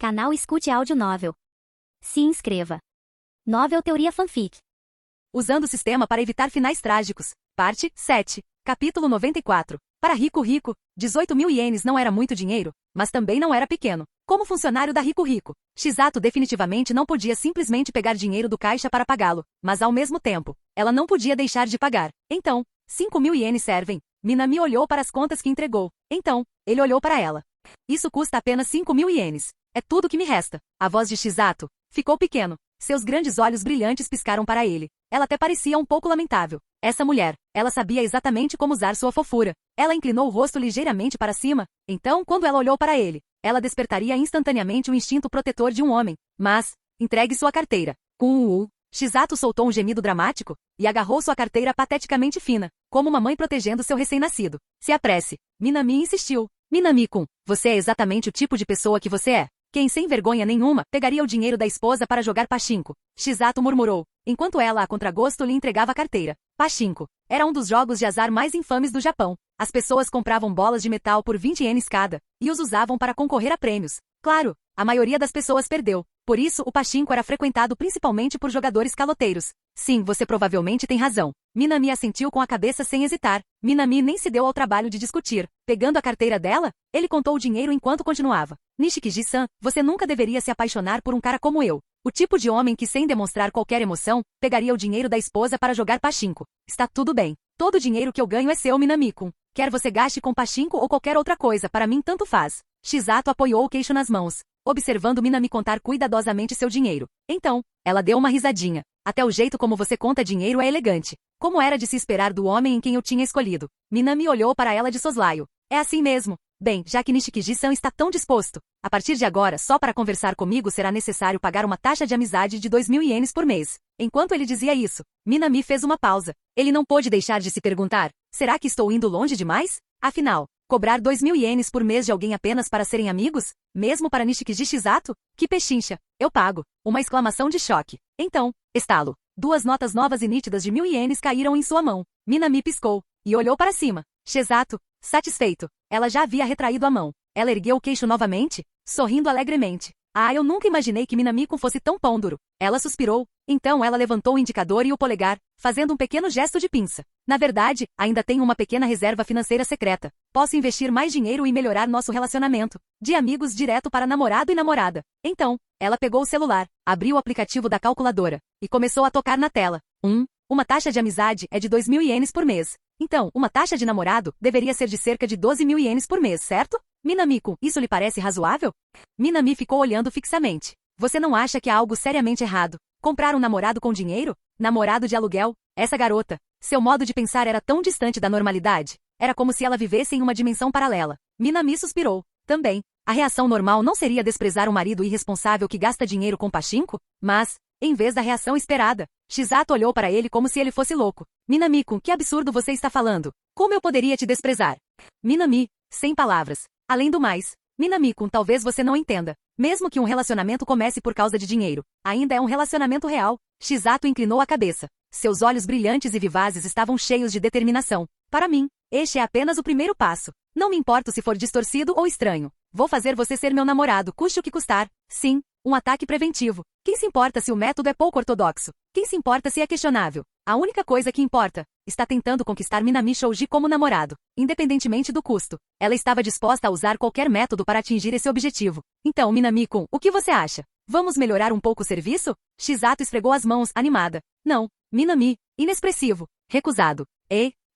Canal Escute Áudio Novel. Se inscreva. Novel Teoria Fanfic. Usando o sistema para evitar finais trágicos. Parte 7. Capítulo 94. Para Rico Rico, 18.000 ienes não era muito dinheiro, mas também não era pequeno. Como funcionário da Rico Rico, Chisato definitivamente não podia simplesmente pegar dinheiro do caixa para pagá-lo, mas ao mesmo tempo, ela não podia deixar de pagar. Então, 5.000 ienes servem. Minami olhou para as contas que entregou. Então, ele olhou para ela. Isso custa apenas 5.000 ienes. É tudo que me resta. A voz de Chisato ficou pequeno. Seus grandes olhos brilhantes piscaram para ele. Ela até parecia um pouco lamentável. Essa mulher, ela sabia exatamente como usar sua fofura. Ela inclinou o rosto ligeiramente para cima. Então, quando ela olhou para ele, ela despertaria instantaneamente o instinto protetor de um homem. Mas, entregue sua carteira. Com Chisato soltou um gemido dramático e agarrou sua carteira pateticamente fina, como uma mãe protegendo seu recém-nascido. Se apresse. Minami insistiu. Minami-kun, você é exatamente o tipo de pessoa que você é. Quem sem vergonha nenhuma pegaria o dinheiro da esposa para jogar pachinko? Chisato murmurou, enquanto ela a contragosto lhe entregava a carteira. Pachinko era um dos jogos de azar mais infames do Japão. As pessoas compravam bolas de metal por 20 ienes cada e os usavam para concorrer a prêmios. Claro, a maioria das pessoas perdeu. Por isso, o pachinko era frequentado principalmente por jogadores caloteiros. Sim, você provavelmente tem razão. Minami assentiu com a cabeça sem hesitar. Minami nem se deu ao trabalho de discutir. Pegando a carteira dela, ele contou o dinheiro enquanto continuava. Nishikiji-san, você nunca deveria se apaixonar por um cara como eu. O tipo de homem que, sem demonstrar qualquer emoção, pegaria o dinheiro da esposa para jogar pachinko. Está tudo bem. Todo o dinheiro que eu ganho é seu, Minami-kun. Quer você gaste com pachinko ou qualquer outra coisa, para mim tanto faz. Chisato apoiou o queixo nas mãos, observando Minami contar cuidadosamente seu dinheiro. Então, ela deu uma risadinha. Até o jeito como você conta dinheiro é elegante. Como era de se esperar do homem em quem eu tinha escolhido. Minami olhou para ela de soslaio. É assim mesmo. Bem, já que Nishikiji-san está tão disposto, a partir de agora, só para conversar comigo será necessário pagar uma taxa de amizade de 2.000 ienes por mês. Enquanto ele dizia isso, Minami fez uma pausa. Ele não pôde deixar de se perguntar, será que estou indo longe demais? Afinal, cobrar 2.000 ienes por mês de alguém apenas para serem amigos? Mesmo para Nishikiji Chisato? Que pechincha! Eu pago! Uma exclamação de choque. Então, estalo. 2 notas novas e nítidas de 1.000 ienes caíram em sua mão. Minami piscou e olhou para cima. Chisato, satisfeito. Ela já havia retraído a mão. Ela ergueu o queixo novamente, sorrindo alegremente. Ah, eu nunca imaginei que Minami-kun fosse tão pão duro. Ela suspirou. Então ela levantou o indicador e o polegar, fazendo um pequeno gesto de pinça. Na verdade, ainda tenho uma pequena reserva financeira secreta. Posso investir mais dinheiro e melhorar nosso relacionamento. De amigos direto para namorado e namorada. Então, ela pegou o celular, abriu o aplicativo da calculadora e começou a tocar na tela. Uma taxa de amizade é de 2.000 ienes por mês. Então, uma taxa de namorado deveria ser de cerca de 12.000 ienes por mês, certo? Minami-kun, isso lhe parece razoável? Minami ficou olhando fixamente. Você não acha que há algo seriamente errado? Comprar um namorado com dinheiro? Namorado de aluguel? Essa garota. Seu modo de pensar era tão distante da normalidade. Era como se ela vivesse em uma dimensão paralela. Minami suspirou. Também. A reação normal não seria desprezar um marido irresponsável que gasta dinheiro com pachinko? Mas, em vez da reação esperada, Chisato olhou para ele como se ele fosse louco. Minami-kun, que absurdo você está falando? Como eu poderia te desprezar? Minami, sem palavras. Além do mais, Minami-kun, talvez você não entenda. Mesmo que um relacionamento comece por causa de dinheiro, ainda é um relacionamento real. Chisato inclinou a cabeça. Seus olhos brilhantes e vivazes estavam cheios de determinação. Para mim, este é apenas o primeiro passo. Não me importo se for distorcido ou estranho. Vou fazer você ser meu namorado, custe o que custar. Sim, um ataque preventivo. Quem se importa se o método é pouco ortodoxo? Quem se importa se é questionável? A única coisa que importa, está tentando conquistar Minami Shouji como namorado, independentemente do custo. Ela estava disposta a usar qualquer método para atingir esse objetivo. Então, Minami-kun, o que você acha? Vamos melhorar um pouco o serviço? Chisato esfregou as mãos, animada. Não, Minami, inexpressivo, recusado.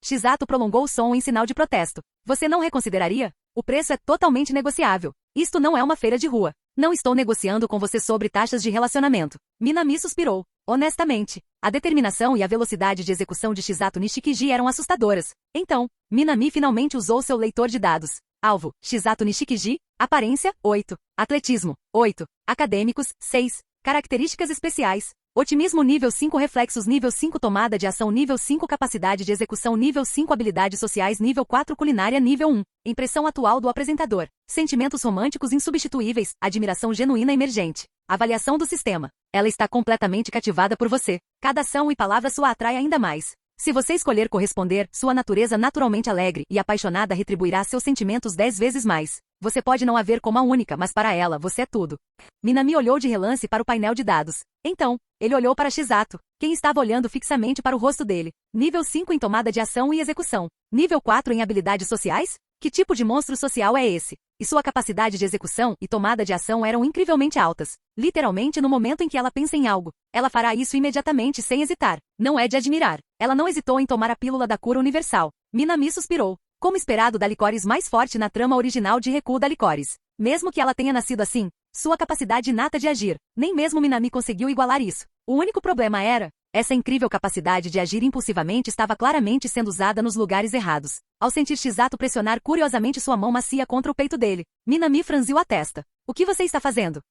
Chisato prolongou o som em sinal de protesto. Você não reconsideraria? O preço é totalmente negociável. Isto não é uma feira de rua. Não estou negociando com você sobre taxas de relacionamento. Minami suspirou. Honestamente, a determinação e a velocidade de execução de Chisato Nishikiji eram assustadoras. Então, Minami finalmente usou seu leitor de dados. Alvo, Chisato Nishikiji. Aparência, 8. Atletismo, 8. Acadêmicos, 6. Características especiais. Otimismo nível 5, reflexos nível 5, tomada de ação nível 5, capacidade de execução nível 5, habilidades sociais nível 4, culinária nível 1, impressão atual do apresentador, sentimentos românticos insubstituíveis, admiração genuína emergente, avaliação do sistema. Ela está completamente cativada por você. Cada ação e palavra sua atrai ainda mais. Se você escolher corresponder, sua natureza naturalmente alegre e apaixonada retribuirá seus sentimentos 10 vezes mais. Você pode não a ver como a única, mas para ela, você é tudo. Minami olhou de relance para o painel de dados. Então, ele olhou para Shizato, quem estava olhando fixamente para o rosto dele. Nível 5 em tomada de ação e execução. Nível 4 em habilidades sociais? Que tipo de monstro social é esse? E sua capacidade de execução e tomada de ação eram incrivelmente altas. Literalmente no momento em que ela pensa em algo, ela fará isso imediatamente sem hesitar. Não é de admirar. Ela não hesitou em tomar a pílula da cura universal. Minami suspirou. Como esperado da Licorice mais forte na trama original de Recuo da Licorice. Mesmo que ela tenha nascido assim, sua capacidade inata de agir, nem mesmo Minami conseguiu igualar isso. O único problema era, essa incrível capacidade de agir impulsivamente estava claramente sendo usada nos lugares errados. Ao sentir Shizato pressionar curiosamente sua mão macia contra o peito dele, Minami franziu a testa. O que você está fazendo?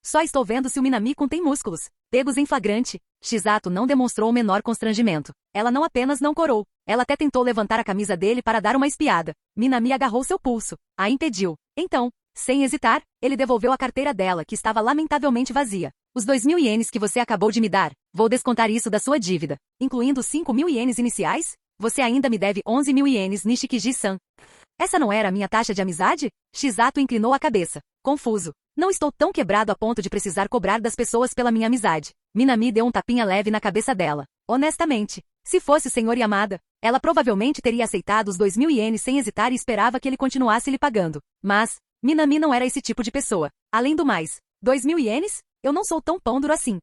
Só estou vendo se o Minami contém músculos. Pegos em flagrante, Shizato não demonstrou o menor constrangimento. Ela não apenas não corou, ela até tentou levantar a camisa dele para dar uma espiada. Minami agarrou seu pulso, a impediu. Então, sem hesitar, ele devolveu a carteira dela, que estava lamentavelmente vazia. Os 2.000 ienes que você acabou de me dar, vou descontar isso da sua dívida, incluindo 5.000 ienes iniciais? Você ainda me deve 11.000 ienes, Nishikiji-san. Essa não era a minha taxa de amizade? Shizato inclinou a cabeça, confuso. Não estou tão quebrado a ponto de precisar cobrar das pessoas pela minha amizade. Minami deu um tapinha leve na cabeça dela. Honestamente, se fosse o Sr. Yamada, ela provavelmente teria aceitado os 2.000 ienes sem hesitar e esperava que ele continuasse lhe pagando. Mas, Minami não era esse tipo de pessoa. Além do mais, 2.000 ienes? Eu não sou tão pão duro assim.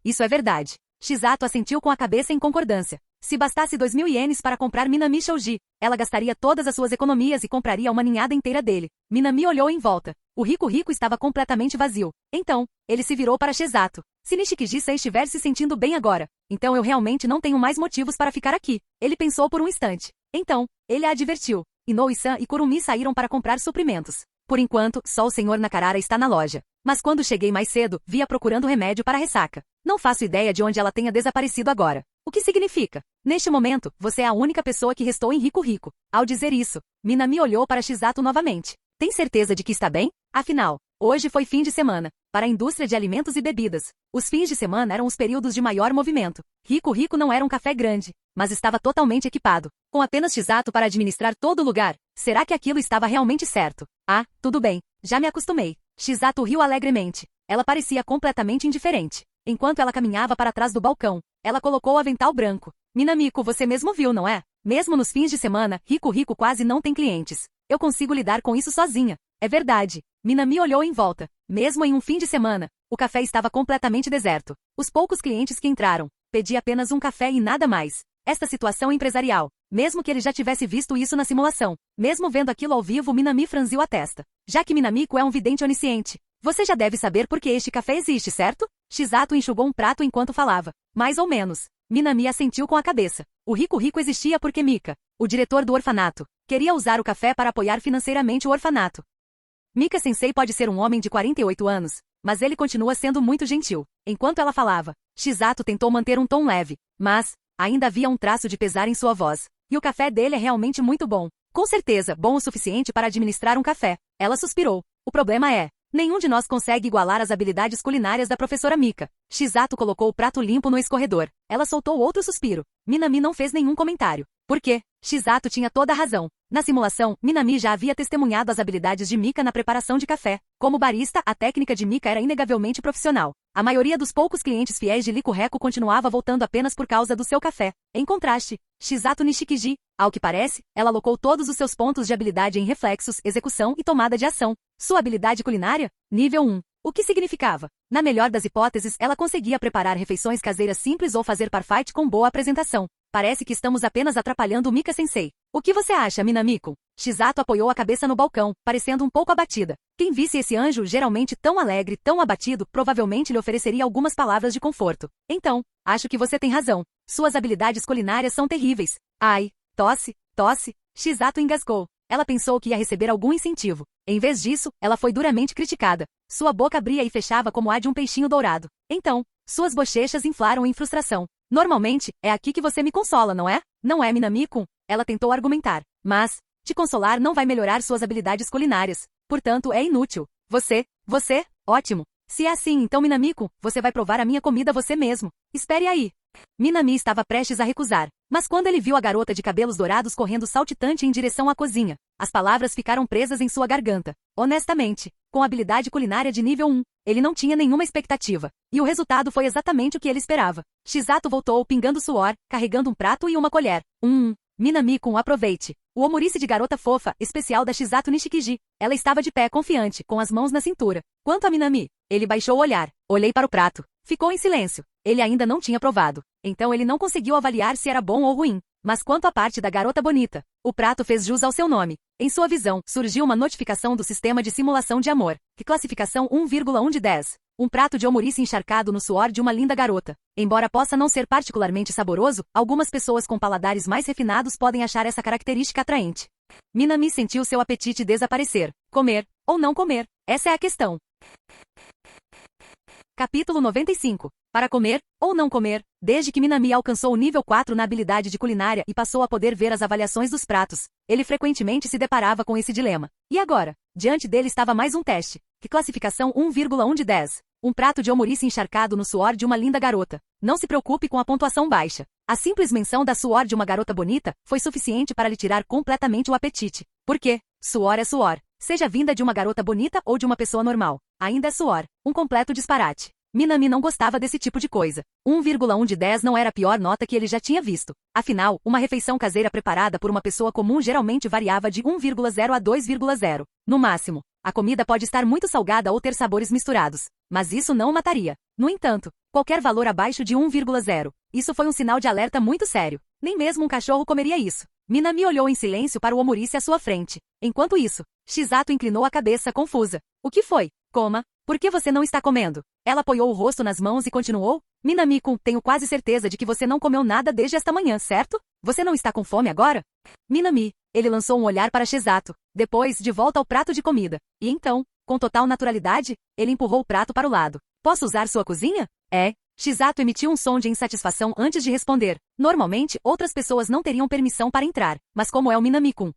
Isso é verdade. Shizato assentiu com a cabeça em concordância. Se bastasse 2.000 ienes para comprar Minami Shouji, ela gastaria todas as suas economias e compraria uma ninhada inteira dele. Minami olhou em volta. O rico estava completamente vazio. Então, ele se virou para Shizato. Se Nishikiji-san estiver se sentindo bem agora, então eu realmente não tenho mais motivos para ficar aqui. Ele pensou por um instante. Então, ele a advertiu. Inoue-san e Kurumi saíram para comprar suprimentos. Por enquanto, só o Sr. Nakarara está na loja. Mas quando cheguei mais cedo, vi-a procurando remédio para a ressaca. Não faço ideia de onde ela tenha desaparecido agora. O que significa? Neste momento, você é a única pessoa que restou em Rico. Ao dizer isso, Minami olhou para Shizato novamente. Tem certeza de que está bem? Afinal, hoje foi fim de semana. Para a indústria de alimentos e bebidas, os fins de semana eram os períodos de maior movimento. Rico não era um café grande, mas estava totalmente equipado. Com apenas Shizato para administrar todo o lugar, será que aquilo estava realmente certo? Tudo bem, já me acostumei. Shizato riu alegremente. Ela parecia completamente indiferente. Enquanto ela caminhava para trás do balcão, ela colocou o avental branco. Minamiko, você mesmo viu, não é? Mesmo nos fins de semana, Rico quase não tem clientes. Eu consigo lidar com isso sozinha. É verdade. Minami olhou em volta. Mesmo em um fim de semana, o café estava completamente deserto. Os poucos clientes que entraram, pedi apenas um café e nada mais. Esta situação empresarial, mesmo que ele já tivesse visto isso na simulação, mesmo vendo aquilo ao vivo, Minami franziu a testa. Já que Minamiko é um vidente onisciente, você já deve saber por que este café existe, certo? Shizato enxugou um prato enquanto falava. Mais ou menos. Minami assentiu com a cabeça. O Rico existia porque Mika, o diretor do orfanato, queria usar o café para apoiar financeiramente o orfanato. Mika-sensei pode ser um homem de 48 anos, mas ele continua sendo muito gentil. Enquanto ela falava, Shizato tentou manter um tom leve, mas ainda havia um traço de pesar em sua voz. E o café dele é realmente muito bom. Com certeza, bom o suficiente para administrar um café. Ela suspirou. O problema é, nenhum de nós consegue igualar as habilidades culinárias da professora Mika. Shizato colocou o prato limpo no escorredor. Ela soltou outro suspiro. Minami não fez nenhum comentário. Por quê? Shizato tinha toda a razão. Na simulação, Minami já havia testemunhado as habilidades de Mika na preparação de café. Como barista, a técnica de Mika era inegavelmente profissional. A maioria dos poucos clientes fiéis de Rico continuava voltando apenas por causa do seu café. Em contraste, Shizato Nishikiji, ao que parece, ela alocou todos os seus pontos de habilidade em reflexos, execução e tomada de ação. Sua habilidade culinária? Nível 1. O que significava? Na melhor das hipóteses, ela conseguia preparar refeições caseiras simples ou fazer parfait com boa apresentação. Parece que estamos apenas atrapalhando o Mika-sensei. O que você acha, Minamiko? Shizato apoiou a cabeça no balcão, parecendo um pouco abatida. Quem visse esse anjo geralmente tão alegre, tão abatido, provavelmente lhe ofereceria algumas palavras de conforto. Então, acho que você tem razão. Suas habilidades culinárias são terríveis. Ai, tosse. Shizato engasgou. Ela pensou que ia receber algum incentivo. Em vez disso, ela foi duramente criticada. Sua boca abria e fechava como a de um peixinho dourado. Então, suas bochechas inflaram em frustração. Normalmente, é aqui que você me consola, não é? Não é, Minamiko? Ela tentou argumentar. Mas, te consolar não vai melhorar suas habilidades culinárias. Portanto, é inútil. Você? Ótimo. Se é assim, então Minamiko, você vai provar a minha comida você mesmo. Espere aí. Minami estava prestes a recusar. Mas quando ele viu a garota de cabelos dourados correndo saltitante em direção à cozinha, as palavras ficaram presas em sua garganta. Honestamente, com habilidade culinária de nível 1, ele não tinha nenhuma expectativa. E o resultado foi exatamente o que ele esperava. Shizato voltou pingando suor, carregando um prato e uma colher. Minami-kun, aproveite. O omurice de garota fofa, especial da Shizato Nishikiji. Ela estava de pé confiante, com as mãos na cintura. Quanto a Minami, ele baixou o olhar. Olhei para o prato. Ficou em silêncio. Ele ainda não tinha provado. Então ele não conseguiu avaliar se era bom ou ruim. Mas quanto à parte da garota bonita, o prato fez jus ao seu nome. Em sua visão, surgiu uma notificação do sistema de simulação de amor. Que classificação 1,1 de 10. Um prato de omurice encharcado no suor de uma linda garota. Embora possa não ser particularmente saboroso, algumas pessoas com paladares mais refinados podem achar essa característica atraente. Minami sentiu seu apetite desaparecer. Comer, ou não comer, essa é a questão. Capítulo 95. Para comer, ou não comer, desde que Minami alcançou o nível 4 na habilidade de culinária e passou a poder ver as avaliações dos pratos, ele frequentemente se deparava com esse dilema. E agora? Diante dele estava mais um teste. Que classificação 1,1 de 10. Um prato de omurice encharcado no suor de uma linda garota. Não se preocupe com a pontuação baixa. A simples menção da suor de uma garota bonita foi suficiente para lhe tirar completamente o apetite. Por quê? Suor é suor. Seja vinda de uma garota bonita ou de uma pessoa normal. Ainda é suor. Um completo disparate. Minami não gostava desse tipo de coisa. 1,1 de 10 não era a pior nota que ele já tinha visto. Afinal, uma refeição caseira preparada por uma pessoa comum geralmente variava de 1,0 a 2,0. No máximo. A comida pode estar muito salgada ou ter sabores misturados. Mas isso não o mataria. No entanto, qualquer valor abaixo de 1,0. Isso foi um sinal de alerta muito sério. Nem mesmo um cachorro comeria isso. Minami olhou em silêncio para o omurice à sua frente. Enquanto isso, Shizato inclinou a cabeça confusa. O que foi? Coma. Por que você não está comendo? Ela apoiou o rosto nas mãos e continuou. Minami-kun, tenho quase certeza de que você não comeu nada desde esta manhã, certo? Você não está com fome agora? Minami. Ele lançou um olhar para Shizato. Depois, de volta ao prato de comida. E então, com total naturalidade, ele empurrou o prato para o lado. Posso usar sua cozinha? É. Shizato emitiu um som de insatisfação antes de responder. Normalmente, outras pessoas não teriam permissão para entrar. Mas como é o Minami-kun?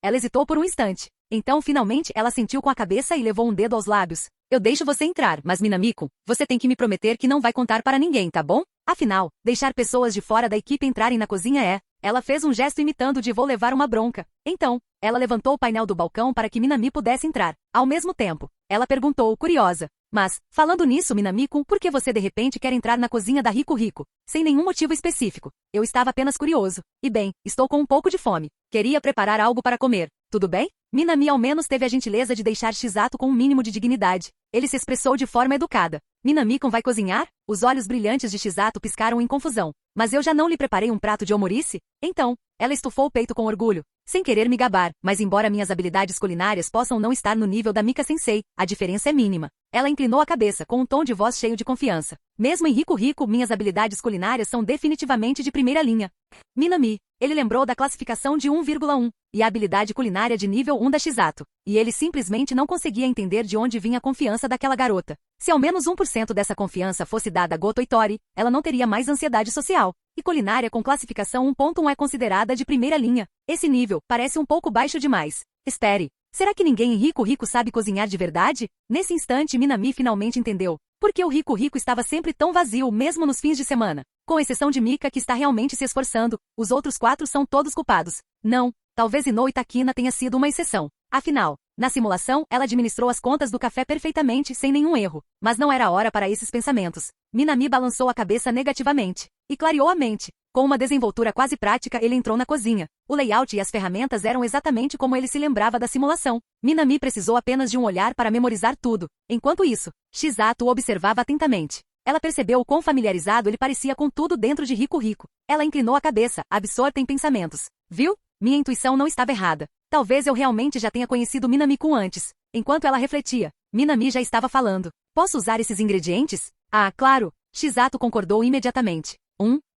Ela hesitou por um instante. Então, finalmente, ela sentiu com a cabeça e levou um dedo aos lábios. Eu deixo você entrar, mas Minami-kun, você tem que me prometer que não vai contar para ninguém, tá bom? Afinal, deixar pessoas de fora da equipe entrarem na cozinha é... Ela fez um gesto imitando de vou levar uma bronca. Então, ela levantou o painel do balcão para que Minami pudesse entrar. Ao mesmo tempo, ela perguntou, curiosa. Mas, falando nisso, Minami-kun, por que você de repente quer entrar na cozinha da Rico Rico? Sem nenhum motivo específico. Eu estava apenas curioso. E bem, estou com um pouco de fome. Queria preparar algo para comer. Tudo bem? Minami ao menos teve a gentileza de deixar Shizato com um mínimo de dignidade. Ele se expressou de forma educada. Minami-kun vai cozinhar? Os olhos brilhantes de Shizato piscaram em confusão. Mas eu já não lhe preparei um prato de omurice? Então, ela estufou o peito com orgulho. Sem querer me gabar, mas embora minhas habilidades culinárias possam não estar no nível da Mika-sensei, a diferença é mínima. Ela inclinou a cabeça com um tom de voz cheio de confiança. Mesmo em Rico Rico, minhas habilidades culinárias são definitivamente de primeira linha. Minami. Ele lembrou da classificação de 1,1 e a habilidade culinária de nível 1 da Shizato. E ele simplesmente não conseguia entender de onde vinha a confiança daquela garota. Se ao menos 1% dessa confiança fosse dada a Goto Itori, ela não teria mais ansiedade social. E culinária com classificação 1.1 é considerada de primeira linha. Esse nível parece um pouco baixo demais. Espere. Será que ninguém em Rico Rico sabe cozinhar de verdade? Nesse instante Minami finalmente entendeu. Por que o Rico Rico estava sempre tão vazio mesmo nos fins de semana? Com exceção de Mika que está realmente se esforçando, os outros 4 são todos culpados. Não, talvez Ino e Takina tenha sido uma exceção. Afinal, na simulação, ela administrou as contas do café perfeitamente sem nenhum erro. Mas não era hora para esses pensamentos. Minami balançou a cabeça negativamente. E clareou a mente. Com uma desenvoltura quase prática, ele entrou na cozinha. O layout e as ferramentas eram exatamente como ele se lembrava da simulação. Minami precisou apenas de um olhar para memorizar tudo. Enquanto isso, Shizato o observava atentamente. Ela percebeu o quão familiarizado ele parecia com tudo dentro de Rico Rico. Ela inclinou a cabeça, absorta em pensamentos. Viu? Minha intuição não estava errada. Talvez eu realmente já tenha conhecido Minami-kun antes. Enquanto ela refletia, Minami já estava falando. Posso usar esses ingredientes? Ah, claro. Shizato concordou imediatamente.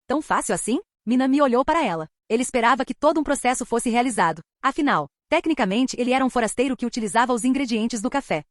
Tão fácil assim? Minami olhou para ela. Ele esperava que todo um processo fosse realizado. Afinal, tecnicamente ele era um forasteiro que utilizava os ingredientes do café.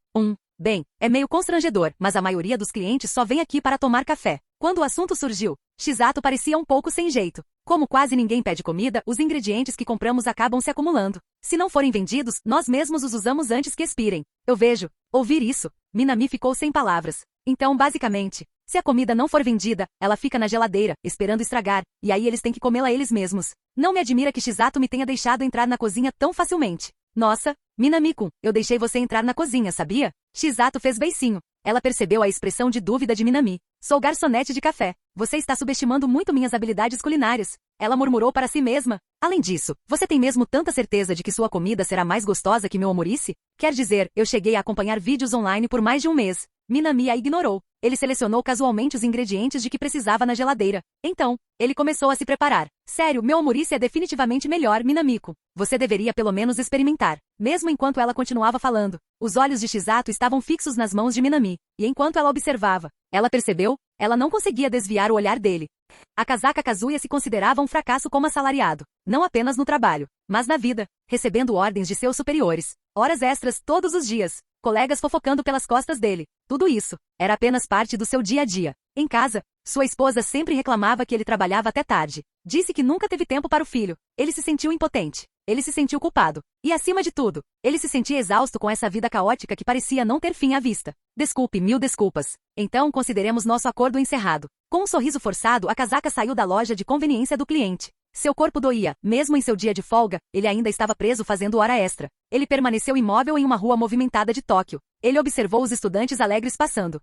Bem, é meio constrangedor, mas a maioria dos clientes só vem aqui para tomar café. Quando o assunto surgiu, Shizato parecia um pouco sem jeito. Como quase ninguém pede comida, os ingredientes que compramos acabam se acumulando. Se não forem vendidos, nós mesmos os usamos antes que expirem. Eu vejo. Ouvir isso, Minami ficou sem palavras. Então, basicamente, se a comida não for vendida, ela fica na geladeira, esperando estragar, e aí eles têm que comê-la eles mesmos. Não me admira que Shizato me tenha deixado entrar na cozinha tão facilmente. Nossa, Minami-kun, eu deixei você entrar na cozinha, sabia? Shizato fez beicinho. Ela percebeu a expressão de dúvida de Minami. Sou garçonete de café. Você está subestimando muito minhas habilidades culinárias. Ela murmurou para si mesma. Além disso, você tem mesmo tanta certeza de que sua comida será mais gostosa que meu omurice? Quer dizer, eu cheguei a acompanhar vídeos online por mais de um mês. Minami a ignorou. Ele selecionou casualmente os ingredientes de que precisava na geladeira. Então, ele começou a se preparar. Sério, meu omurice é definitivamente melhor, Minami-kun. Você deveria pelo menos experimentar. Mesmo enquanto ela continuava falando, os olhos de Shizato estavam fixos nas mãos de Minami. E enquanto ela observava, ela percebeu, ela não conseguia desviar o olhar dele. A Kazaka Kazuya se considerava um fracasso como assalariado. Não apenas no trabalho, mas na vida, recebendo ordens de seus superiores. Horas extras todos os dias. Colegas fofocando pelas costas dele. Tudo isso era apenas parte do seu dia a dia. Em casa, sua esposa sempre reclamava que ele trabalhava até tarde. Disse que nunca teve tempo para o filho. Ele se sentiu impotente. Ele se sentiu culpado. E acima de tudo, ele se sentia exausto com essa vida caótica que parecia não ter fim à vista. Desculpe, mil desculpas. Então consideremos nosso acordo encerrado. Com um sorriso forçado, a Kazaka saiu da loja de conveniência do cliente. Seu corpo doía, mesmo em seu dia de folga, ele ainda estava preso fazendo hora extra. Ele permaneceu imóvel em uma rua movimentada de Tóquio. Ele observou os estudantes alegres passando.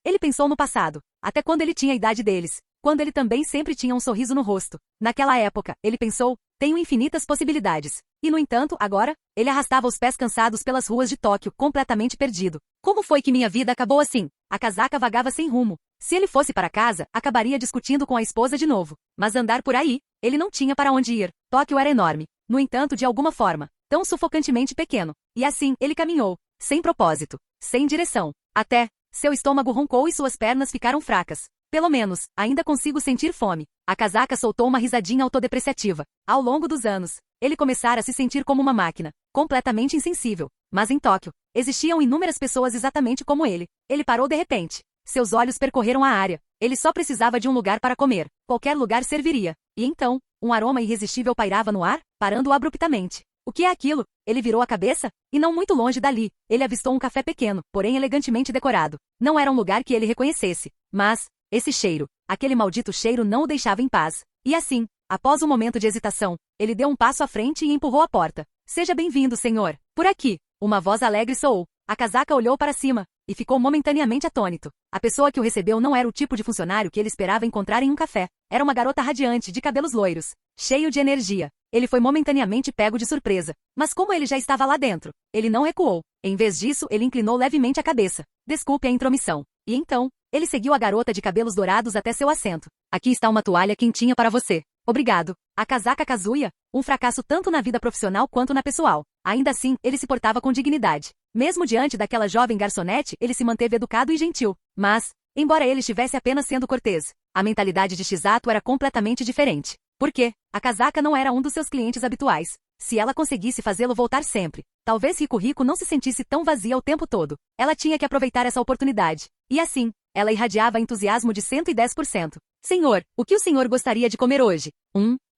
Ele pensou no passado, até quando ele tinha a idade deles, quando ele também sempre tinha um sorriso no rosto. Naquela época, ele pensou, tenho infinitas possibilidades. E no entanto, agora, ele arrastava os pés cansados pelas ruas de Tóquio, completamente perdido. Como foi que minha vida acabou assim? A Kazaka vagava sem rumo. Se ele fosse para casa, acabaria discutindo com a esposa de novo. Mas andar por aí, ele não tinha para onde ir. Tóquio era enorme. No entanto, de alguma forma, tão sufocantemente pequeno. E assim, ele caminhou, sem propósito, sem direção. Até, seu estômago roncou e suas pernas ficaram fracas. Pelo menos, ainda consigo sentir fome. A Kazaka soltou uma risadinha autodepreciativa. Ao longo dos anos, ele começara a se sentir como uma máquina, completamente insensível. Mas em Tóquio, existiam inúmeras pessoas exatamente como ele. Ele parou de repente. Seus olhos percorreram a área. Ele só precisava de um lugar para comer. Qualquer lugar serviria. E então, um aroma irresistível pairava no ar, parando-o abruptamente. O que é aquilo? Ele virou a cabeça, e não muito longe dali, ele avistou um café pequeno, porém elegantemente decorado. Não era um lugar que ele reconhecesse. Mas, esse cheiro, aquele maldito cheiro não o deixava em paz. E assim, após um momento de hesitação, ele deu um passo à frente e empurrou a porta. Seja bem-vindo, senhor. Por aqui. Uma voz alegre soou. A Kazaka olhou para cima, e ficou momentaneamente atônito. A pessoa que o recebeu não era o tipo de funcionário que ele esperava encontrar em um café. Era uma garota radiante, de cabelos loiros, cheio de energia. Ele foi momentaneamente pego de surpresa. Mas como ele já estava lá dentro, ele não recuou. Em vez disso, ele inclinou levemente a cabeça. Desculpe a intromissão. E então, ele seguiu a garota de cabelos dourados até seu assento. Aqui está uma toalha quentinha para você. Obrigado. A Kazaka Kazuya, um fracasso tanto na vida profissional quanto na pessoal. Ainda assim, ele se portava com dignidade. Mesmo diante daquela jovem garçonete, ele se manteve educado e gentil. Mas, embora ele estivesse apenas sendo cortês, a mentalidade de Shizato era completamente diferente. Por quê? A Kazaka não era um dos seus clientes habituais. Se ela conseguisse fazê-lo voltar sempre, talvez Rico não se sentisse tão vazia o tempo todo. Ela tinha que aproveitar essa oportunidade. E assim, ela irradiava entusiasmo de 110%. Senhor, o que o senhor gostaria de comer hoje?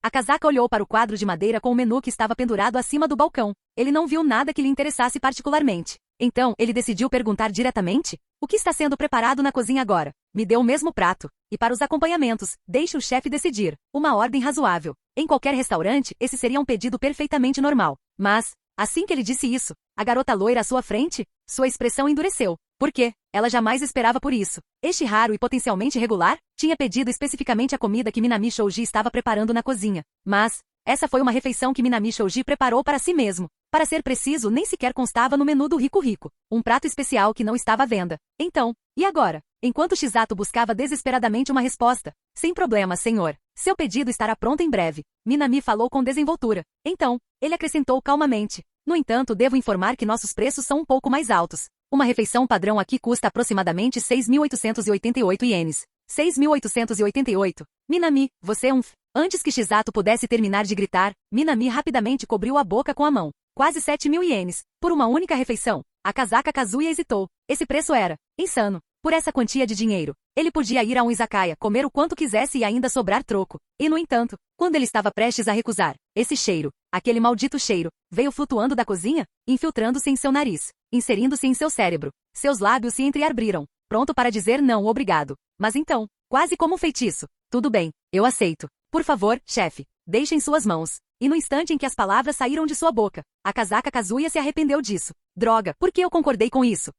A Kazaka olhou para o quadro de madeira com o menu que estava pendurado acima do balcão. Ele não viu nada que lhe interessasse particularmente. Então, ele decidiu perguntar diretamente: o que está sendo preparado na cozinha agora? Me dê o mesmo prato. E para os acompanhamentos, deixe o chefe decidir. Uma ordem razoável. Em qualquer restaurante, esse seria um pedido perfeitamente normal. Mas, assim que ele disse isso, a garota loira à sua frente, sua expressão endureceu. Por quê? Ela jamais esperava por isso. Este raro e potencialmente regular, tinha pedido especificamente a comida que Minami Shouji estava preparando na cozinha. Mas, essa foi uma refeição que Minami Shouji preparou para si mesmo. Para ser preciso, nem sequer constava no menu do Rico. Um prato especial que não estava à venda. Então, e agora? Enquanto Shizato buscava desesperadamente uma resposta. Sem problema, senhor. Seu pedido estará pronto em breve. Minami falou com desenvoltura. Então, ele acrescentou calmamente. No entanto, devo informar que nossos preços são um pouco mais altos. Uma refeição padrão aqui custa aproximadamente 6.888 ienes. 6.888. Minami, você é um... Antes que Shizato pudesse terminar de gritar, Minami rapidamente cobriu a boca com a mão. Quase 7.000 ienes. Por uma única refeição. A Kazaka Kazuya hesitou. Esse preço era insano. Por essa quantia de dinheiro, ele podia ir a um izakaya, comer o quanto quisesse e ainda sobrar troco. E, no entanto, quando ele estava prestes a recusar, esse cheiro, aquele maldito cheiro, veio flutuando da cozinha, infiltrando-se em seu nariz, inserindo-se em seu cérebro. Seus lábios se entreabriram, pronto para dizer não, obrigado. Mas então, quase como um feitiço, tudo bem, eu aceito. Por favor, chefe, deixe em suas mãos. E no instante em que as palavras saíram de sua boca, a Kazaka Kazuya se arrependeu disso. Droga, por que eu concordei com isso?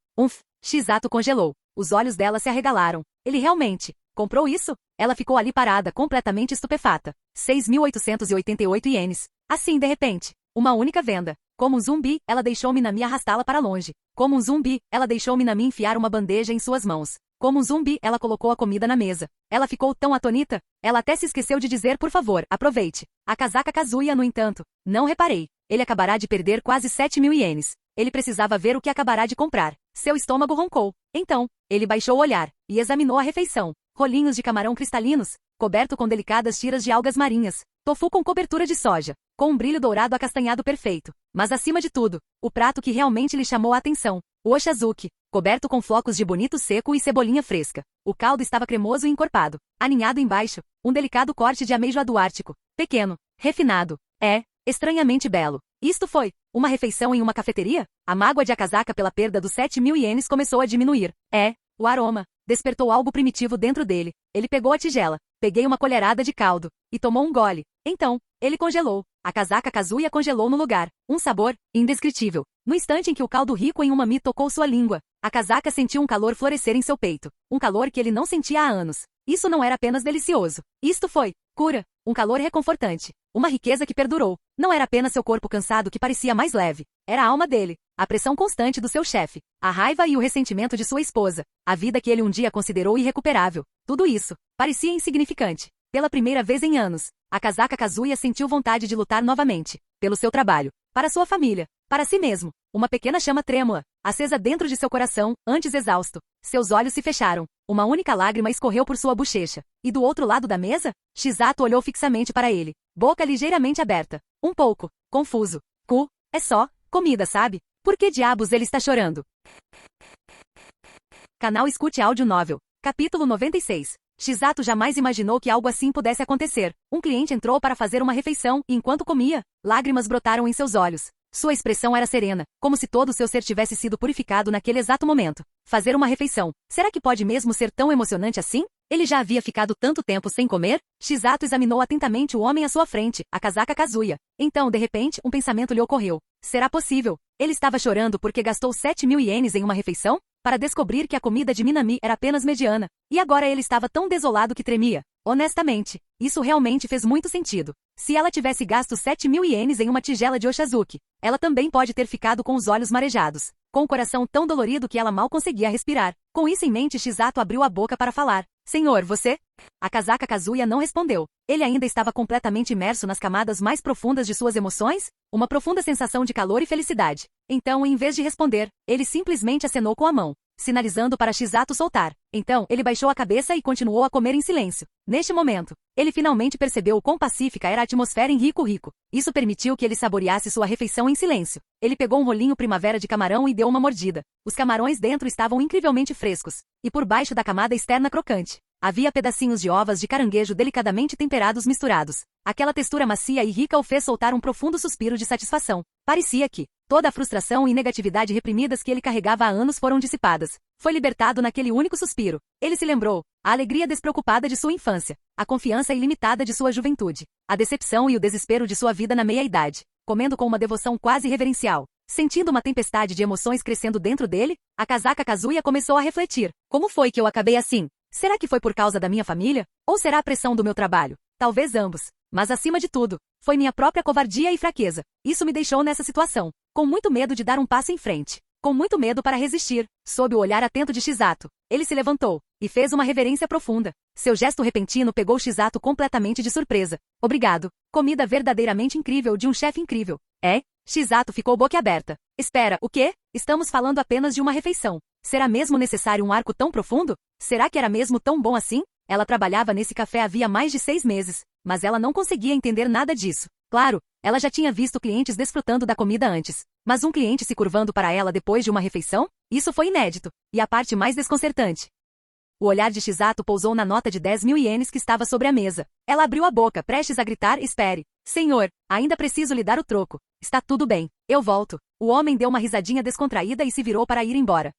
Shizato congelou. Os olhos dela se arregalaram. Ele realmente comprou isso? Ela ficou ali parada, completamente estupefata. 6.888 ienes. Assim, de repente, uma única venda. Como um zumbi, ela deixou Minami arrastá-la para longe. Como um zumbi, ela deixou Minami enfiar uma bandeja em suas mãos. Como um zumbi, ela colocou a comida na mesa. Ela ficou tão atonita, ela até se esqueceu de dizer por favor, aproveite. A Kazaka Kazuya, no entanto, não reparei. Ele acabará de perder quase 7.000 ienes. Ele precisava ver o que acabará de comprar. Seu estômago roncou. Então, ele baixou o olhar e examinou a refeição. Rolinhos de camarão cristalinos, coberto com delicadas tiras de algas marinhas. Tofu com cobertura de soja, com um brilho dourado acastanhado perfeito. Mas acima de tudo, o prato que realmente lhe chamou a atenção. O oshazuki, coberto com flocos de bonito seco e cebolinha fresca. O caldo estava cremoso e encorpado. Aninhado embaixo, um delicado corte de ameijoado ártico. Pequeno, refinado. Estranhamente belo. Isto foi uma refeição em uma cafeteria? A mágoa de Akazaka pela perda dos 7.000 ienes começou a diminuir. O aroma despertou algo primitivo dentro dele. Ele pegou a tigela, peguei uma colherada de caldo, e tomou um gole. Então, ele congelou. A Kazaka Kazuya congelou no lugar. Um sabor indescritível. No instante em que o caldo rico em umami tocou sua língua, a Kazaka sentiu um calor florescer em seu peito. Um calor que ele não sentia há anos. Isso não era apenas delicioso. Isto foi cura. Um calor reconfortante. Uma riqueza que perdurou. Não era apenas seu corpo cansado que parecia mais leve. Era a alma dele. A pressão constante do seu chefe. A raiva e o ressentimento de sua esposa. A vida que ele um dia considerou irrecuperável. Tudo isso parecia insignificante. Pela primeira vez em anos, a Kazaka Kazuya sentiu vontade de lutar novamente. Pelo seu trabalho. Para sua família. Para si mesmo. Uma pequena chama trêmula, acesa dentro de seu coração, antes exausto. Seus olhos se fecharam. Uma única lágrima escorreu por sua bochecha. E do outro lado da mesa, Shizato olhou fixamente para ele. Boca ligeiramente aberta. Um pouco confuso. É só comida, sabe? Por que diabos ele está chorando? Canal Escute Áudio Novel. Capítulo 96. Shizato jamais imaginou que algo assim pudesse acontecer. Um cliente entrou para fazer uma refeição e enquanto comia, lágrimas brotaram em seus olhos. Sua expressão era serena, como se todo o seu ser tivesse sido purificado naquele exato momento. Fazer uma refeição. Será que pode mesmo ser tão emocionante assim? Ele já havia ficado tanto tempo sem comer? Shizato examinou atentamente o homem à sua frente, a Kazaka Kazuya. Então, de repente, um pensamento lhe ocorreu. Será possível? Ele estava chorando porque gastou 7.000 ienes em uma refeição? Para descobrir que a comida de Minami era apenas mediana. E agora ele estava tão desolado que tremia. Honestamente, isso realmente fez muito sentido. Se ela tivesse gasto 7.000 ienes em uma tigela de oshazuki, ela também pode ter ficado com os olhos marejados, com o coração tão dolorido que ela mal conseguia respirar. Com isso em mente, Shizato abriu a boca para falar. Senhor, você? A Kazaka Kazuya não respondeu. Ele ainda estava completamente imerso nas camadas mais profundas de suas emoções, uma profunda sensação de calor e felicidade. Então, em vez de responder, ele simplesmente acenou com a mão, sinalizando para Shizato soltar. Então, ele baixou a cabeça e continuou a comer em silêncio. Neste momento, ele finalmente percebeu o quão pacífica era a atmosfera em Rico Rico. Isso permitiu que ele saboreasse sua refeição em silêncio. Ele pegou um rolinho primavera de camarão e deu uma mordida. Os camarões dentro estavam incrivelmente frescos, e por baixo da camada externa crocante, havia pedacinhos de ovas de caranguejo delicadamente temperados misturados. Aquela textura macia e rica o fez soltar um profundo suspiro de satisfação. Parecia que toda a frustração e negatividade reprimidas que ele carregava há anos foram dissipadas. Foi libertado naquele único suspiro. Ele se lembrou. A alegria despreocupada de sua infância. A confiança ilimitada de sua juventude. A decepção e o desespero de sua vida na meia-idade. Comendo com uma devoção quase reverencial. Sentindo uma tempestade de emoções crescendo dentro dele, a Kazaka Kazuya começou a refletir. Como foi que eu acabei assim? Será que foi por causa da minha família? Ou será a pressão do meu trabalho? Talvez ambos. Mas acima de tudo, foi minha própria covardia e fraqueza. Isso me deixou nessa situação, com muito medo de dar um passo em frente. Com muito medo para resistir, sob o olhar atento de Shizato. Ele se levantou e fez uma reverência profunda. Seu gesto repentino pegou Shizato completamente de surpresa. Obrigado. Comida verdadeiramente incrível de um chefe incrível. Shizato ficou boquiaberta. Espera, o quê? Estamos falando apenas de uma refeição. Será mesmo necessário um arco tão profundo? Será que era mesmo tão bom assim? Ela trabalhava nesse café havia mais de 6 meses, mas ela não conseguia entender nada disso. Claro, Ela já tinha visto clientes desfrutando da comida antes. Mas um cliente se curvando para ela depois de uma refeição? Isso foi inédito. E a parte mais desconcertante. O olhar de Shizato pousou na nota de 10.000 ienes que estava sobre a mesa. Ela abriu a boca, prestes a gritar, espere. Senhor, ainda preciso lhe dar o troco. Está tudo bem. Eu volto. O homem deu uma risadinha descontraída e se virou para ir embora.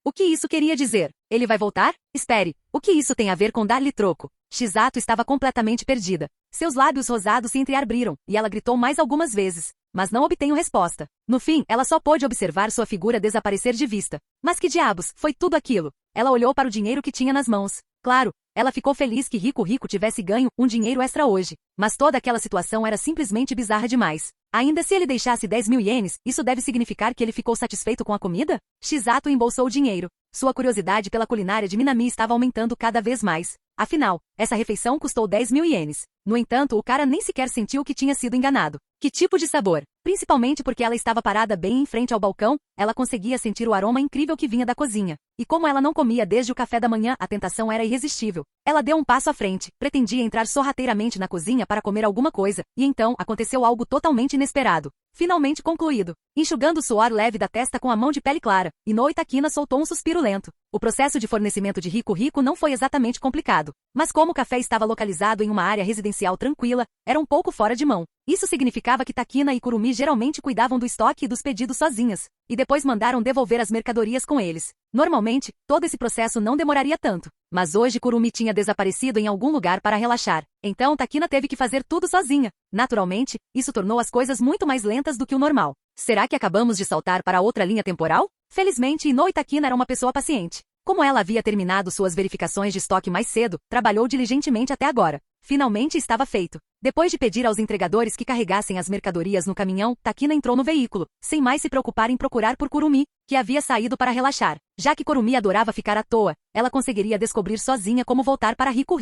O que isso queria dizer? Ele vai voltar? Espere. O que isso tem a ver com dar-lhe troco? Shizato estava completamente perdida. Seus lábios rosados se entreabriram, e ela gritou mais algumas vezes. Mas não obteve resposta. No fim, ela só pôde observar sua figura desaparecer de vista. Mas que diabos, foi tudo aquilo? Ela olhou para o dinheiro que tinha nas mãos. Claro, ela ficou feliz que Rico tivesse ganho um dinheiro extra hoje. Mas toda aquela situação era simplesmente bizarra demais. Ainda se ele deixasse 10.000 ienes, isso deve significar que ele ficou satisfeito com a comida? Shizato embolsou o dinheiro. Sua curiosidade pela culinária de Minami estava aumentando cada vez mais. Afinal, essa refeição custou 10.000 ienes. No entanto, o cara nem sequer sentiu que tinha sido enganado. Que tipo de sabor? Principalmente porque ela estava parada bem em frente ao balcão, ela conseguia sentir o aroma incrível que vinha da cozinha. E como ela não comia desde o café da manhã, a tentação era irresistível. Ela deu um passo à frente, pretendia entrar sorrateiramente na cozinha para comer alguma coisa, e então aconteceu algo totalmente inesperado. Finalmente concluído. Enxugando o suor leve da testa com a mão de pele clara, Inoue Takina soltou um suspiro lento. O processo de fornecimento de Rico não foi exatamente complicado. Mas como o café estava localizado em uma área residencial tranquila, era um pouco fora de mão. Isso significava que Takina e Kurumi geralmente cuidavam do estoque e dos pedidos sozinhas, e depois mandaram devolver as mercadorias com eles. Normalmente, todo esse processo não demoraria tanto. Mas hoje Kurumi tinha desaparecido em algum lugar para relaxar. Então Takina teve que fazer tudo sozinha. Naturalmente, isso tornou as coisas muito mais lentas do que o normal. Será que acabamos de saltar para outra linha temporal? Felizmente, Inoue Takina era uma pessoa paciente. Como ela havia terminado suas verificações de estoque mais cedo, trabalhou diligentemente até agora. Finalmente estava feito. Depois de pedir aos entregadores que carregassem as mercadorias no caminhão, Takina entrou no veículo, sem mais se preocupar em procurar por Kurumi, que havia saído para relaxar. Já que Kurumi adorava ficar à toa, ela conseguiria descobrir sozinha como voltar para Rico.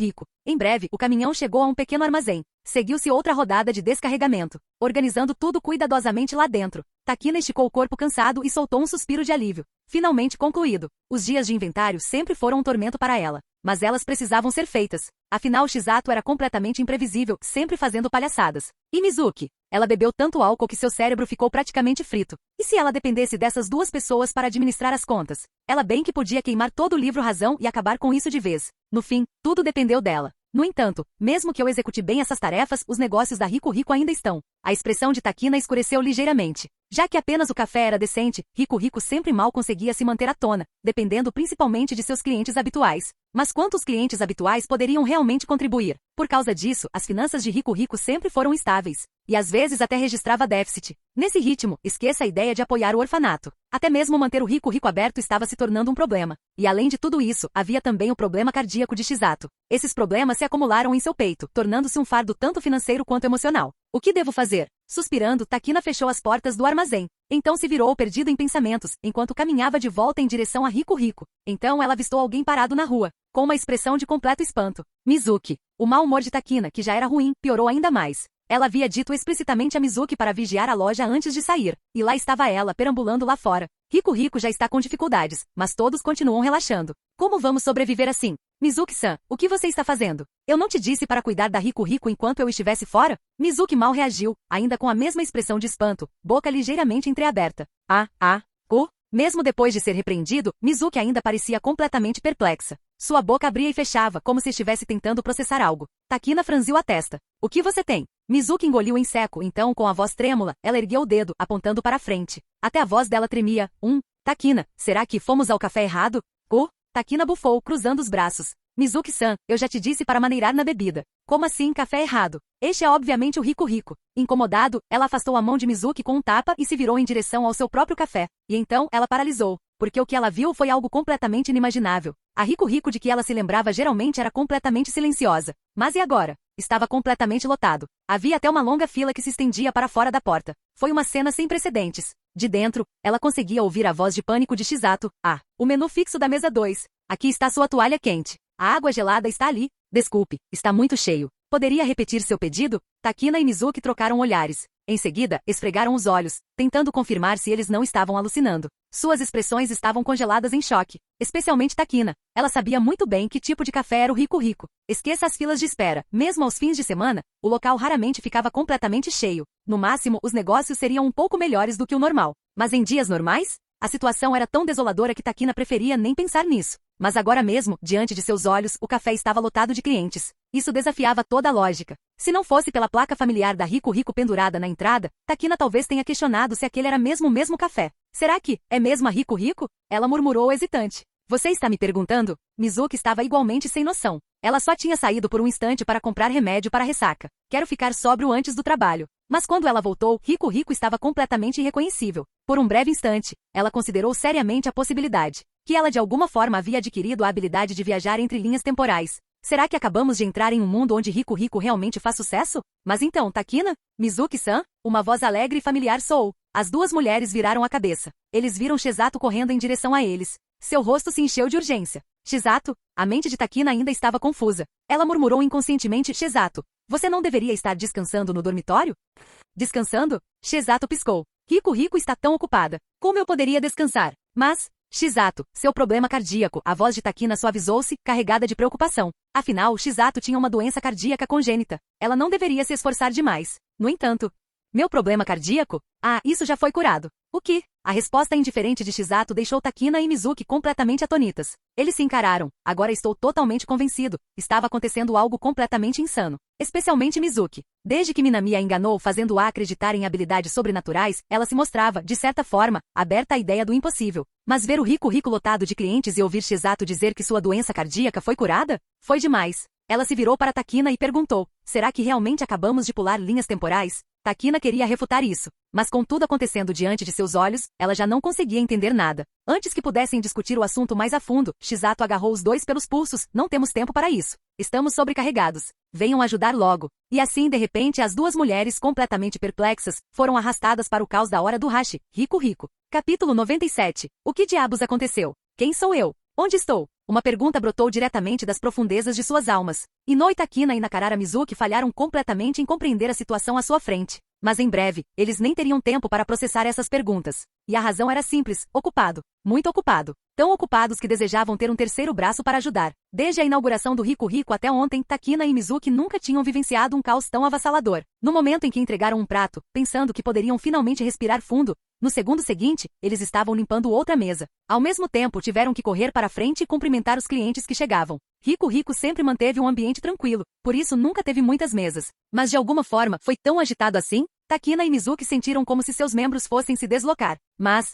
Em breve, o caminhão chegou a um pequeno armazém. Seguiu-se outra rodada de descarregamento, organizando tudo cuidadosamente lá dentro. Takina esticou o corpo cansado e soltou um suspiro de alívio. Finalmente concluído. Os dias de inventário sempre foram um tormento para ela. Mas elas precisavam ser feitas. Afinal, Shizato era completamente imprevisível, sempre fazendo palhaçadas. E Mizuki? Ela bebeu tanto álcool que seu cérebro ficou praticamente frito. E se ela dependesse dessas duas pessoas para administrar as contas? Ela bem que podia queimar todo o livro Razão e acabar com isso de vez. No fim, tudo dependeu dela. No entanto, mesmo que eu execute bem essas tarefas, os negócios da Rico ainda estão. A expressão de Takina escureceu ligeiramente. Já que apenas o café era decente, Rico sempre mal conseguia se manter à tona, dependendo principalmente de seus clientes habituais. Mas quantos clientes habituais poderiam realmente contribuir? Por causa disso, as finanças de Rico sempre foram estáveis. E às vezes até registrava déficit. Nesse ritmo, esqueça a ideia de apoiar o orfanato. Até mesmo manter o Rico aberto estava se tornando um problema. E além de tudo isso, havia também o problema cardíaco de Shizato. Esses problemas se acumularam em seu peito, tornando-se um fardo tanto financeiro quanto emocional. O que devo fazer? Suspirando, Takina fechou as portas do armazém. Então se virou perdido em pensamentos, enquanto caminhava de volta em direção a Rico. Então ela avistou alguém parado na rua, com uma expressão de completo espanto. Mizuki. O mau humor de Takina, que já era ruim, piorou ainda mais. Ela havia dito explicitamente a Mizuki para vigiar a loja antes de sair, e lá estava ela perambulando lá fora. Rico já está com dificuldades, mas todos continuam relaxando. Como vamos sobreviver assim? Mizuki-san, o que você está fazendo? Eu não te disse para cuidar da Rico enquanto eu estivesse fora? Mizuki mal reagiu, ainda com a mesma expressão de espanto, boca ligeiramente entreaberta. Mesmo depois de ser repreendido, Mizuki ainda parecia completamente perplexa. Sua boca abria e fechava, como se estivesse tentando processar algo. Takina franziu a testa. O que você tem? Mizuki engoliu em seco, então com a voz trêmula, ela ergueu o dedo, apontando para a frente. Até a voz dela tremia. Takina, será que fomos ao café errado? Takina bufou, cruzando os braços. Mizuki-san, eu já te disse para maneirar na bebida. Como assim café errado? Este é obviamente o Rico. Incomodado, ela afastou a mão de Mizuki com um tapa e se virou em direção ao seu próprio café. E então, ela paralisou, porque o que ela viu foi algo completamente inimaginável. A Rico de que ela se lembrava geralmente era completamente silenciosa. Mas e agora? Estava completamente lotado. Havia até uma longa fila que se estendia para fora da porta. Foi uma cena sem precedentes. De dentro, ela conseguia ouvir a voz de pânico de Shizato. O menu fixo da mesa 2. Aqui está sua toalha quente. A água gelada está ali. Desculpe, está muito cheio. Poderia repetir seu pedido? Takina e Mizuki trocaram olhares. Em seguida, esfregaram os olhos, tentando confirmar se eles não estavam alucinando. Suas expressões estavam congeladas em choque, especialmente Takina. Ela sabia muito bem que tipo de café era o Rico Rico. Esqueça as filas de espera. Mesmo aos fins de semana, o local raramente ficava completamente cheio. No máximo, os negócios seriam um pouco melhores do que o normal. Mas em dias normais, a situação era tão desoladora que Takina preferia nem pensar nisso. Mas agora mesmo, diante de seus olhos, o café estava lotado de clientes. Isso desafiava toda a lógica. Se não fosse pela placa familiar da Rico Rico pendurada na entrada, Takina talvez tenha questionado se aquele era mesmo o mesmo café. Será que é mesmo a Rico Rico? Ela murmurou hesitante. Você está me perguntando? Mizuki estava igualmente sem noção. Ela só tinha saído por um instante para comprar remédio para a ressaca. Quero ficar sóbrio antes do trabalho. Mas quando ela voltou, Rico Rico estava completamente irreconhecível. Por um breve instante, ela considerou seriamente a possibilidade que ela de alguma forma havia adquirido a habilidade de viajar entre linhas temporais. Será que acabamos de entrar em um mundo onde Rico Rico realmente faz sucesso? Mas então, Takina? Mizuki-san? Uma voz alegre e familiar soou. As duas mulheres viraram a cabeça. Eles viram Shizato correndo em direção a eles. Seu rosto se encheu de urgência. Shizato? A mente de Takina ainda estava confusa. Ela murmurou inconscientemente: Shizato, você não deveria estar descansando no dormitório? Descansando? Shizato piscou. Rico Rico está tão ocupada. Como eu poderia descansar? Mas... Shizato, seu problema cardíaco. A voz de Takina suavizou-se, carregada de preocupação. Afinal, Shizato tinha uma doença cardíaca congênita. Ela não deveria se esforçar demais. No entanto, meu problema cardíaco? Ah, isso já foi curado. O que? A resposta indiferente de Shizato deixou Takina e Mizuki completamente atonitas. Eles se encararam. Agora estou totalmente convencido. Estava acontecendo algo completamente insano. Especialmente Mizuki. Desde que Minami a enganou fazendo-a acreditar em habilidades sobrenaturais, ela se mostrava, de certa forma, aberta à ideia do impossível. Mas ver o Rico Rico lotado de clientes e ouvir Shizato dizer que sua doença cardíaca foi curada? Foi demais. Ela se virou para Takina e perguntou: será que realmente acabamos de pular linhas temporais? Takina queria refutar isso, mas com tudo acontecendo diante de seus olhos, ela já não conseguia entender nada. Antes que pudessem discutir o assunto mais a fundo, Shizato agarrou os dois pelos pulsos. Não temos tempo para isso. Estamos sobrecarregados. Venham ajudar logo. E assim, de repente, as duas mulheres, completamente perplexas, foram arrastadas para o caos da hora do Hashi. Rico Rico. Capítulo 97. O que diabos aconteceu? Quem sou eu? Onde estou? Uma pergunta brotou diretamente das profundezas de suas almas. Ino, Takina e Nakarara Mizuki falharam completamente em compreender a situação à sua frente. Mas em breve, eles nem teriam tempo para processar essas perguntas. E a razão era simples: ocupado. Muito ocupado. Tão ocupados que desejavam ter um terceiro braço para ajudar. Desde a inauguração do Rico Rico até ontem, Takina e Mizuki nunca tinham vivenciado um caos tão avassalador. No momento em que entregaram um prato, pensando que poderiam finalmente respirar fundo, no segundo seguinte, eles estavam limpando outra mesa. Ao mesmo tempo, tiveram que correr para frente e cumprimentar os clientes que chegavam. Rico Rico sempre manteve um ambiente tranquilo, por isso nunca teve muitas mesas. Mas de alguma forma, foi tão agitado assim? Takina e Mizuki sentiram como se seus membros fossem se deslocar. Mas,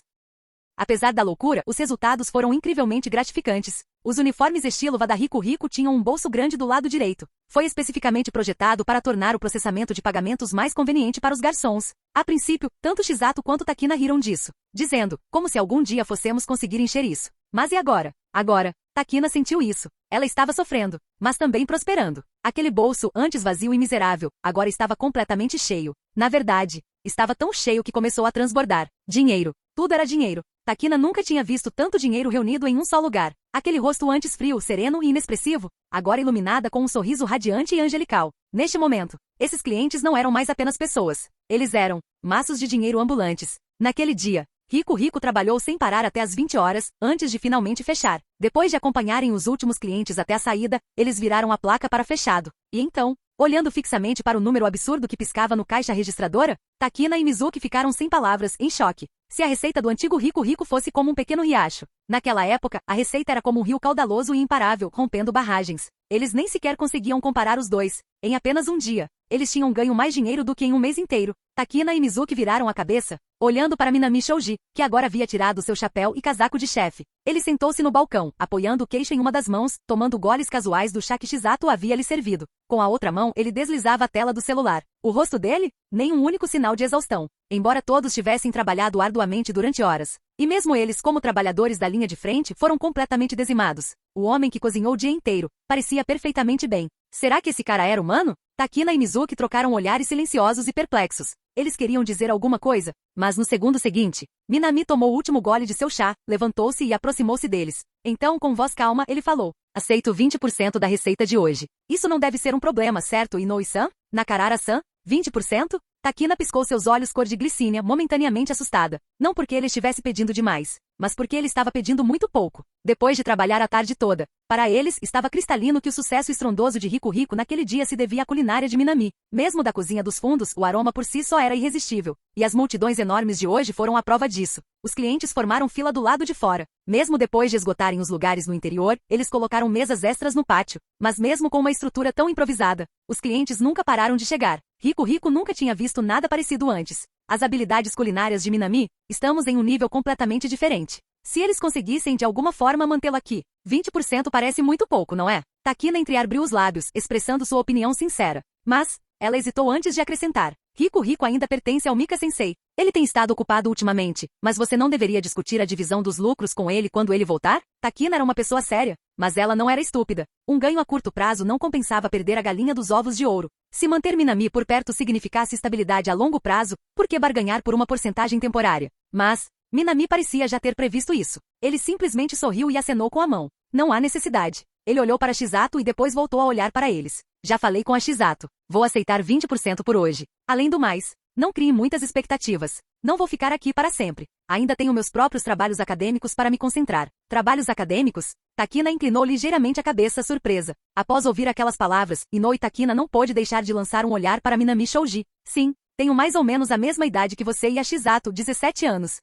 apesar da loucura, os resultados foram incrivelmente gratificantes. Os uniformes estilo Vada Rico Rico tinham um bolso grande do lado direito. Foi especificamente projetado para tornar o processamento de pagamentos mais conveniente para os garçons. A princípio, tanto Shizato quanto Takina riram disso, dizendo, como se algum dia fossemos conseguir encher isso. Mas e agora? Agora, Takina sentiu isso. Ela estava sofrendo, mas também prosperando. Aquele bolso, antes vazio e miserável, agora estava completamente cheio. Na verdade, estava tão cheio que começou a transbordar. Dinheiro. Tudo era dinheiro. Takina nunca tinha visto tanto dinheiro reunido em um só lugar. Aquele rosto antes frio, sereno e inexpressivo, agora iluminada com um sorriso radiante e angelical. Neste momento, esses clientes não eram mais apenas pessoas. Eles eram maços de dinheiro ambulantes. Naquele dia, Rico Rico trabalhou sem parar até as 20 horas, antes de finalmente fechar. Depois de acompanharem os últimos clientes até a saída, eles viraram a placa para fechado. E então, olhando fixamente para o número absurdo que piscava no caixa registradora, Takina e Mizuki ficaram sem palavras, em choque. Se a receita do antigo Rico Rico fosse como um pequeno riacho. Naquela época, a receita era como um rio caudaloso e imparável, rompendo barragens. Eles nem sequer conseguiam comparar os dois. Em apenas um dia, eles tinham ganho mais dinheiro do que em um mês inteiro. Takina e Mizuki viraram a cabeça, olhando para Minami Shoji, que agora havia tirado seu chapéu e casaco de chefe. Ele sentou-se no balcão, apoiando o queixo em uma das mãos, tomando goles casuais do chá que Shizato havia lhe servido. Com a outra mão, ele deslizava a tela do celular. O rosto dele? Nem um único sinal de exaustão. Embora todos tivessem trabalhado arduamente durante horas. E mesmo eles, como trabalhadores da linha de frente, foram completamente dizimados. O homem que cozinhou o dia inteiro parecia perfeitamente bem. Será que esse cara era humano? Takina e Mizuki trocaram olhares silenciosos e perplexos. Eles queriam dizer alguma coisa, mas no segundo seguinte, Minami tomou o último gole de seu chá, levantou-se e aproximou-se deles. Então, com voz calma, ele falou: aceito 20% da receita de hoje. Isso não deve ser um problema, certo, Inoue-san? Nakarara-san? 20%? Takina piscou seus olhos cor de glicínia, momentaneamente assustada. Não porque ele estivesse pedindo demais, mas porque ele estava pedindo muito pouco. Depois de trabalhar a tarde toda, para eles, estava cristalino que o sucesso estrondoso de Rico Rico naquele dia se devia à culinária de Minami. Mesmo da cozinha dos fundos, o aroma por si só era irresistível. E as multidões enormes de hoje foram a prova disso. Os clientes formaram fila do lado de fora. Mesmo depois de esgotarem os lugares no interior, eles colocaram mesas extras no pátio. Mas mesmo com uma estrutura tão improvisada, os clientes nunca pararam de chegar. Rico Rico nunca tinha visto nada parecido antes. As habilidades culinárias de Minami, estamos em um nível completamente diferente. Se eles conseguissem de alguma forma mantê-lo aqui, 20% parece muito pouco, não é? Takina entreabriu os lábios, expressando sua opinião sincera. Mas, ela hesitou antes de acrescentar. Rico Rico ainda pertence ao Mika Sensei. Ele tem estado ocupado ultimamente, mas você não deveria discutir a divisão dos lucros com ele quando ele voltar? Takina era uma pessoa séria, mas ela não era estúpida. Um ganho a curto prazo não compensava perder a galinha dos ovos de ouro. Se manter Minami por perto significasse estabilidade a longo prazo, por que barganhar por uma porcentagem temporária? Mas, Minami parecia já ter previsto isso. Ele simplesmente sorriu e acenou com a mão. Não há necessidade. Ele olhou para Shizato e depois voltou a olhar para eles. Já falei com a Shizato. Vou aceitar 20% por hoje. Além do mais, não crie muitas expectativas. Não vou ficar aqui para sempre. Ainda tenho meus próprios trabalhos acadêmicos para me concentrar. Trabalhos acadêmicos? Takina inclinou ligeiramente a cabeça, surpresa. Após ouvir aquelas palavras, Ino e Takina não pôde deixar de lançar um olhar para Minami Shouji. Sim, tenho mais ou menos a mesma idade que você e a Shizato, 17 anos.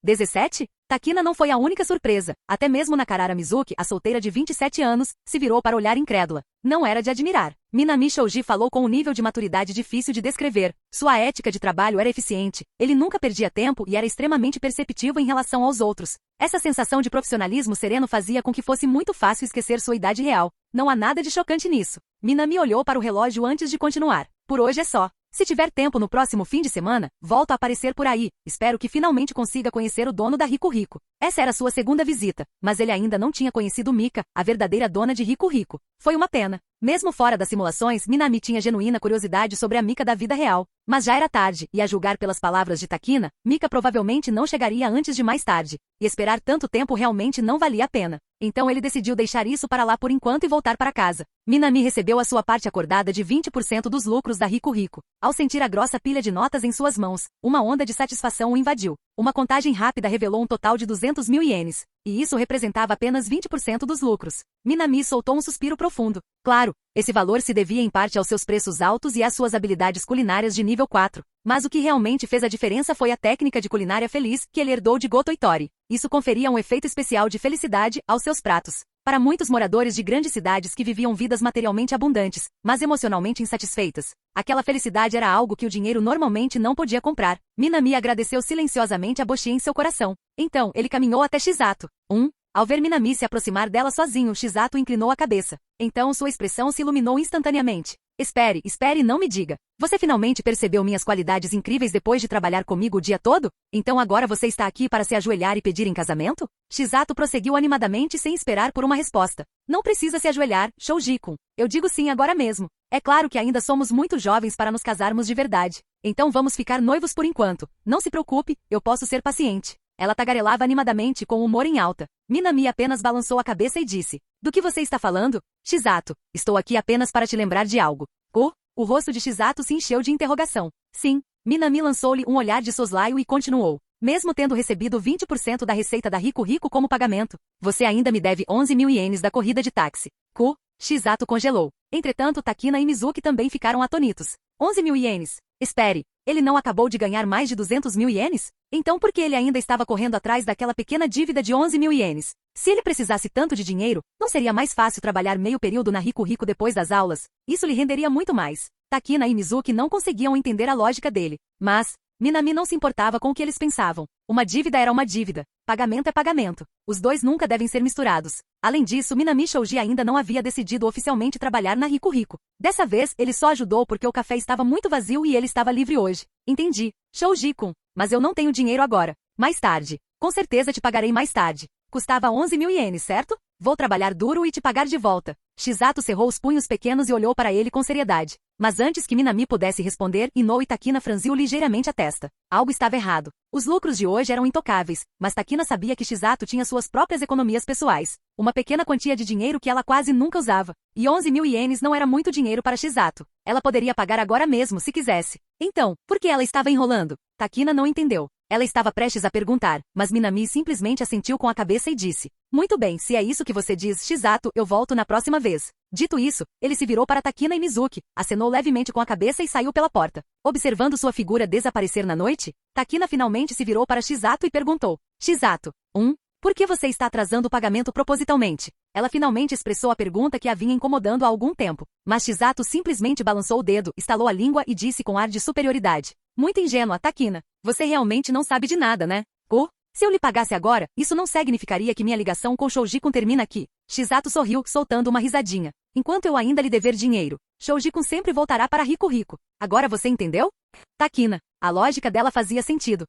17? Takina não foi a única surpresa. Até mesmo Nakarara Mizuki, a solteira de 27 anos, se virou para olhar incrédula. Não era de admirar. Minami Shouji falou com um nível de maturidade difícil de descrever. Sua ética de trabalho era eficiente. Ele nunca perdia tempo e era extremamente perceptivo em relação aos outros. Essa sensação de profissionalismo sereno fazia com que fosse muito fácil esquecer sua idade real. Não há nada de chocante nisso. Minami olhou para o relógio antes de continuar. Por hoje é só. Se tiver tempo no próximo fim de semana, volto a aparecer por aí. Espero que finalmente consiga conhecer o dono da Rico Rico. Essa era sua segunda visita, mas ele ainda não tinha conhecido Mika, a verdadeira dona de Rico Rico. Foi uma pena. Mesmo fora das simulações, Minami tinha genuína curiosidade sobre a Mika da vida real. Mas já era tarde, e a julgar pelas palavras de Takina, Mika provavelmente não chegaria antes de mais tarde. E esperar tanto tempo realmente não valia a pena. Então ele decidiu deixar isso para lá por enquanto e voltar para casa. Minami recebeu a sua parte acordada de 20% dos lucros da Rico Rico. Ao sentir a grossa pilha de notas em suas mãos, uma onda de satisfação o invadiu. Uma contagem rápida revelou um total de 200 mil ienes. E isso representava apenas 20% dos lucros. Minami soltou um suspiro profundo. Claro, esse valor se devia em parte aos seus preços altos e às suas habilidades culinárias de nível 4. Mas o que realmente fez a diferença foi a técnica de culinária feliz que ele herdou de Goto Itori. Isso conferia um efeito especial de felicidade aos seus pratos. Para muitos moradores de grandes cidades que viviam vidas materialmente abundantes, mas emocionalmente insatisfeitas, aquela felicidade era algo que o dinheiro normalmente não podia comprar. Minami agradeceu silenciosamente a Boshi em seu coração. Então, ele caminhou até Shizato. Ao ver Minami se aproximar dela sozinho, Shizato inclinou a cabeça. Então sua expressão se iluminou instantaneamente. Espere e não me diga. Você finalmente percebeu minhas qualidades incríveis depois de trabalhar comigo o dia todo? Então agora você está aqui para se ajoelhar e pedir em casamento? Shizato prosseguiu animadamente sem esperar por uma resposta. Não precisa se ajoelhar, Shouji-kun. Eu digo sim agora mesmo. É claro que ainda somos muito jovens para nos casarmos de verdade. Então vamos ficar noivos por enquanto. Não se preocupe, eu posso ser paciente. Ela tagarelava animadamente com o humor em alta. Minami apenas balançou a cabeça e disse. Do que você está falando? Shizato, estou aqui apenas para te lembrar de algo. O rosto de Shizato se encheu de interrogação. Sim. Minami lançou-lhe um olhar de soslaio e continuou. Mesmo tendo recebido 20% da receita da Rico Rico como pagamento, você ainda me deve 11 mil ienes da corrida de táxi. Shizato congelou. Entretanto, Takina e Mizuki também ficaram atonitos. 11 mil ienes. Espere, ele não acabou de ganhar mais de 200 mil ienes? Então por que ele ainda estava correndo atrás daquela pequena dívida de 11 mil ienes? Se ele precisasse tanto de dinheiro, não seria mais fácil trabalhar meio período na Rico Rico depois das aulas? Isso lhe renderia muito mais. Takina e Mizuki não conseguiam entender a lógica dele. Mas, Minami não se importava com o que eles pensavam. Uma dívida era uma dívida. Pagamento é pagamento. Os dois nunca devem ser misturados. Além disso, Minami Shouji ainda não havia decidido oficialmente trabalhar na Rico Rico. Dessa vez, ele só ajudou porque o café estava muito vazio e ele estava livre hoje. Entendi. Shouji-kun. Mas eu não tenho dinheiro agora. Mais tarde. Com certeza te pagarei mais tarde. Custava 11 mil ienes, certo? Vou trabalhar duro e te pagar de volta. Shizato cerrou os punhos pequenos e olhou para ele com seriedade. Mas antes que Minami pudesse responder, Ino e Takina franziu ligeiramente a testa. Algo estava errado. Os lucros de hoje eram intocáveis, mas Takina sabia que Shizato tinha suas próprias economias pessoais. Uma pequena quantia de dinheiro que ela quase nunca usava. E 11 mil ienes não era muito dinheiro para Shizato. Ela poderia pagar agora mesmo se quisesse. Então, por que ela estava enrolando? Takina não entendeu. Ela estava prestes a perguntar, mas Minami simplesmente assentiu com a cabeça e disse: muito bem, se é isso que você diz, Shizato, eu volto na próxima vez. Dito isso, ele se virou para Takina e Mizuki, acenou levemente com a cabeça e saiu pela porta. Observando sua figura desaparecer na noite, Takina finalmente se virou para Shizato e perguntou: Shizato, por que você está atrasando o pagamento propositalmente? Ela finalmente expressou a pergunta que a vinha incomodando há algum tempo. Mas Shizato simplesmente balançou o dedo, estalou a língua e disse com ar de superioridade: muito ingênua, Takina. Você realmente não sabe de nada, né? Se eu lhe pagasse agora, isso não significaria que minha ligação com Shoujikun termina aqui. Shizato sorriu, soltando uma risadinha. Enquanto eu ainda lhe dever dinheiro, Shoujikun sempre voltará para Rico Rico. Agora você entendeu? Takina. A lógica dela fazia sentido.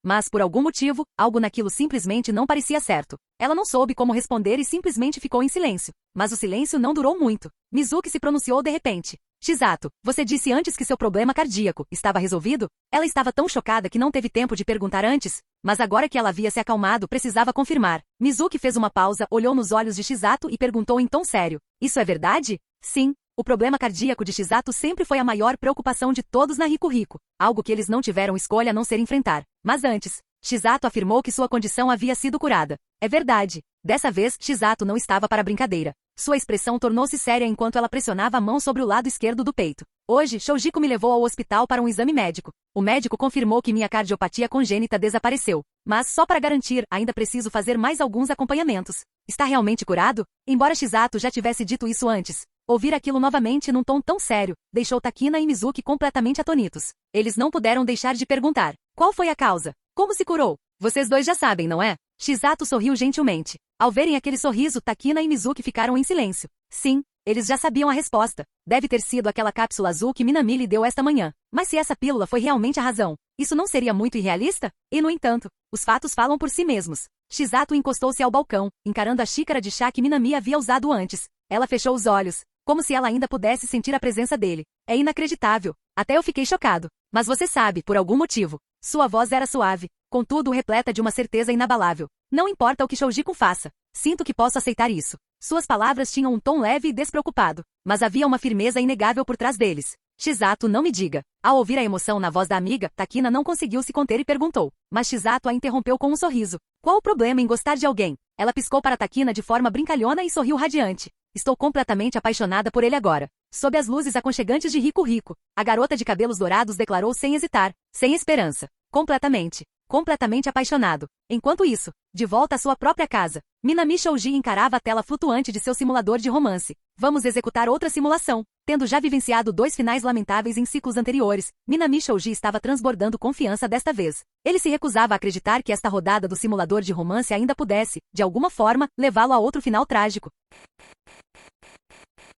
Mas, por algum motivo, algo naquilo simplesmente não parecia certo. Ela não soube como responder e simplesmente ficou em silêncio. Mas o silêncio não durou muito. Mizuki se pronunciou de repente. Shizato, você disse antes que seu problema cardíaco estava resolvido? Ela estava tão chocada que não teve tempo de perguntar antes. Mas agora que ela havia se acalmado, precisava confirmar. Mizuki fez uma pausa, olhou nos olhos de Shizato e perguntou em tom sério: isso é verdade? Sim. O problema cardíaco de Shizato sempre foi a maior preocupação de todos na Rico Rico, algo que eles não tiveram escolha a não ser enfrentar. Mas antes, Shizato afirmou que sua condição havia sido curada. É verdade. Dessa vez, Shizato não estava para brincadeira. Sua expressão tornou-se séria enquanto ela pressionava a mão sobre o lado esquerdo do peito. Hoje, Shoujiko me levou ao hospital para um exame médico. O médico confirmou que minha cardiopatia congênita desapareceu. Mas, só para garantir, ainda preciso fazer mais alguns acompanhamentos. Está realmente curado? Embora Shizato já tivesse dito isso antes, ouvir aquilo novamente num tom tão sério deixou Takina e Mizuki completamente atonitos. Eles não puderam deixar de perguntar: qual foi a causa? Como se curou? Vocês dois já sabem, não é? Shizato sorriu gentilmente. Ao verem aquele sorriso, Takina e Mizuki ficaram em silêncio. Sim, eles já sabiam a resposta. Deve ter sido aquela cápsula azul que Minami lhe deu esta manhã. Mas se essa pílula foi realmente a razão, isso não seria muito irrealista? E, no entanto, os fatos falam por si mesmos. Shizato encostou-se ao balcão, encarando a xícara de chá que Minami havia usado antes. Ela fechou os olhos, como se ela ainda pudesse sentir a presença dele. É inacreditável. Até eu fiquei chocado. Mas você sabe, por algum motivo. Sua voz era suave, contudo repleta de uma certeza inabalável. Não importa o que Shoujikun faça. Sinto que posso aceitar isso. Suas palavras tinham um tom leve e despreocupado, mas havia uma firmeza inegável por trás deles. Shizato, não me diga. Ao ouvir a emoção na voz da amiga, Takina não conseguiu se conter e perguntou. Mas Shizato a interrompeu com um sorriso. Qual o problema em gostar de alguém? Ela piscou para Takina de forma brincalhona e sorriu radiante. Estou completamente apaixonada por ele agora. Sob as luzes aconchegantes de Rico Rico, a garota de cabelos dourados declarou sem hesitar, sem esperança. Completamente apaixonado. Enquanto isso, de volta à sua própria casa, Minami Shouji encarava a tela flutuante de seu simulador de romance. Vamos executar outra simulação. Tendo já vivenciado 2 finais lamentáveis em ciclos anteriores, Minami Shouji estava transbordando confiança desta vez. Ele se recusava a acreditar que esta rodada do simulador de romance ainda pudesse, de alguma forma, levá-lo a outro final trágico.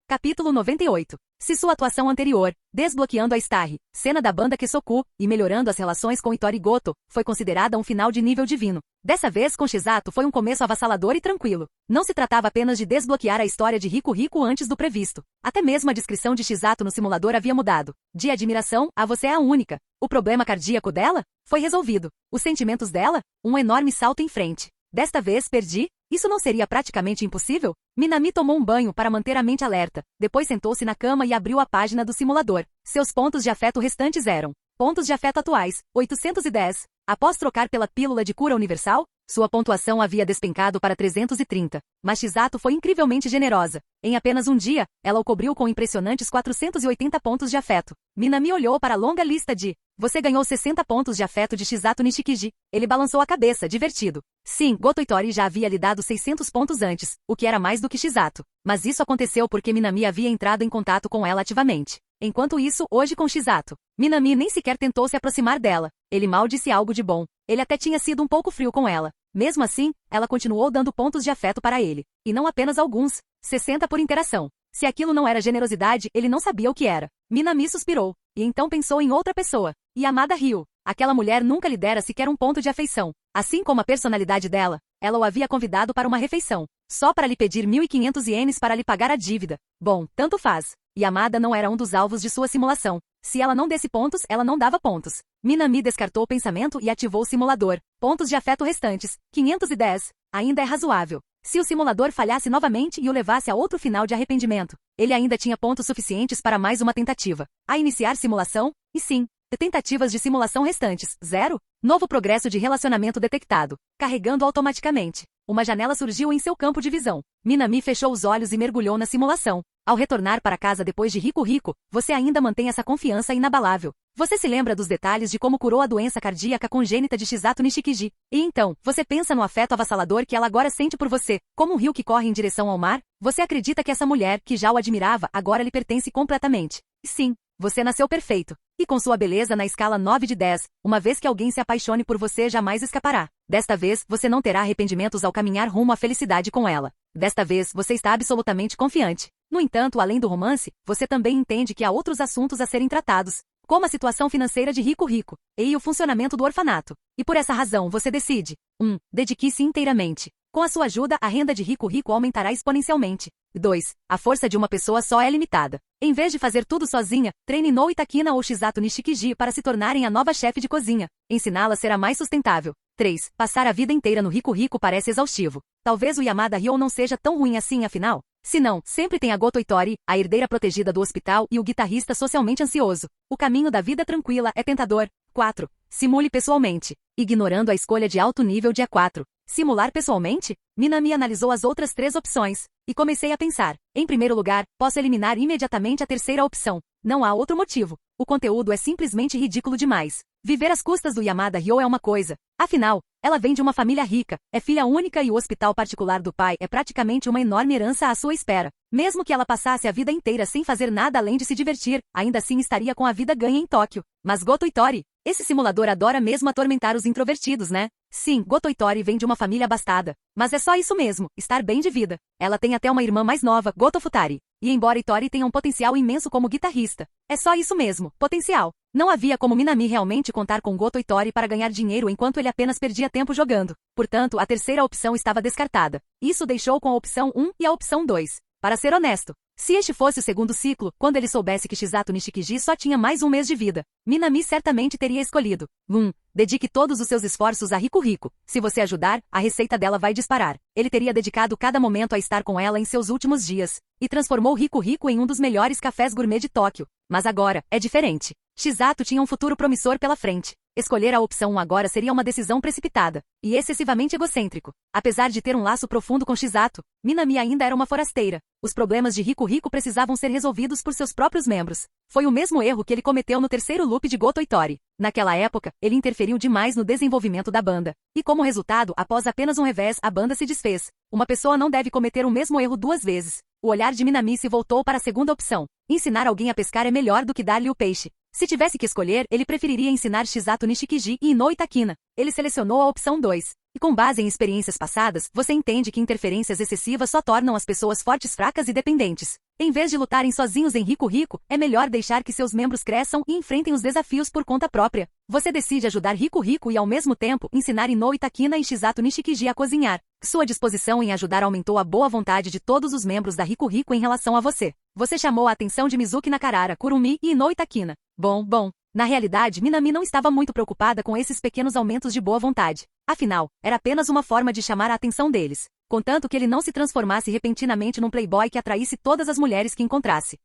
Capítulo 98. Se sua atuação anterior, desbloqueando a Starry, cena da banda Kesoku, e melhorando as relações com Itori Goto, foi considerada um final de nível divino. Dessa vez com Shizato foi um começo avassalador e tranquilo. Não se tratava apenas de desbloquear a história de Rico Rico antes do previsto. Até mesmo a descrição de Shizato no simulador havia mudado. De admiração a você é a única. O problema cardíaco dela? Foi resolvido. Os sentimentos dela? Um enorme salto em frente. Desta vez perdi? Isso não seria praticamente impossível? Minami tomou um banho para manter a mente alerta. Depois sentou-se na cama e abriu a página do simulador. Seus pontos de afeto restantes eram: pontos de afeto atuais, 810. Após trocar pela pílula de cura universal, sua pontuação havia despencado para 330. Mas Shizato foi incrivelmente generosa. Em apenas um dia, ela o cobriu com impressionantes 480 pontos de afeto. Minami olhou para a longa lista de: você ganhou 60 pontos de afeto de Shizato Nishikiji. Ele balançou a cabeça, divertido. Sim, Goto Itori já havia lhe dado 600 pontos antes, o que era mais do que Shizato. Mas isso aconteceu porque Minami havia entrado em contato com ela ativamente. Enquanto isso, hoje com Shizato, Minami nem sequer tentou se aproximar dela. Ele mal disse algo de bom. Ele até tinha sido um pouco frio com ela. Mesmo assim, ela continuou dando pontos de afeto para ele. E não apenas alguns. 60 por interação. Se aquilo não era generosidade, ele não sabia o que era. Minami suspirou. E então pensou em outra pessoa. Yamada riu. Aquela mulher nunca lhe dera sequer um ponto de afeição. Assim como a personalidade dela, ela o havia convidado para uma refeição. Só para lhe pedir 1.500 ienes para lhe pagar a dívida. Bom, tanto faz. Yamada não era um dos alvos de sua simulação. Se ela não desse pontos, ela não dava pontos. Minami descartou o pensamento e ativou o simulador. Pontos de afeto restantes, 510. Ainda é razoável. Se o simulador falhasse novamente e o levasse a outro final de arrependimento, ele ainda tinha pontos suficientes para mais uma tentativa. A iniciar simulação? E sim. Tentativas de simulação restantes, 0. Novo progresso de relacionamento detectado. Carregando automaticamente. Uma janela surgiu em seu campo de visão. Minami fechou os olhos e mergulhou na simulação. Ao retornar para casa depois de Rico Rico, você ainda mantém essa confiança inabalável. Você se lembra dos detalhes de como curou a doença cardíaca congênita de Chisato Nishikiji. E então, você pensa no afeto avassalador que ela agora sente por você, como um rio que corre em direção ao mar? Você acredita que essa mulher, que já o admirava, agora lhe pertence completamente. E sim, você nasceu perfeito. E com sua beleza na escala 9 de 10, uma vez que alguém se apaixone por você jamais escapará. Desta vez, você não terá arrependimentos ao caminhar rumo à felicidade com ela. Desta vez, você está absolutamente confiante. No entanto, além do romance, você também entende que há outros assuntos a serem tratados, como a situação financeira de Rico Rico, e o funcionamento do orfanato. E por essa razão, você decide. 1. Dedique-se inteiramente. Com a sua ajuda, a renda de Rico Rico aumentará exponencialmente. 2. A força de uma pessoa só é limitada. Em vez de fazer tudo sozinha, treine no Itakina ou Chisato Nishikiji para se tornarem a nova chefe de cozinha. Ensiná-la será mais sustentável. 3. Passar a vida inteira no Rico Rico parece exaustivo. Talvez o Yamada Ryo não seja tão ruim assim afinal. Se não, sempre tem a Goto Itori, a herdeira protegida do hospital e o guitarrista socialmente ansioso. O caminho da vida tranquila é tentador. 4. Simule pessoalmente. Ignorando a escolha de alto nível de A4. Simular pessoalmente? Minami analisou as outras 3 opções. E comecei a pensar. Em primeiro lugar, posso eliminar imediatamente a terceira opção. Não há outro motivo. O conteúdo é simplesmente ridículo demais. Viver às custas do Yamada Ryo é uma coisa. Afinal, ela vem de uma família rica, é filha única e o hospital particular do pai é praticamente uma enorme herança à sua espera. Mesmo que ela passasse a vida inteira sem fazer nada além de se divertir, ainda assim estaria com a vida ganha em Tóquio. Mas Goto Itori, esse simulador adora mesmo atormentar os introvertidos, né? Sim, Goto Itori vem de uma família abastada. Mas é só isso mesmo, estar bem de vida. Ela tem até uma irmã mais nova, Goto Futari. E embora Itori tenha um potencial imenso como guitarrista, é só isso mesmo, potencial. Não havia como Minami realmente contar com Goto Itori para ganhar dinheiro enquanto ele apenas perdia tempo jogando. Portanto, a terceira opção estava descartada. Isso deixou com a opção 1 e a opção 2. Para ser honesto, se este fosse o segundo ciclo, quando ele soubesse que Chisato Nishikiji só tinha mais um mês de vida, Minami certamente teria escolhido. 1. Dedique todos os seus esforços a Rico Rico. Se você ajudar, a receita dela vai disparar. Ele teria dedicado cada momento a estar com ela em seus últimos dias, e transformou Rico Rico em um dos melhores cafés gourmet de Tóquio. Mas agora, é diferente. Chisato tinha um futuro promissor pela frente. Escolher a opção 1 agora seria uma decisão precipitada e excessivamente egocêntrico. Apesar de ter um laço profundo com Chisato, Minami ainda era uma forasteira. Os problemas de Rico Rico precisavam ser resolvidos por seus próprios membros. Foi o mesmo erro que ele cometeu no terceiro loop de Goto Itori. Naquela época, ele interferiu demais no desenvolvimento da banda. E como resultado, após apenas um revés, a banda se desfez. Uma pessoa não deve cometer o mesmo erro 2 vezes. O olhar de Minami se voltou para a segunda opção. Ensinar alguém a pescar é melhor do que dar-lhe o peixe. Se tivesse que escolher, ele preferiria ensinar Chisato Nishikiji e Ino Itakina. Ele selecionou a opção 2. E com base em experiências passadas, você entende que interferências excessivas só tornam as pessoas fortes, fracas e dependentes. Em vez de lutarem sozinhos em Rico Rico, é melhor deixar que seus membros cresçam e enfrentem os desafios por conta própria. Você decide ajudar Rico Rico e ao mesmo tempo ensinar Ino Itakina e Chisato Nishikiji a cozinhar. Sua disposição em ajudar aumentou a boa vontade de todos os membros da Rico Rico em relação a você. Você chamou a atenção de Mizuki Nakarara, Kurumi e Ino Itakina. Bom. Na realidade, Minami não estava muito preocupada com esses pequenos aumentos de boa vontade. Afinal, era apenas uma forma de chamar a atenção deles, contanto que ele não se transformasse repentinamente num playboy que atraísse todas as mulheres que encontrasse.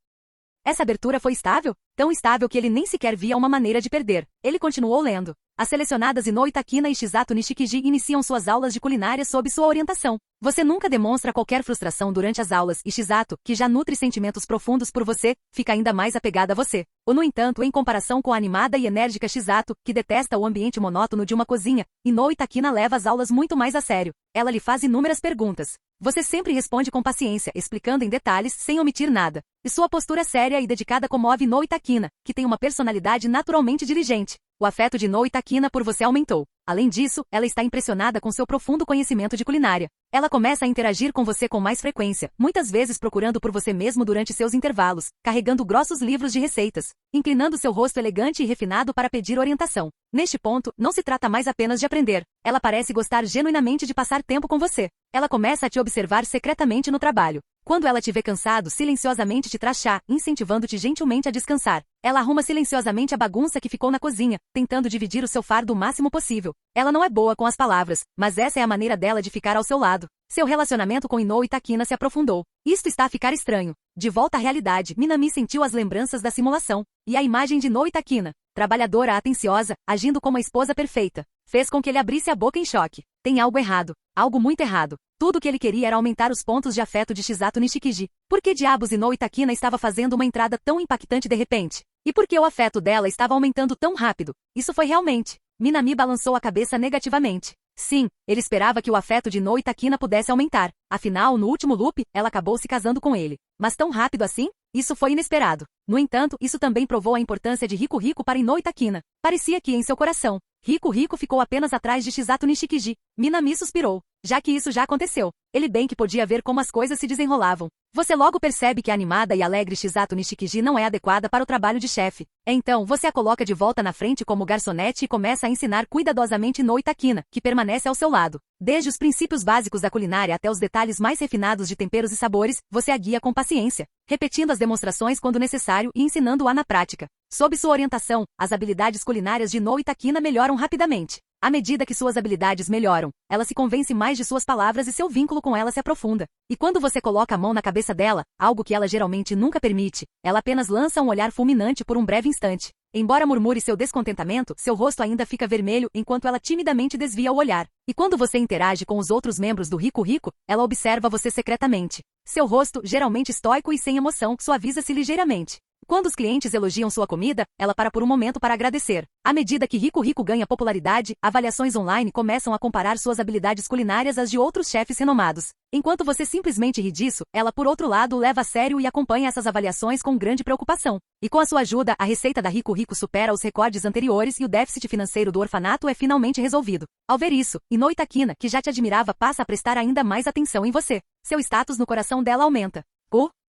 Essa abertura foi estável? Tão estável que ele nem sequer via uma maneira de perder. Ele continuou lendo. As selecionadas Ino Itakina e Chisato Nishikiji iniciam suas aulas de culinária sob sua orientação. Você nunca demonstra qualquer frustração durante as aulas e Chisato, que já nutre sentimentos profundos por você, fica ainda mais apegada a você. No entanto, em comparação com a animada e enérgica Chisato, que detesta o ambiente monótono de uma cozinha, Ino Itakina leva as aulas muito mais a sério. Ela lhe faz inúmeras perguntas. Você sempre responde com paciência, explicando em detalhes, sem omitir nada. E sua postura séria e dedicada comove Ino Itakina, que tem uma personalidade naturalmente diligente. O afeto de Ino Itakina por você aumentou. Além disso, ela está impressionada com seu profundo conhecimento de culinária. Ela começa a interagir com você com mais frequência, muitas vezes procurando por você mesmo durante seus intervalos, carregando grossos livros de receitas, inclinando seu rosto elegante e refinado para pedir orientação. Neste ponto, não se trata mais apenas de aprender. Ela parece gostar genuinamente de passar tempo com você. Ela começa a te observar secretamente no trabalho. Quando ela te vê cansado, silenciosamente te traz chá, incentivando-te gentilmente a descansar. Ela arruma silenciosamente a bagunça que ficou na cozinha, tentando dividir o seu fardo o máximo possível. Ela não é boa com as palavras, mas essa é a maneira dela de ficar ao seu lado. Seu relacionamento com Inoue Takina se aprofundou. Isto está a ficar estranho. De volta à realidade, Minami sentiu as lembranças da simulação. E a imagem de Inoue Takina, trabalhadora atenciosa, agindo como a esposa perfeita, fez com que ele abrisse a boca em choque. Tem algo errado. Algo muito errado. Tudo o que ele queria era aumentar os pontos de afeto de Shizato Nishikiji. Por que diabos Inoue Takina estava fazendo uma entrada tão impactante de repente? E por que o afeto dela estava aumentando tão rápido? Isso foi realmente. Minami balançou a cabeça negativamente. Sim, ele esperava que o afeto de Inoue Takina pudesse aumentar. Afinal, no último loop, ela acabou se casando com ele. Mas tão rápido assim? Isso foi inesperado. No entanto, isso também provou a importância de Riku Riku para Inoue Takina. Parecia que, em seu coração, Riku Riku ficou apenas atrás de Shizato Nishikiji. Minami suspirou. Já que isso já aconteceu, ele bem que podia ver como as coisas se desenrolavam. Você logo percebe que a animada e alegre Shizato Nishikiji não é adequada para o trabalho de chefe. Então, você a coloca de volta na frente como garçonete e começa a ensinar cuidadosamente Inoue Takina, que permanece ao seu lado. Desde os princípios básicos da culinária até os detalhes mais refinados de temperos e sabores, você a guia com paciência, repetindo as demonstrações quando necessário e ensinando-a na prática. Sob sua orientação, as habilidades culinárias de Inoue Takina melhoram rapidamente. À medida que suas habilidades melhoram, ela se convence mais de suas palavras e seu vínculo com ela se aprofunda. E quando você coloca a mão na cabeça dela, algo que ela geralmente nunca permite, ela apenas lança um olhar fulminante por um breve instante. Embora murmure seu descontentamento, seu rosto ainda fica vermelho enquanto ela timidamente desvia o olhar. E quando você interage com os outros membros do Riku Riku, ela observa você secretamente. Seu rosto, geralmente estoico e sem emoção, suaviza-se ligeiramente. Quando os clientes elogiam sua comida, ela para por um momento para agradecer. À medida que Riku Riku ganha popularidade, avaliações online começam a comparar suas habilidades culinárias às de outros chefes renomados. Enquanto você simplesmente ri disso, ela por outro lado o leva a sério e acompanha essas avaliações com grande preocupação. E com a sua ajuda, a receita da Riku Riku supera os recordes anteriores e o déficit financeiro do orfanato é finalmente resolvido. Ao ver isso, Inoue Takina, que já te admirava, passa a prestar ainda mais atenção em você. Seu status no coração dela aumenta.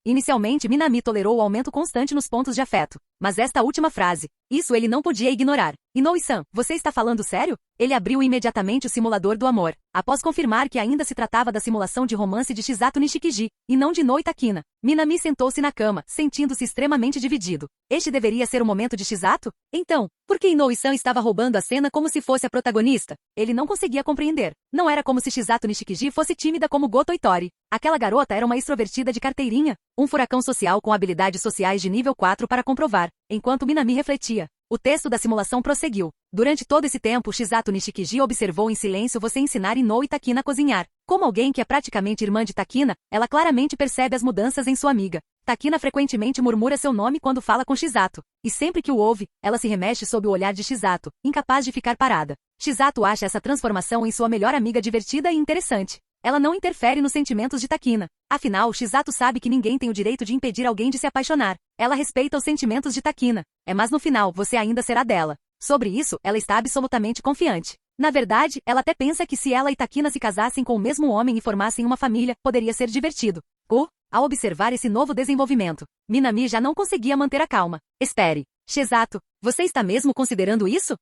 Inicialmente, Minami tolerou o aumento constante nos pontos de afeto. Mas esta última frase, isso ele não podia ignorar. Inoue-san, você está falando sério? Ele abriu imediatamente o simulador do amor, após confirmar que ainda se tratava da simulação de romance de Shizato Nishikiji, e não de Inoue Takina. Minami sentou-se na cama, sentindo-se extremamente dividido. Este deveria ser o momento de Shizato? Então, por que Inoue-san estava roubando a cena como se fosse a protagonista? Ele não conseguia compreender. Não era como se Shizato Nishikiji fosse tímida como Goto Itori. Aquela garota era uma extrovertida de carteirinha, um furacão social com habilidades sociais de nível 4 para comprovar. Enquanto Minami refletia, o texto da simulação prosseguiu. Durante todo esse tempo, Shizato Nishikiji observou em silêncio você ensinar Inoue Takina a cozinhar. Como alguém que é praticamente irmã de Takina, ela claramente percebe as mudanças em sua amiga. Takina frequentemente murmura seu nome quando fala com Shizato. E sempre que o ouve, ela se remexe sob o olhar de Shizato, incapaz de ficar parada. Shizato acha essa transformação em sua melhor amiga divertida e interessante. Ela não interfere nos sentimentos de Takina. Afinal, Shizato sabe que ninguém tem o direito de impedir alguém de se apaixonar. Ela respeita os sentimentos de Takina. Mas no final, você ainda será dela. Sobre isso, ela está absolutamente confiante. Na verdade, ela até pensa que se ela e Takina se casassem com o mesmo homem e formassem uma família, poderia ser divertido. Ao observar esse novo desenvolvimento, Minami já não conseguia manter a calma. Espere. Shizato, você está mesmo considerando isso?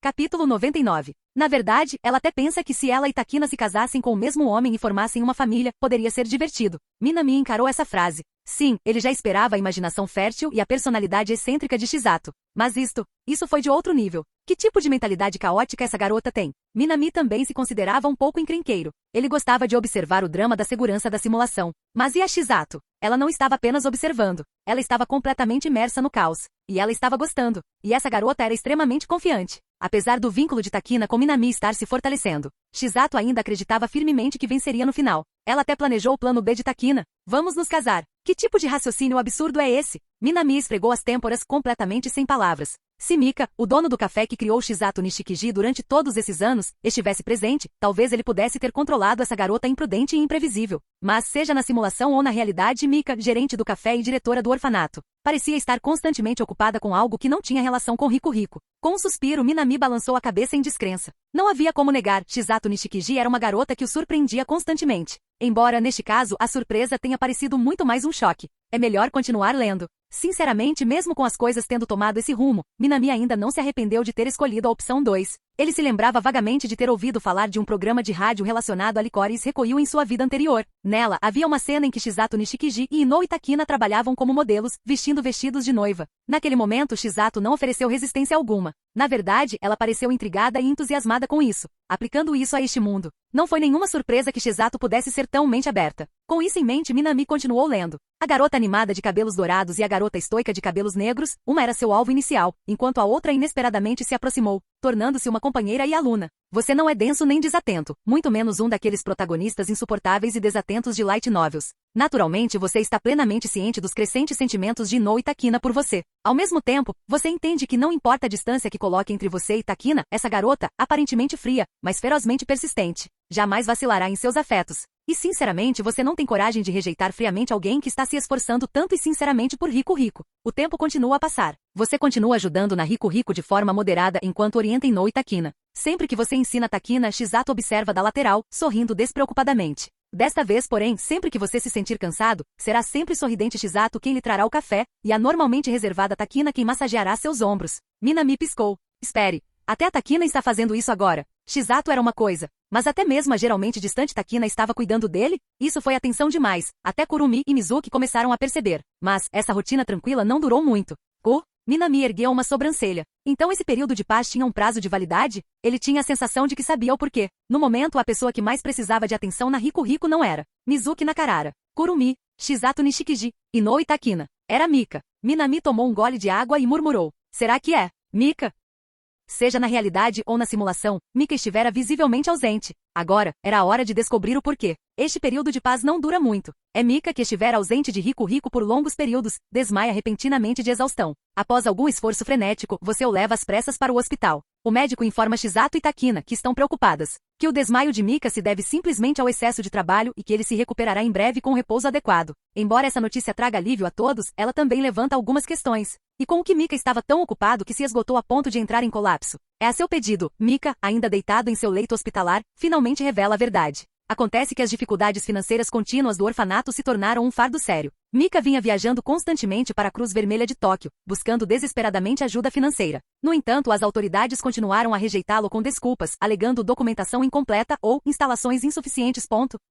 Capítulo 99. Na verdade, ela até pensa que se ela e Takina se casassem com o mesmo homem e formassem uma família, poderia ser divertido. Minami encarou essa frase. Sim, ele já esperava a imaginação fértil e a personalidade excêntrica de Shizato. Mas isso foi de outro nível. Que tipo de mentalidade caótica essa garota tem? Minami também se considerava um pouco encrenqueiro. Ele gostava de observar o drama da segurança da simulação. Mas e a Shizato? Ela não estava apenas observando. Ela estava completamente imersa no caos. E ela estava gostando. E essa garota era extremamente confiante. Apesar do vínculo de Takina com Minami estar se fortalecendo, Shizato ainda acreditava firmemente que venceria no final. Ela até planejou o plano B de Takina. Vamos nos casar. Que tipo de raciocínio absurdo é esse? Minami esfregou as têmporas completamente sem palavras. Se Mika, o dono do café que criou Shizato Nishikiji durante todos esses anos, estivesse presente, talvez ele pudesse ter controlado essa garota imprudente e imprevisível. Mas seja na simulação ou na realidade, Mika, gerente do café e diretora do orfanato, parecia estar constantemente ocupada com algo que não tinha relação com Riku Riku. Com um suspiro, Minami balançou a cabeça em descrença. Não havia como negar, Shizato Nishikiji era uma garota que o surpreendia constantemente. Embora, neste caso, a surpresa tenha parecido muito mais um choque. É melhor continuar lendo. Sinceramente, mesmo com as coisas tendo tomado esse rumo, Minami ainda não se arrependeu de ter escolhido a opção 2. Ele se lembrava vagamente de ter ouvido falar de um programa de rádio relacionado a licores Rekoyu em sua vida anterior. Nela, havia uma cena em que Shizato Nishikiji e Inoue Takina trabalhavam como modelos, vestindo vestidos de noiva. Naquele momento, Shizato não ofereceu resistência alguma. Na verdade, ela pareceu intrigada e entusiasmada com isso, aplicando isso a este mundo. Não foi nenhuma surpresa que Shizato pudesse ser tão mente aberta. Com isso em mente, Minami continuou lendo. A garota animada de cabelos dourados e a garota estoica de cabelos negros, uma era seu alvo inicial, enquanto a outra inesperadamente se aproximou, tornando-se uma companheira e aluna. Você não é denso nem desatento, muito menos um daqueles protagonistas insuportáveis e desatentos de light novels. Naturalmente, você está plenamente ciente dos crescentes sentimentos de Inoue Takina por você. Ao mesmo tempo, você entende que não importa a distância que coloque entre você e Takina, essa garota, aparentemente fria, mas ferozmente persistente, jamais vacilará em seus afetos. E sinceramente você não tem coragem de rejeitar friamente alguém que está se esforçando tanto e sinceramente por Riku Riku. O tempo continua a passar. Você continua ajudando na Riku Riku de forma moderada enquanto orienta Inoue Takina. Sempre que você ensina Takina, Shizato observa da lateral, sorrindo despreocupadamente. Desta vez, porém, sempre que você se sentir cansado, será sempre sorridente Shizato quem lhe trará o café, e a normalmente reservada Takina quem massageará seus ombros. Minami piscou. Espere. Até a Takina está fazendo isso agora. Shizato era uma coisa, mas até mesmo a geralmente distante Takina estava cuidando dele? Isso foi atenção demais. Até Kurumi e Mizuki começaram a perceber. Mas essa rotina tranquila não durou muito. Minami ergueu uma sobrancelha. Então esse período de paz tinha um prazo de validade? Ele tinha a sensação de que sabia o porquê. No momento, a pessoa que mais precisava de atenção na Riku Riku não era Mizuki Nakarara, Kurumi, Shizato Nishikiji, Inoue Takina. Era Mika. Minami tomou um gole de água e murmurou. Será que é Mika? Seja na realidade ou na simulação, Mika estivera visivelmente ausente. Agora, era a hora de descobrir o porquê. Este período de paz não dura muito. É Mika que estivera ausente de Riku Riku por longos períodos, desmaia repentinamente de exaustão. Após algum esforço frenético, você o leva às pressas para o hospital. O médico informa Shizato e Takina, que estão preocupadas, que o desmaio de Mika se deve simplesmente ao excesso de trabalho e que ele se recuperará em breve com repouso adequado. Embora essa notícia traga alívio a todos, ela também levanta algumas questões. E com o que Mika estava tão ocupado que se esgotou a ponto de entrar em colapso? É a seu pedido, Mika, ainda deitado em seu leito hospitalar, finalmente revela a verdade. Acontece que as dificuldades financeiras contínuas do orfanato se tornaram um fardo sério. Mika vinha viajando constantemente para a Cruz Vermelha de Tóquio, buscando desesperadamente ajuda financeira. No entanto, as autoridades continuaram a rejeitá-lo com desculpas, alegando documentação incompleta ou instalações insuficientes.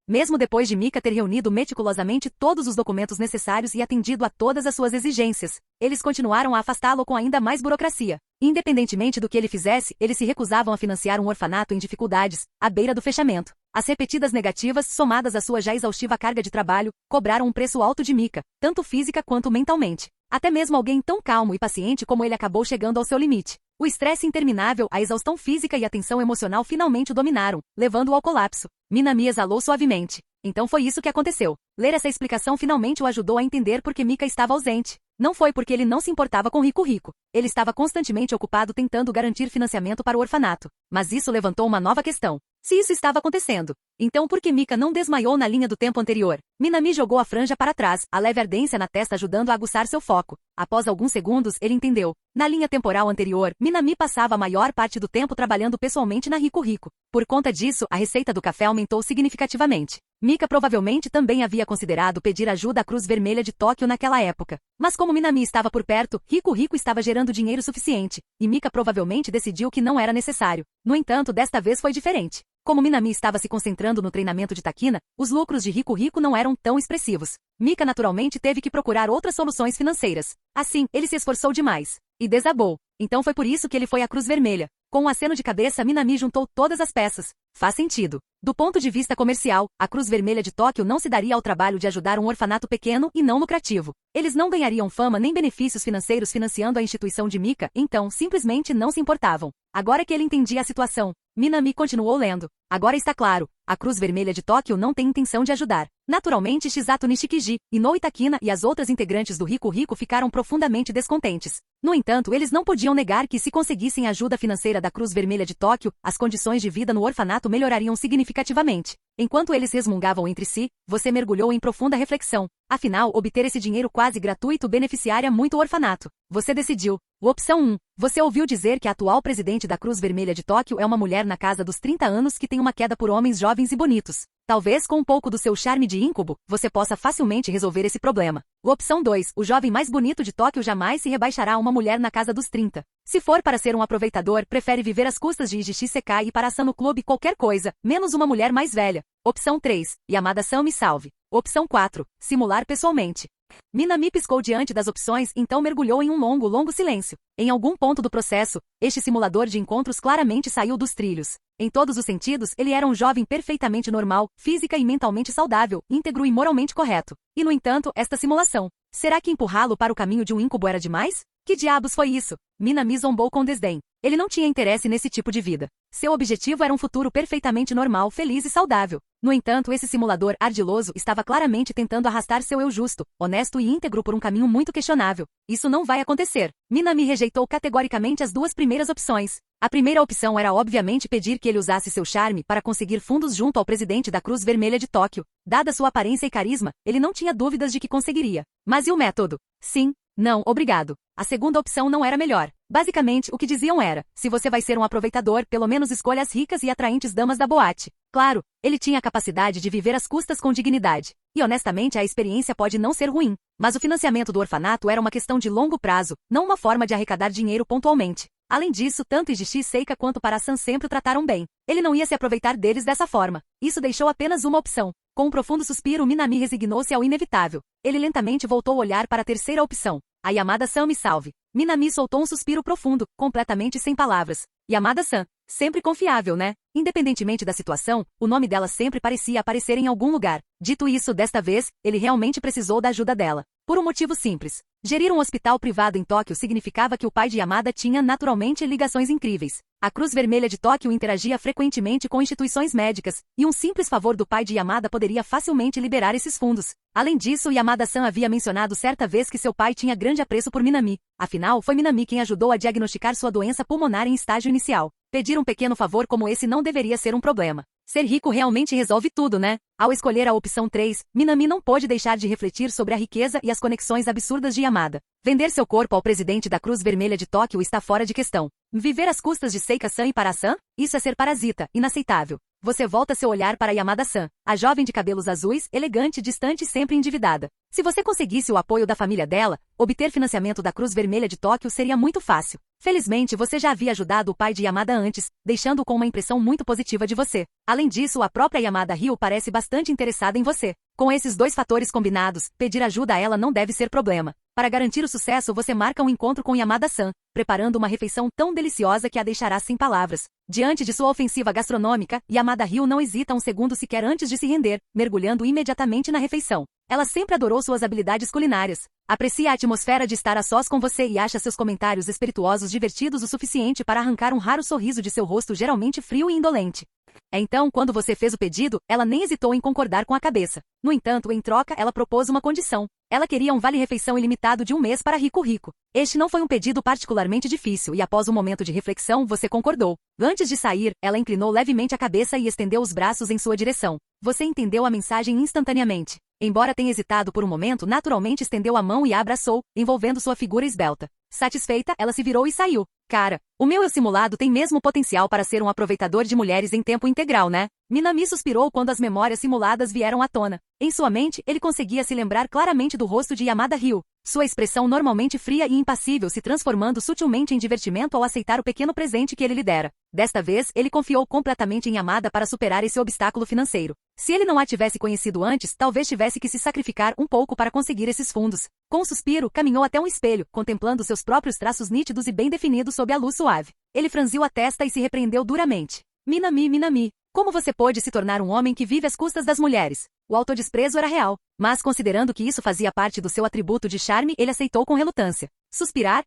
Mesmo depois de Mika ter reunido meticulosamente todos os documentos necessários e atendido a todas as suas exigências, eles continuaram a afastá-lo com ainda mais burocracia. Independentemente do que ele fizesse, eles se recusavam a financiar um orfanato em dificuldades, à beira do fechamento. As repetidas negativas, somadas à sua já exaustiva carga de trabalho, cobraram um preço alto de Mika, tanto física quanto mentalmente. Até mesmo alguém tão calmo e paciente como ele acabou chegando ao seu limite. O estresse interminável, a exaustão física e a tensão emocional finalmente o dominaram, levando-o ao colapso. Minami exalou suavemente. Então foi isso que aconteceu. Ler essa explicação finalmente o ajudou a entender por que Mika estava ausente. Não foi porque ele não se importava com Riku Riku. Ele estava constantemente ocupado tentando garantir financiamento para o orfanato. Mas isso levantou uma nova questão. Se isso estava acontecendo, então por que Mika não desmaiou na linha do tempo anterior? Minami jogou a franja para trás, a leve ardência na testa ajudando a aguçar seu foco. Após alguns segundos, ele entendeu. Na linha temporal anterior, Minami passava a maior parte do tempo trabalhando pessoalmente na Riku Riku. Por conta disso, a receita do café aumentou significativamente. Mika provavelmente também havia considerado pedir ajuda à Cruz Vermelha de Tóquio naquela época. Mas como Minami estava por perto, Riku Riku estava gerando dinheiro suficiente, e Mika provavelmente decidiu que não era necessário. No entanto, desta vez foi diferente. Como Minami estava se concentrando no treinamento de Takina, os lucros de Riku Riku não eram tão expressivos. Mika naturalmente teve que procurar outras soluções financeiras. Assim, ele se esforçou demais. E desabou. Então foi por isso que ele foi à Cruz Vermelha. Com um aceno de cabeça, Minami juntou todas as peças. Faz sentido. Do ponto de vista comercial, a Cruz Vermelha de Tóquio não se daria ao trabalho de ajudar um orfanato pequeno e não lucrativo. Eles não ganhariam fama nem benefícios financeiros financiando a instituição de Mika, então simplesmente não se importavam. Agora que ele entendia a situação, Minami continuou lendo. Agora está claro, a Cruz Vermelha de Tóquio não tem intenção de ajudar. Naturalmente, Shizato Nishikiji, Inoue Takina e as outras integrantes do Riku Riku ficaram profundamente descontentes. No entanto, eles não podiam negar que se conseguissem ajuda financeira da Cruz Vermelha de Tóquio, as condições de vida no orfanato melhorariam significativamente. Enquanto eles resmungavam entre si, você mergulhou em profunda reflexão. Afinal, obter esse dinheiro quase gratuito beneficiaria muito o orfanato. Você decidiu. Opção 1. Você ouviu dizer que a atual presidente da Cruz Vermelha de Tóquio é uma mulher na casa dos 30 anos que tem uma queda por homens jovens e bonitos. Talvez com um pouco do seu charme de íncubo, você possa facilmente resolver esse problema. Opção 2. O jovem mais bonito de Tóquio jamais se rebaixará a uma mulher na casa dos 30. Se for para ser um aproveitador, prefere viver às custas de Ijishi Sekai e Parasan no clube qualquer coisa, menos uma mulher mais velha. Opção 3. Yamada-san me salve. Opção 4. Simular pessoalmente. Minami piscou diante das opções, então mergulhou em um longo silêncio. Em algum ponto do processo, este simulador de encontros claramente saiu dos trilhos. Em todos os sentidos, ele era um jovem perfeitamente normal, física e mentalmente saudável, íntegro e moralmente correto. E no entanto, esta simulação. Será que empurrá-lo para o caminho de um incubo era demais? Que diabos foi isso? Minami zombou com desdém. Ele não tinha interesse nesse tipo de vida. Seu objetivo era um futuro perfeitamente normal, feliz e saudável. No entanto, esse simulador ardiloso estava claramente tentando arrastar seu eu justo, honesto e íntegro por um caminho muito questionável. Isso não vai acontecer. Minami rejeitou categoricamente as duas primeiras opções. A primeira opção era obviamente pedir que ele usasse seu charme para conseguir fundos junto ao presidente da Cruz Vermelha de Tóquio. Dada sua aparência e carisma, ele não tinha dúvidas de que conseguiria. Mas e o método? Sim, não, obrigado. A segunda opção não era melhor. Basicamente, o que diziam era, se você vai ser um aproveitador, pelo menos escolha as ricas e atraentes damas da boate. Claro, ele tinha a capacidade de viver às custas com dignidade. E honestamente a experiência pode não ser ruim. Mas o financiamento do orfanato era uma questão de longo prazo, não uma forma de arrecadar dinheiro pontualmente. Além disso, tanto Ijishi Seika quanto Parasan sempre o trataram bem. Ele não ia se aproveitar deles dessa forma. Isso deixou apenas uma opção. Com um profundo suspiro, Minami resignou-se ao inevitável. Ele lentamente voltou a olhar para a terceira opção. A Yamada-san me salve. Minami soltou um suspiro profundo, completamente sem palavras. Yamada-san. Sempre confiável, né? Independentemente da situação, o nome dela sempre parecia aparecer em algum lugar. Dito isso, desta vez, ele realmente precisou da ajuda dela. Por um motivo simples. Gerir um hospital privado em Tóquio significava que o pai de Yamada tinha naturalmente ligações incríveis. A Cruz Vermelha de Tóquio interagia frequentemente com instituições médicas, e um simples favor do pai de Yamada poderia facilmente liberar esses fundos. Além disso, Yamada-san havia mencionado certa vez que seu pai tinha grande apreço por Minami. Afinal, foi Minami quem ajudou a diagnosticar sua doença pulmonar em estágio inicial. Pedir um pequeno favor como esse não deveria ser um problema. Ser rico realmente resolve tudo, né? Ao escolher a opção 3, Minami não pôde deixar de refletir sobre a riqueza e as conexões absurdas de Yamada. Vender seu corpo ao presidente da Cruz Vermelha de Tóquio está fora de questão. Viver às custas de Seika-san e Parasan? Isso é ser parasita, inaceitável. Você volta seu olhar para Yamada-san, a jovem de cabelos azuis, elegante, distante e sempre endividada. Se você conseguisse o apoio da família dela, obter financiamento da Cruz Vermelha de Tóquio seria muito fácil. Felizmente, você já havia ajudado o pai de Yamada antes, deixando-o com uma impressão muito positiva de você. Além disso, a própria Yamada Ryu parece bastante interessada em você. Com esses dois fatores combinados, pedir ajuda a ela não deve ser problema. Para garantir o sucesso, você marca um encontro com Yamada-san, preparando uma refeição tão deliciosa que a deixará sem palavras. Diante de sua ofensiva gastronômica, Yamada Ryu não hesita um segundo sequer antes de se render, mergulhando imediatamente na refeição. Ela sempre adorou suas habilidades culinárias. Aprecia a atmosfera de estar a sós com você e acha seus comentários espirituosos divertidos o suficiente para arrancar um raro sorriso de seu rosto geralmente frio e indolente. Então, quando você fez o pedido, ela nem hesitou em concordar com a cabeça. No entanto, em troca, ela propôs uma condição. Ela queria um vale-refeição ilimitado de um mês para Rico Rico. Este não foi um pedido particularmente difícil e após um momento de reflexão, você concordou. Antes de sair, ela inclinou levemente a cabeça e estendeu os braços em sua direção. Você entendeu a mensagem instantaneamente. Embora tenha hesitado por um momento, naturalmente estendeu a mão e a abraçou, envolvendo sua figura esbelta. Satisfeita, ela se virou e saiu. Cara, o meu eu simulado tem mesmo potencial para ser um aproveitador de mulheres em tempo integral, né? Minami suspirou quando as memórias simuladas vieram à tona. Em sua mente, ele conseguia se lembrar claramente do rosto de Yamada Ryu. Sua expressão normalmente fria e impassível se transformando sutilmente em divertimento ao aceitar o pequeno presente que ele lhe dera. Desta vez, ele confiou completamente em Yamada para superar esse obstáculo financeiro. Se ele não a tivesse conhecido antes, talvez tivesse que se sacrificar um pouco para conseguir esses fundos. Com um suspiro, caminhou até um espelho, contemplando seus próprios traços nítidos e bem definidos sob a luz suave. Ele franziu a testa e se repreendeu duramente. Minami, Minami, como você pôde se tornar um homem que vive às custas das mulheres? O autodesprezo era real, mas considerando que isso fazia parte do seu atributo de charme, ele aceitou com relutância. Suspirar?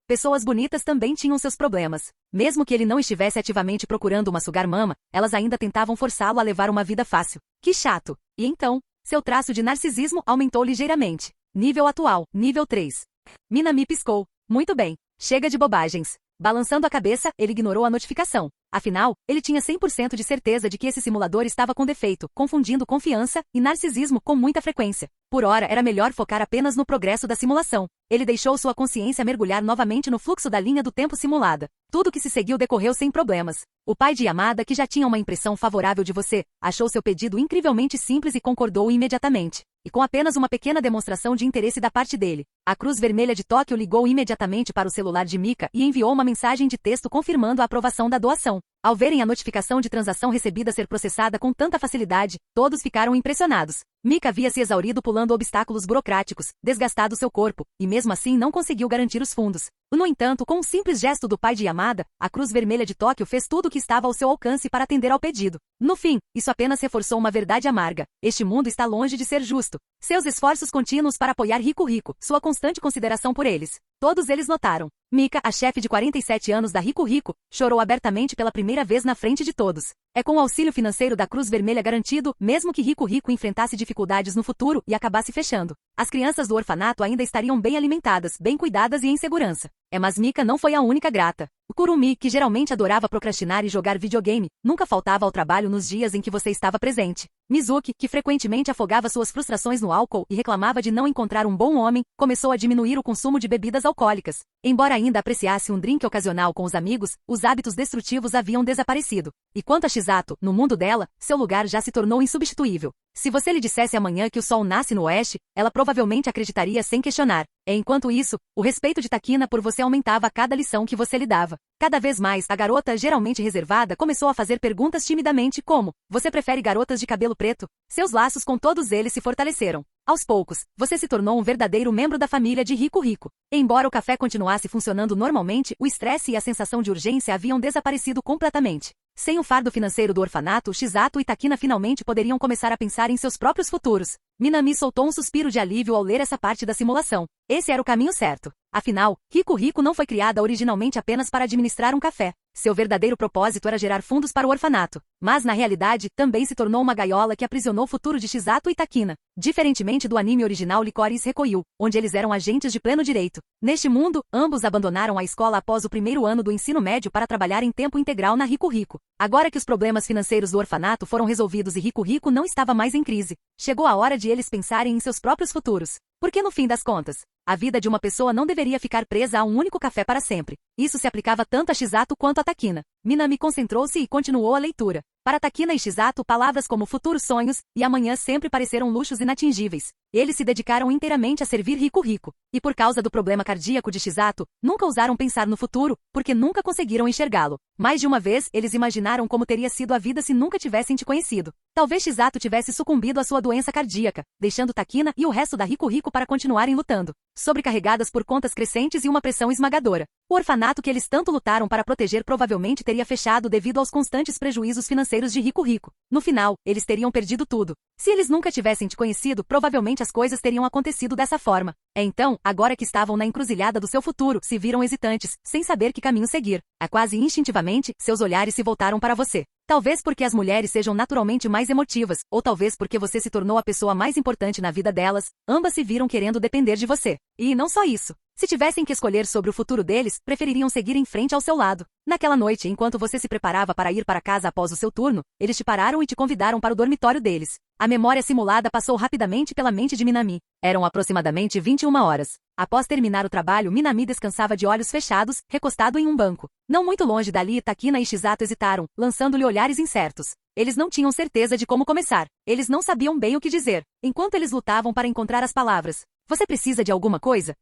Pessoas bonitas também tinham seus problemas. Mesmo que ele não estivesse ativamente procurando uma sugar mama, elas ainda tentavam forçá-lo a levar uma vida fácil. Que chato! E então, seu traço de narcisismo aumentou ligeiramente. Nível atual, nível 3. Minami piscou. Muito bem, chega de bobagens. Balançando a cabeça, ele ignorou a notificação. Afinal, ele tinha 100% de certeza de que esse simulador estava com defeito, confundindo confiança e narcisismo com muita frequência. Por ora, era melhor focar apenas no progresso da simulação. Ele deixou sua consciência mergulhar novamente no fluxo da linha do tempo simulada. Tudo que se seguiu decorreu sem problemas. O pai de Yamada, que já tinha uma impressão favorável de você, achou seu pedido incrivelmente simples e concordou imediatamente. e com apenas uma pequena demonstração de interesse da parte dele, a Cruz Vermelha de Tóquio ligou imediatamente para o celular de Mika e enviou uma mensagem de texto confirmando a aprovação da doação. Ao verem a notificação de transação recebida ser processada com tanta facilidade, todos ficaram impressionados. Mika havia se exaurido pulando obstáculos burocráticos, desgastado seu corpo, e mesmo assim não conseguiu garantir os fundos. No entanto, com um simples gesto do pai de Yamada, a Cruz Vermelha de Tóquio fez tudo o que estava ao seu alcance para atender ao pedido. No fim, isso apenas reforçou uma verdade amarga. Este mundo está longe de ser justo. Seus esforços contínuos para apoiar Riku Riku, sua constante consideração por eles. Todos eles notaram. Mika, a chefe de 47 anos da Riku Riku, chorou abertamente pela primeira vez na frente de todos. É com o auxílio financeiro da Cruz Vermelha garantido, mesmo que Riku Riku enfrentasse dificuldades no futuro e acabasse fechando. As crianças do orfanato ainda estariam bem alimentadas, bem cuidadas e em segurança. Mas Mika não foi a única grata. O Kurumi, que geralmente adorava procrastinar e jogar videogame, nunca faltava ao trabalho nos dias em que você estava presente. Mizuki, que frequentemente afogava suas frustrações no álcool e reclamava de não encontrar um bom homem, começou a diminuir o consumo de bebidas alcoólicas. Embora ainda apreciasse um drink ocasional com os amigos, os hábitos destrutivos haviam desaparecido. E quanto a Shizato, no mundo dela, seu lugar já se tornou insubstituível. Se você lhe dissesse amanhã que o sol nasce no oeste, ela provavelmente acreditaria sem questionar. Enquanto isso, o respeito de Takina por você aumentava a cada lição que você lhe dava. Cada vez mais, a garota, geralmente reservada, começou a fazer perguntas timidamente como: você prefere garotas de cabelo preto? Seus laços com todos eles se fortaleceram. Aos poucos, você se tornou um verdadeiro membro da família de Riku Riku. Embora o café continuasse funcionando normalmente, o estresse e a sensação de urgência haviam desaparecido completamente. Sem o fardo financeiro do orfanato, Shizato e Takina finalmente poderiam começar a pensar em seus próprios futuros. Minami soltou um suspiro de alívio ao ler essa parte da simulação. Esse era o caminho certo. Afinal, Riku Riku não foi criada originalmente apenas para administrar um café. Seu verdadeiro propósito era gerar fundos para o orfanato. Mas, na realidade, também se tornou uma gaiola que aprisionou o futuro de Shizato e Takina. Diferentemente do anime original Licorice Recoil, onde eles eram agentes de pleno direito. Neste mundo, ambos abandonaram a escola após o primeiro ano do ensino médio para trabalhar em tempo integral na Riku Riku. Agora que os problemas financeiros do orfanato foram resolvidos e Riku Riku não estava mais em crise, chegou a hora de eles pensarem em seus próprios futuros. Porque no fim das contas, a vida de uma pessoa não deveria ficar presa a um único café para sempre. Isso se aplicava tanto a Shizato quanto a Takina. Minami concentrou-se e continuou a leitura. Para Takina e Shizato, palavras como futuros sonhos e amanhã sempre pareceram luxos inatingíveis. Eles se dedicaram inteiramente a servir Riku Riku. E por causa do problema cardíaco de Shizato, nunca ousaram pensar no futuro, porque nunca conseguiram enxergá-lo. Mais de uma vez, eles imaginaram como teria sido a vida se nunca tivessem te conhecido. Talvez Shizato tivesse sucumbido à sua doença cardíaca, deixando Takina e o resto da Riku Riku para continuarem lutando, sobrecarregadas por contas crescentes e uma pressão esmagadora. O orfanato que eles tanto lutaram para proteger provavelmente teria fechado devido aos constantes prejuízos financeiros de Riku Riku. No final, eles teriam perdido tudo. Se eles nunca tivessem te conhecido, provavelmente as coisas teriam acontecido dessa forma. Então, agora que estavam na encruzilhada do seu futuro, se viram hesitantes, sem saber que caminho seguir. Quase instintivamente, seus olhares se voltaram para você. Talvez porque as mulheres sejam naturalmente mais emotivas, ou talvez porque você se tornou a pessoa mais importante na vida delas, ambas se viram querendo depender de você. E não só isso. Se tivessem que escolher sobre o futuro deles, prefeririam seguir em frente ao seu lado. Naquela noite, enquanto você se preparava para ir para casa após o seu turno, eles te pararam e te convidaram para o dormitório deles. A memória simulada passou rapidamente pela mente de Minami. Eram aproximadamente 21 horas. Após terminar o trabalho, Minami descansava de olhos fechados, recostado em um banco. Não muito longe dali, Takina e Shizato hesitaram, lançando-lhe olhares incertos. Eles não tinham certeza de como começar. Eles não sabiam bem o que dizer, enquanto eles lutavam para encontrar as palavras. Você precisa de alguma coisa?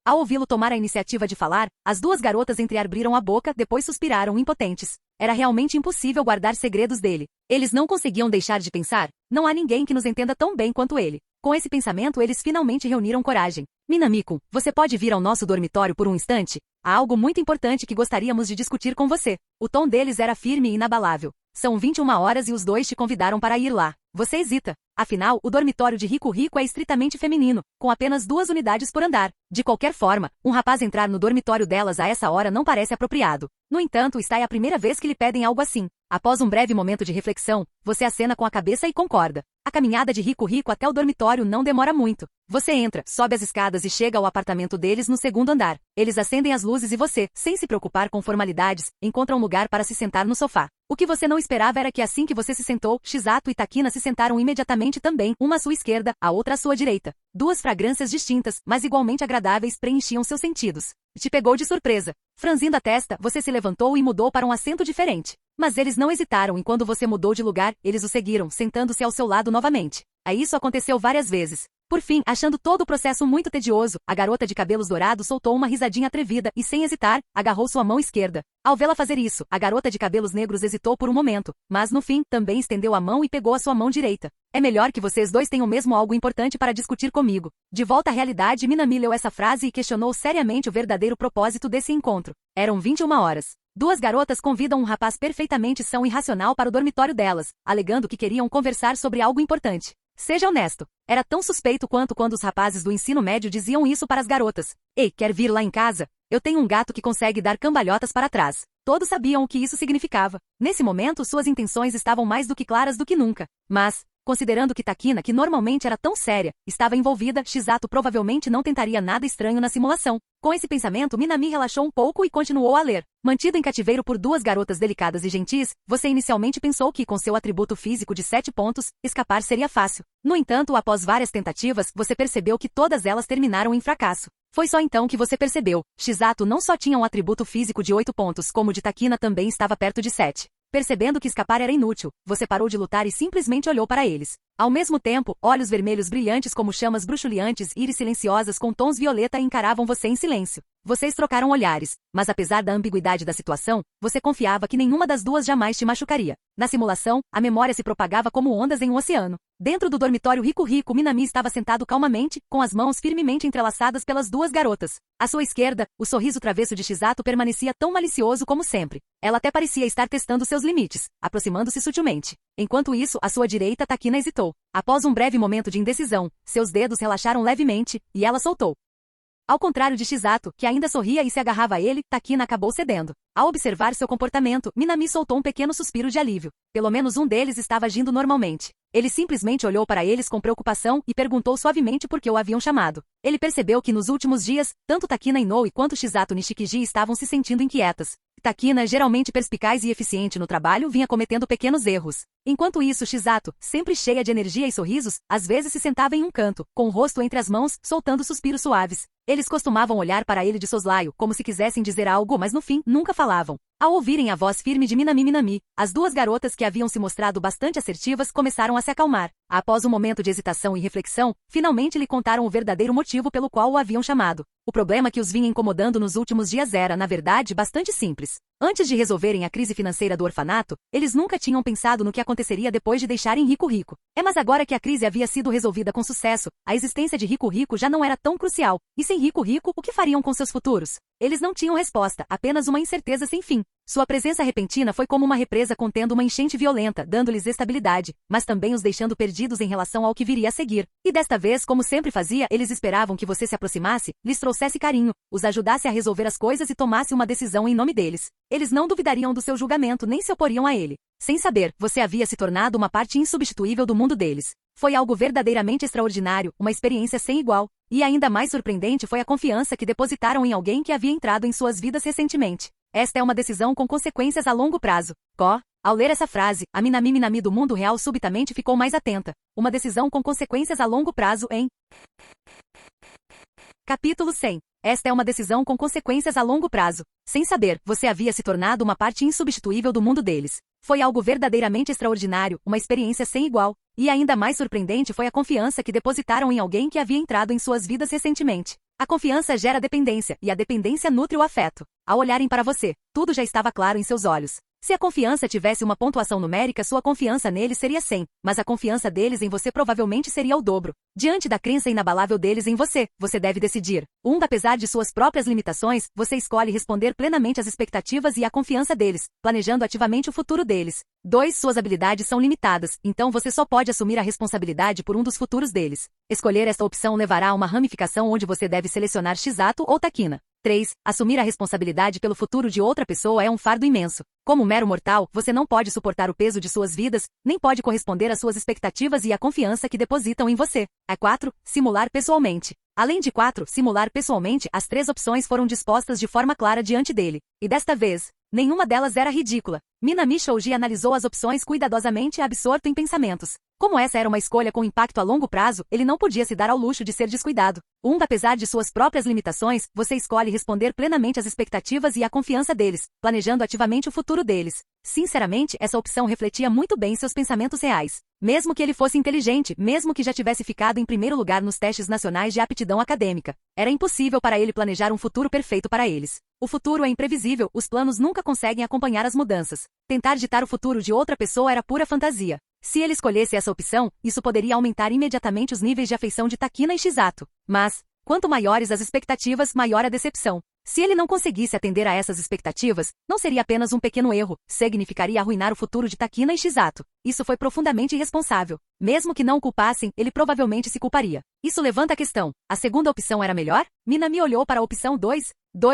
Ao ouvi-lo tomar a iniciativa de falar, as duas garotas entreabriram a boca, depois suspiraram impotentes. Era realmente impossível guardar segredos dele. Eles não conseguiam deixar de pensar: não há ninguém que nos entenda tão bem quanto ele. Com esse pensamento, eles finalmente reuniram coragem. Minami-kun, você pode vir ao nosso dormitório por um instante? Há algo muito importante que gostaríamos de discutir com você. O tom deles era firme e inabalável. São 21 horas e os dois te convidaram para ir lá. Você hesita. Afinal, o dormitório de Riku Riku é estritamente feminino, com apenas 2 unidades por andar. De qualquer forma, um rapaz entrar no dormitório delas a essa hora não parece apropriado. No entanto, esta é a primeira vez que lhe pedem algo assim. Após um breve momento de reflexão, você acena com a cabeça e concorda. A caminhada de Riku Riku até o dormitório não demora muito. Você entra, sobe as escadas e chega ao apartamento deles no 2º andar. Eles acendem as luzes e você, sem se preocupar com formalidades, encontra um lugar para se sentar no sofá. O que você não esperava era que assim que você se sentou, Shizato e Takina se sentaram imediatamente também, uma à sua esquerda, a outra à sua direita. Duas fragrâncias distintas, mas igualmente agradáveis, preenchiam seus sentidos. Te pegou de surpresa. Franzindo a testa, você se levantou e mudou para um assento diferente. Mas eles não hesitaram e quando você mudou de lugar, eles o seguiram, sentando-se ao seu lado novamente. Aí isso aconteceu várias vezes. Por fim, achando todo o processo muito tedioso, a garota de cabelos dourados soltou uma risadinha atrevida e, sem hesitar, agarrou sua mão esquerda. Ao vê-la fazer isso, a garota de cabelos negros hesitou por um momento, mas no fim, também estendeu a mão e pegou a sua mão direita. É melhor que vocês dois tenham mesmo algo importante para discutir comigo. De volta à realidade, Minami leu essa frase e questionou seriamente o verdadeiro propósito desse encontro. Eram 21 horas. Duas garotas convidam um rapaz perfeitamente são e racional para o dormitório delas, alegando que queriam conversar sobre algo importante. Seja honesto. Era tão suspeito quanto quando os rapazes do ensino médio diziam isso para as garotas. Ei, quer vir lá em casa? Eu tenho um gato que consegue dar cambalhotas para trás. Todos sabiam o que isso significava. Nesse momento, suas intenções estavam mais do que claras do que nunca. Mas, considerando que Takina, que normalmente era tão séria, estava envolvida, Shizato provavelmente não tentaria nada estranho na simulação. Com esse pensamento, Minami relaxou um pouco e continuou a ler. Mantido em cativeiro por duas garotas delicadas e gentis, você inicialmente pensou que, com seu atributo físico de 7 pontos, escapar seria fácil. No entanto, após várias tentativas, você percebeu que todas elas terminaram em fracasso. Foi só então que você percebeu. Shizato não só tinha um atributo físico de 8 pontos, como o de Takina também estava perto de 7. Percebendo que escapar era inútil, você parou de lutar e simplesmente olhou para eles. Ao mesmo tempo, olhos vermelhos brilhantes como chamas bruxuleantes, íris silenciosas com tons violeta encaravam você em silêncio. Vocês trocaram olhares, mas apesar da ambiguidade da situação, você confiava que nenhuma das duas jamais te machucaria. Na simulação, a memória se propagava como ondas em um oceano. Dentro do dormitório rico, Minami estava sentado calmamente, com as mãos firmemente entrelaçadas pelas duas garotas. À sua esquerda, o sorriso travesso de Shizato permanecia tão malicioso como sempre. Ela até parecia estar testando seus limites, aproximando-se sutilmente. Enquanto isso, à sua direita, Takina hesitou. Após um breve momento de indecisão, seus dedos relaxaram levemente, e ela soltou. Ao contrário de Shizato, que ainda sorria e se agarrava a ele, Takina acabou cedendo. Ao observar seu comportamento, Minami soltou um pequeno suspiro de alívio. Pelo menos um deles estava agindo normalmente. Ele simplesmente olhou para eles com preocupação e perguntou suavemente por que o haviam chamado. Ele percebeu que nos últimos dias, tanto Takina Inoue quanto Shizato Nishikiji estavam se sentindo inquietas. Takina, geralmente perspicaz e eficiente no trabalho, vinha cometendo pequenos erros. Enquanto isso, Shizato, sempre cheia de energia e sorrisos, às vezes se sentava em um canto, com o rosto entre as mãos, soltando suspiros suaves. Eles costumavam olhar para ele de soslaio, como se quisessem dizer algo, mas no fim, nunca falavam. Ao ouvirem a voz firme de Minami, as duas garotas que haviam se mostrado bastante assertivas começaram a se acalmar. Após um momento de hesitação e reflexão, finalmente lhe contaram o verdadeiro motivo pelo qual o haviam chamado. O problema que os vinha incomodando nos últimos dias era, na verdade, bastante simples. Antes de resolverem a crise financeira do orfanato, eles nunca tinham pensado no que aconteceria depois de deixarem Rico. Mas agora que a crise havia sido resolvida com sucesso, a existência de Rico já não era tão crucial. E sem Rico, o que fariam com seus futuros? Eles não tinham resposta, apenas uma incerteza sem fim. Sua presença repentina foi como uma represa contendo uma enchente violenta, dando-lhes estabilidade, mas também os deixando perdidos em relação ao que viria a seguir. E desta vez, como sempre fazia, eles esperavam que você se aproximasse, lhes trouxesse carinho, os ajudasse a resolver as coisas e tomasse uma decisão em nome deles. Eles não duvidariam do seu julgamento nem se oporiam a ele. Sem saber, você havia se tornado uma parte insubstituível do mundo deles. Foi algo verdadeiramente extraordinário, uma experiência sem igual. E ainda mais surpreendente foi a confiança que depositaram em alguém que havia entrado em suas vidas recentemente. Esta é uma decisão com consequências a longo prazo. Ao ler essa frase, a Minami do mundo real subitamente ficou mais atenta. Uma decisão com consequências a longo prazo em... Capítulo 100. Esta é uma decisão com consequências a longo prazo. Sem saber, você havia se tornado uma parte insubstituível do mundo deles. Foi algo verdadeiramente extraordinário, uma experiência sem igual. E ainda mais surpreendente foi a confiança que depositaram em alguém que havia entrado em suas vidas recentemente. A confiança gera dependência, e a dependência nutre o afeto. Ao olharem para você, tudo já estava claro em seus olhos. Se a confiança tivesse uma pontuação numérica, sua confiança neles seria 100, mas a confiança deles em você provavelmente seria o dobro. Diante da crença inabalável deles em você, você deve decidir. Apesar de suas próprias limitações, você escolhe responder plenamente às expectativas e à confiança deles, planejando ativamente o futuro deles. 2. Suas habilidades são limitadas, então você só pode assumir a responsabilidade por um dos futuros deles. Escolher esta opção levará a uma ramificação onde você deve selecionar Shizato ou Takina. 3. Assumir a responsabilidade pelo futuro de outra pessoa é um fardo imenso. Como mero mortal, você não pode suportar o peso de suas vidas, nem pode corresponder às suas expectativas e à confiança que depositam em você. 4. Simular pessoalmente. Além de 4. Simular pessoalmente, as 3 opções foram dispostas de forma clara diante dele. E desta vez, Nenhuma delas era ridícula. Minami Shoji analisou as opções cuidadosamente, absorto em pensamentos. Como essa era uma escolha com impacto a longo prazo, ele não podia se dar ao luxo de ser descuidado. Apesar de suas próprias limitações, você escolhe responder plenamente às expectativas e à confiança deles, planejando ativamente o futuro deles. Sinceramente, essa opção refletia muito bem seus pensamentos reais. Mesmo que ele fosse inteligente, mesmo que já tivesse ficado em primeiro lugar nos testes nacionais de aptidão acadêmica, era impossível para ele planejar um futuro perfeito para eles. O futuro é imprevisível, os planos nunca conseguem acompanhar as mudanças. Tentar ditar o futuro de outra pessoa era pura fantasia. Se ele escolhesse essa opção, isso poderia aumentar imediatamente os níveis de afeição de Takina e Shizato. Mas, quanto maiores as expectativas, maior a decepção. Se ele não conseguisse atender a essas expectativas, não seria apenas um pequeno erro, significaria arruinar o futuro de Takina e Shizato. Isso foi profundamente irresponsável. Mesmo que não o culpassem, ele provavelmente se culparia. Isso levanta a questão: a segunda opção era melhor? Minami olhou para a opção 2.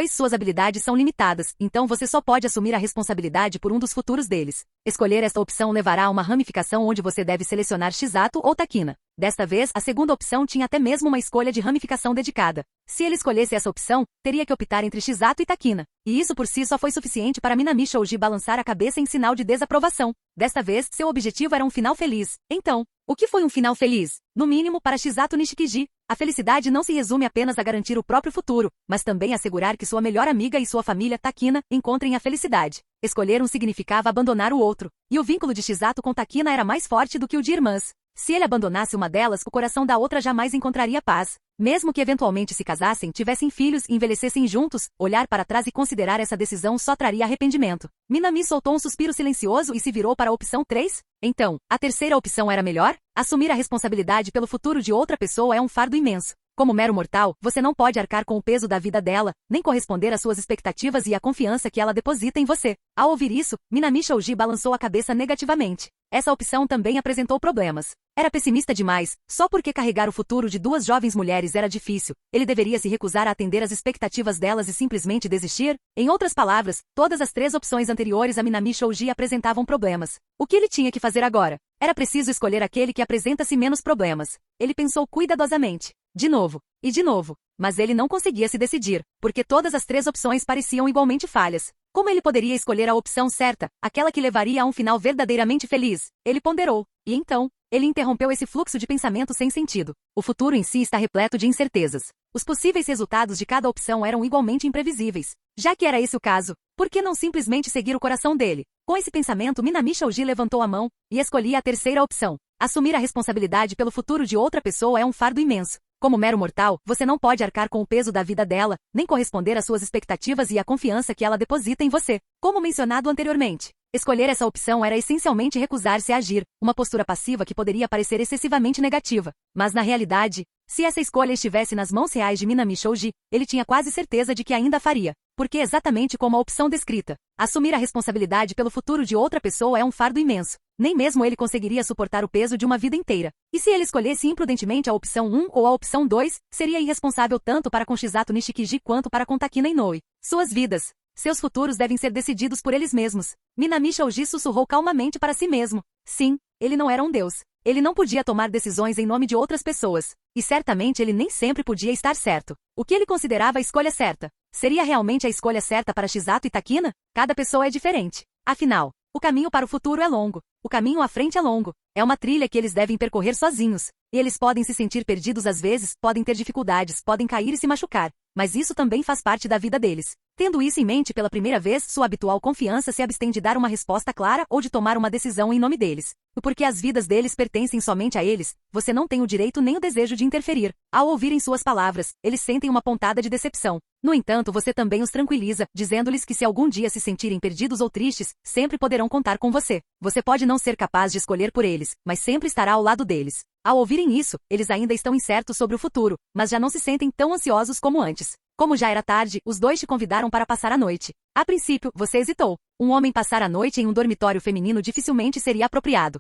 Suas habilidades são limitadas, então você só pode assumir a responsabilidade por um dos futuros deles. Escolher esta opção levará a uma ramificação onde você deve selecionar Shizato ou Takina. Desta vez, a segunda opção tinha até mesmo uma escolha de ramificação dedicada. Se ele escolhesse essa opção, teria que optar entre Shizato e Takina. E isso por si só foi suficiente para Minami Shoji balançar a cabeça em sinal de desaprovação. Desta vez, seu objetivo era um final feliz. Então, o que foi um final feliz? No mínimo, para Shizato Nishikiji, a felicidade não se resume apenas a garantir o próprio futuro, mas também assegurar que sua melhor amiga e sua família, Takina, encontrem a felicidade. Escolher um significava abandonar o outro, e o vínculo de Shizato com Takina era mais forte do que o de irmãs. Se ele abandonasse uma delas, o coração da outra jamais encontraria paz. Mesmo que eventualmente se casassem, tivessem filhos e envelhecessem juntos, olhar para trás e considerar essa decisão só traria arrependimento. Minami soltou um suspiro silencioso e se virou para a opção 3. Então, a terceira opção era melhor? Assumir a responsabilidade pelo futuro de outra pessoa é um fardo imenso. Como mero mortal, você não pode arcar com o peso da vida dela, nem corresponder às suas expectativas e à confiança que ela deposita em você. Ao ouvir isso, Minami Shoji balançou a cabeça negativamente. Essa opção também apresentou problemas. Era pessimista demais. Só porque carregar o futuro de duas jovens mulheres era difícil, ele deveria se recusar a atender às expectativas delas e simplesmente desistir? Em outras palavras, todas as três opções anteriores a Minami Shoji apresentavam problemas. O que ele tinha que fazer agora? Era preciso escolher aquele que apresenta-se menos problemas. Ele pensou cuidadosamente. De novo. E de novo. Mas ele não conseguia se decidir, porque todas as três opções pareciam igualmente falhas. Como ele poderia escolher a opção certa, aquela que levaria a um final verdadeiramente feliz? Ele ponderou. E então, ele interrompeu esse fluxo de pensamento sem sentido. O futuro em si está repleto de incertezas. Os possíveis resultados de cada opção eram igualmente imprevisíveis. Já que era esse o caso, por que não simplesmente seguir o coração dele? Com esse pensamento, Minami Shoji levantou a mão e escolhia a terceira opção. Assumir a responsabilidade pelo futuro de outra pessoa é um fardo imenso. Como mero mortal, você não pode arcar com o peso da vida dela, nem corresponder às suas expectativas e à confiança que ela deposita em você. Como mencionado anteriormente, escolher essa opção era essencialmente recusar-se a agir, uma postura passiva que poderia parecer excessivamente negativa. Mas na realidade, se essa escolha estivesse nas mãos reais de Minami Shoji, ele tinha quase certeza de que ainda a faria. Porque exatamente como a opção descrita, assumir a responsabilidade pelo futuro de outra pessoa é um fardo imenso. Nem mesmo ele conseguiria suportar o peso de uma vida inteira. E se ele escolhesse imprudentemente a opção 1 ou a opção 2, seria irresponsável tanto para com Shizato Nishikiji quanto para com Takina Inoue. Suas vidas, seus futuros devem ser decididos por eles mesmos. Minami Shoji sussurrou calmamente para si mesmo. Sim, ele não era um deus. Ele não podia tomar decisões em nome de outras pessoas. E certamente ele nem sempre podia estar certo. O que ele considerava a escolha certa? Seria realmente a escolha certa para Shizato e Takina? Cada pessoa é diferente. Afinal, o caminho para o futuro é longo. O caminho à frente é longo. É uma trilha que eles devem percorrer sozinhos. E eles podem se sentir perdidos às vezes, podem ter dificuldades, podem cair e se machucar. Mas isso também faz parte da vida deles. Tendo isso em mente pela primeira vez, sua habitual confiança se abstém de dar uma resposta clara ou de tomar uma decisão em nome deles. E porque as vidas deles pertencem somente a eles, você não tem o direito nem o desejo de interferir. Ao ouvirem suas palavras, eles sentem uma pontada de decepção. No entanto, você também os tranquiliza, dizendo-lhes que se algum dia se sentirem perdidos ou tristes, sempre poderão contar com você. Você pode não ser capaz de escolher por eles, mas sempre estará ao lado deles. Ao ouvirem isso, eles ainda estão incertos sobre o futuro, mas já não se sentem tão ansiosos como antes. Como já era tarde, os dois te convidaram para passar a noite. A princípio, você hesitou. Um homem passar a noite em um dormitório feminino dificilmente seria apropriado.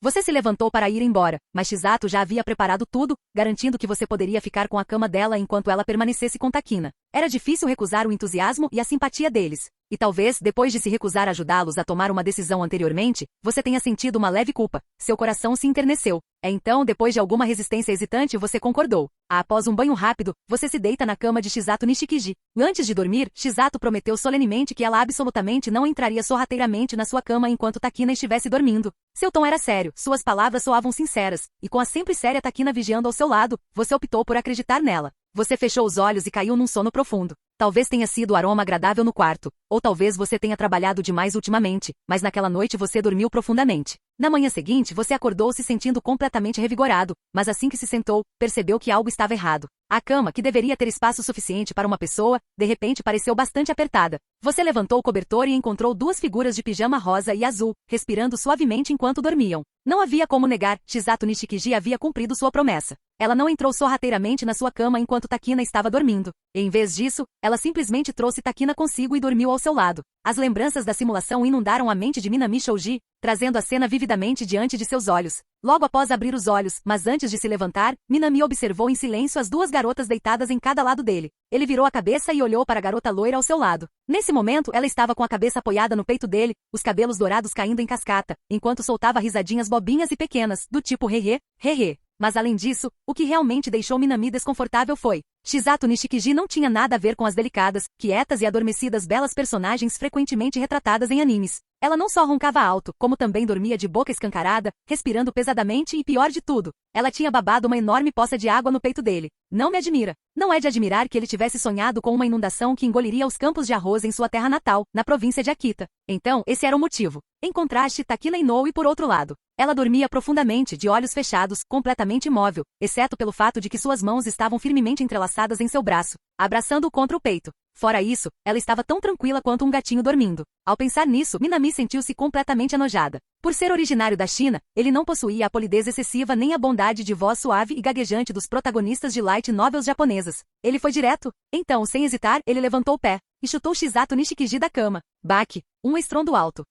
Você se levantou para ir embora, mas Shizato já havia preparado tudo, garantindo que você poderia ficar com a cama dela enquanto ela permanecesse com Takina. Era difícil recusar o entusiasmo e a simpatia deles. E talvez, depois de se recusar a ajudá-los a tomar uma decisão anteriormente, você tenha sentido uma leve culpa. Seu coração se enterneceu. Então, depois de alguma resistência hesitante, você concordou. Após um banho rápido, você se deita na cama de Chisato Nishikiji. Antes de dormir, Chisato prometeu solenemente que ela absolutamente não entraria sorrateiramente na sua cama enquanto Takina estivesse dormindo. Seu tom era sério, suas palavras soavam sinceras, e com a sempre séria Takina vigiando ao seu lado, você optou por acreditar nela. Você fechou os olhos e caiu num sono profundo. Talvez tenha sido o aroma agradável no quarto, ou talvez você tenha trabalhado demais ultimamente, mas naquela noite você dormiu profundamente. Na manhã seguinte, você acordou se sentindo completamente revigorado, mas assim que se sentou, percebeu que algo estava errado. A cama, que deveria ter espaço suficiente para uma pessoa, de repente pareceu bastante apertada. Você levantou o cobertor e encontrou duas figuras de pijama rosa e azul, respirando suavemente enquanto dormiam. Não havia como negar, Chisato Nishikiji havia cumprido sua promessa. Ela não entrou sorrateiramente na sua cama enquanto Takina estava dormindo. E, em vez disso, ela simplesmente trouxe Takina consigo e dormiu ao seu lado. As lembranças da simulação inundaram a mente de Minami Shouji, trazendo a cena vividamente diante de seus olhos. Logo após abrir os olhos, mas antes de se levantar, Minami observou em silêncio as duas garotas deitadas em cada lado dele. Ele virou a cabeça e olhou para a garota loira ao seu lado. Nesse momento, ela estava com a cabeça apoiada no peito dele, os cabelos dourados caindo em cascata, enquanto soltava risadinhas bobinhas e pequenas, do tipo hehe, hehe. Mas além disso, o que realmente deixou Minami desconfortável foi: Chisato Nishikiji não tinha nada a ver com as delicadas, quietas e adormecidas belas personagens frequentemente retratadas em animes. Ela não só roncava alto, como também dormia de boca escancarada, respirando pesadamente e, pior de tudo, ela tinha babado uma enorme poça de água no peito dele. Não me admira. Não é de admirar que ele tivesse sonhado com uma inundação que engoliria os campos de arroz em sua terra natal, na província de Akita. Então, esse era o motivo. Em contraste, Takina Inoue, por outro lado. Ela dormia profundamente, de olhos fechados, completamente imóvel, exceto pelo fato de que suas mãos estavam firmemente entrelaçadas em seu braço, abraçando-o contra o peito. Fora isso, ela estava tão tranquila quanto um gatinho dormindo. Ao pensar nisso, Minami sentiu-se completamente enojada. Por ser originário da China, ele não possuía a polidez excessiva nem a bondade de voz suave e gaguejante dos protagonistas de light novels japonesas. Ele foi direto. Então, sem hesitar, ele levantou o pé e chutou Chisato Nishikiji da cama. Baque. Um estrondo alto.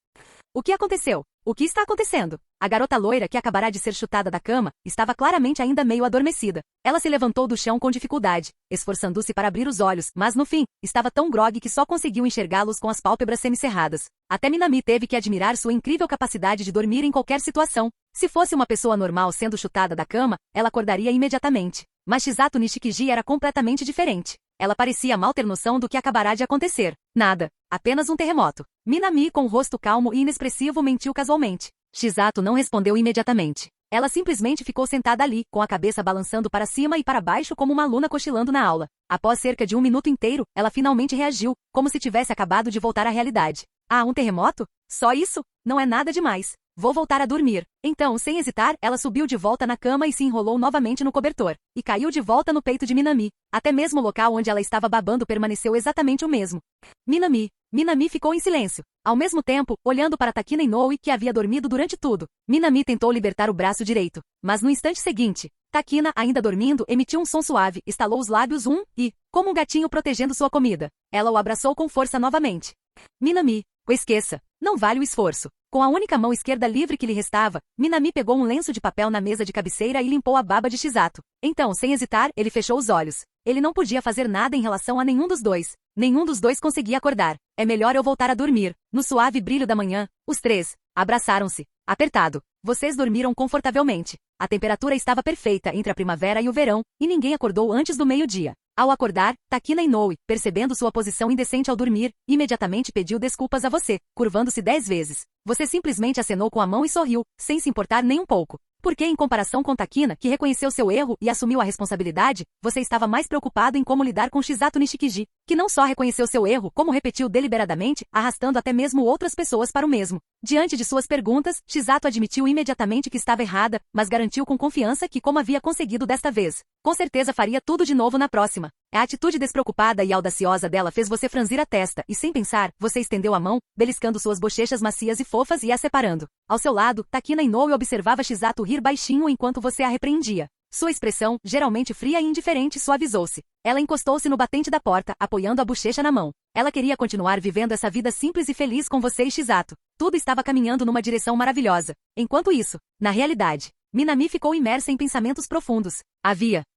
O que aconteceu? O que está acontecendo? A garota loira, que acabará de ser chutada da cama, estava claramente ainda meio adormecida. Ela se levantou do chão com dificuldade, esforçando-se para abrir os olhos, mas no fim, estava tão grogue que só conseguiu enxergá-los com as pálpebras semicerradas. Até Minami teve que admirar sua incrível capacidade de dormir em qualquer situação. Se fosse uma pessoa normal sendo chutada da cama, ela acordaria imediatamente. Mas Chisato Nishikiji era completamente diferente. Ela parecia mal ter noção do que acabará de acontecer. Nada. Apenas um terremoto. Minami, com o rosto calmo e inexpressivo, mentiu casualmente. Chisato não respondeu imediatamente. Ela simplesmente ficou sentada ali, com a cabeça balançando para cima e para baixo como uma aluna cochilando na aula. Após cerca de um minuto inteiro, ela finalmente reagiu, como se tivesse acabado de voltar à realidade. Ah, um terremoto? Só isso? Não é nada demais. Vou voltar a dormir. Então, sem hesitar, ela subiu de volta na cama e se enrolou novamente no cobertor. E caiu de volta no peito de Minami. Até mesmo o local onde ela estava babando permaneceu exatamente o mesmo. Minami ficou em silêncio. Ao mesmo tempo, olhando para Takina Inoue, que havia dormido durante tudo. Minami tentou libertar o braço direito. Mas no instante seguinte, Takina, ainda dormindo, emitiu um som suave, estalou os lábios e, como um gatinho protegendo sua comida, ela o abraçou com força novamente. Minami, esqueça. Não vale o esforço. Com a única mão esquerda livre que lhe restava, Minami pegou um lenço de papel na mesa de cabeceira e limpou a baba de Chisato. Então, sem hesitar, ele fechou os olhos. Ele não podia fazer nada em relação a nenhum dos dois. Nenhum dos dois conseguia acordar. É melhor eu voltar a dormir. No suave brilho da manhã, os três abraçaram-se. Apertado. Vocês dormiram confortavelmente. A temperatura estava perfeita entre a primavera e o verão, e ninguém acordou antes do meio-dia. Ao acordar, Takina Inoue, percebendo sua posição indecente ao dormir, imediatamente pediu desculpas a você, curvando-se 10 vezes. Você simplesmente acenou com a mão e sorriu, sem se importar nem um pouco. Porque, em comparação com Takina, que reconheceu seu erro e assumiu a responsabilidade, você estava mais preocupado em como lidar com Chisato Nishikiji, que não só reconheceu seu erro, como repetiu deliberadamente, arrastando até mesmo outras pessoas para o mesmo. Diante de suas perguntas, Chisato admitiu imediatamente que estava errada, mas garantiu com confiança que, como havia conseguido desta vez, com certeza faria tudo de novo na próxima. A atitude despreocupada e audaciosa dela fez você franzir a testa e, sem pensar, você estendeu a mão, beliscando suas bochechas macias e fofas e a separando. Ao seu lado, Takina Inoue observava Chisato rir baixinho enquanto você a repreendia. Sua expressão, geralmente fria e indiferente, suavizou-se. Ela encostou-se no batente da porta, apoiando a bochecha na mão. Ela queria continuar vivendo essa vida simples e feliz com você e Chisato. Tudo estava caminhando numa direção maravilhosa. Enquanto isso, na realidade, Minami ficou imersa em pensamentos profundos.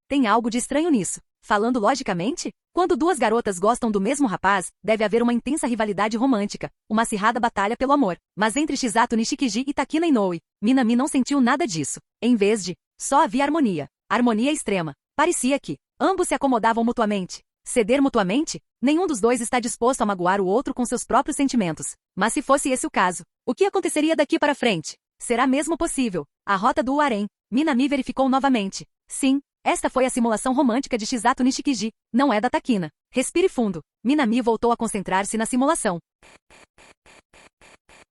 Tem algo de estranho nisso. Falando logicamente, quando duas garotas gostam do mesmo rapaz, deve haver uma intensa rivalidade romântica, uma acirrada batalha pelo amor. Mas entre Chisato Nishikiji e Takina Inoue, Minami não sentiu nada disso. Em vez de, só havia harmonia. Harmonia extrema. Parecia que ambos se acomodavam mutuamente. Ceder mutuamente? Nenhum dos dois está disposto a magoar o outro com seus próprios sentimentos. Mas se fosse esse o caso, o que aconteceria daqui para frente? Será mesmo possível? A rota do harém. Minami verificou novamente. Sim, esta foi a simulação romântica de Chisato Nishikiji, não é da Takina. Respire fundo. Minami voltou a concentrar-se na simulação.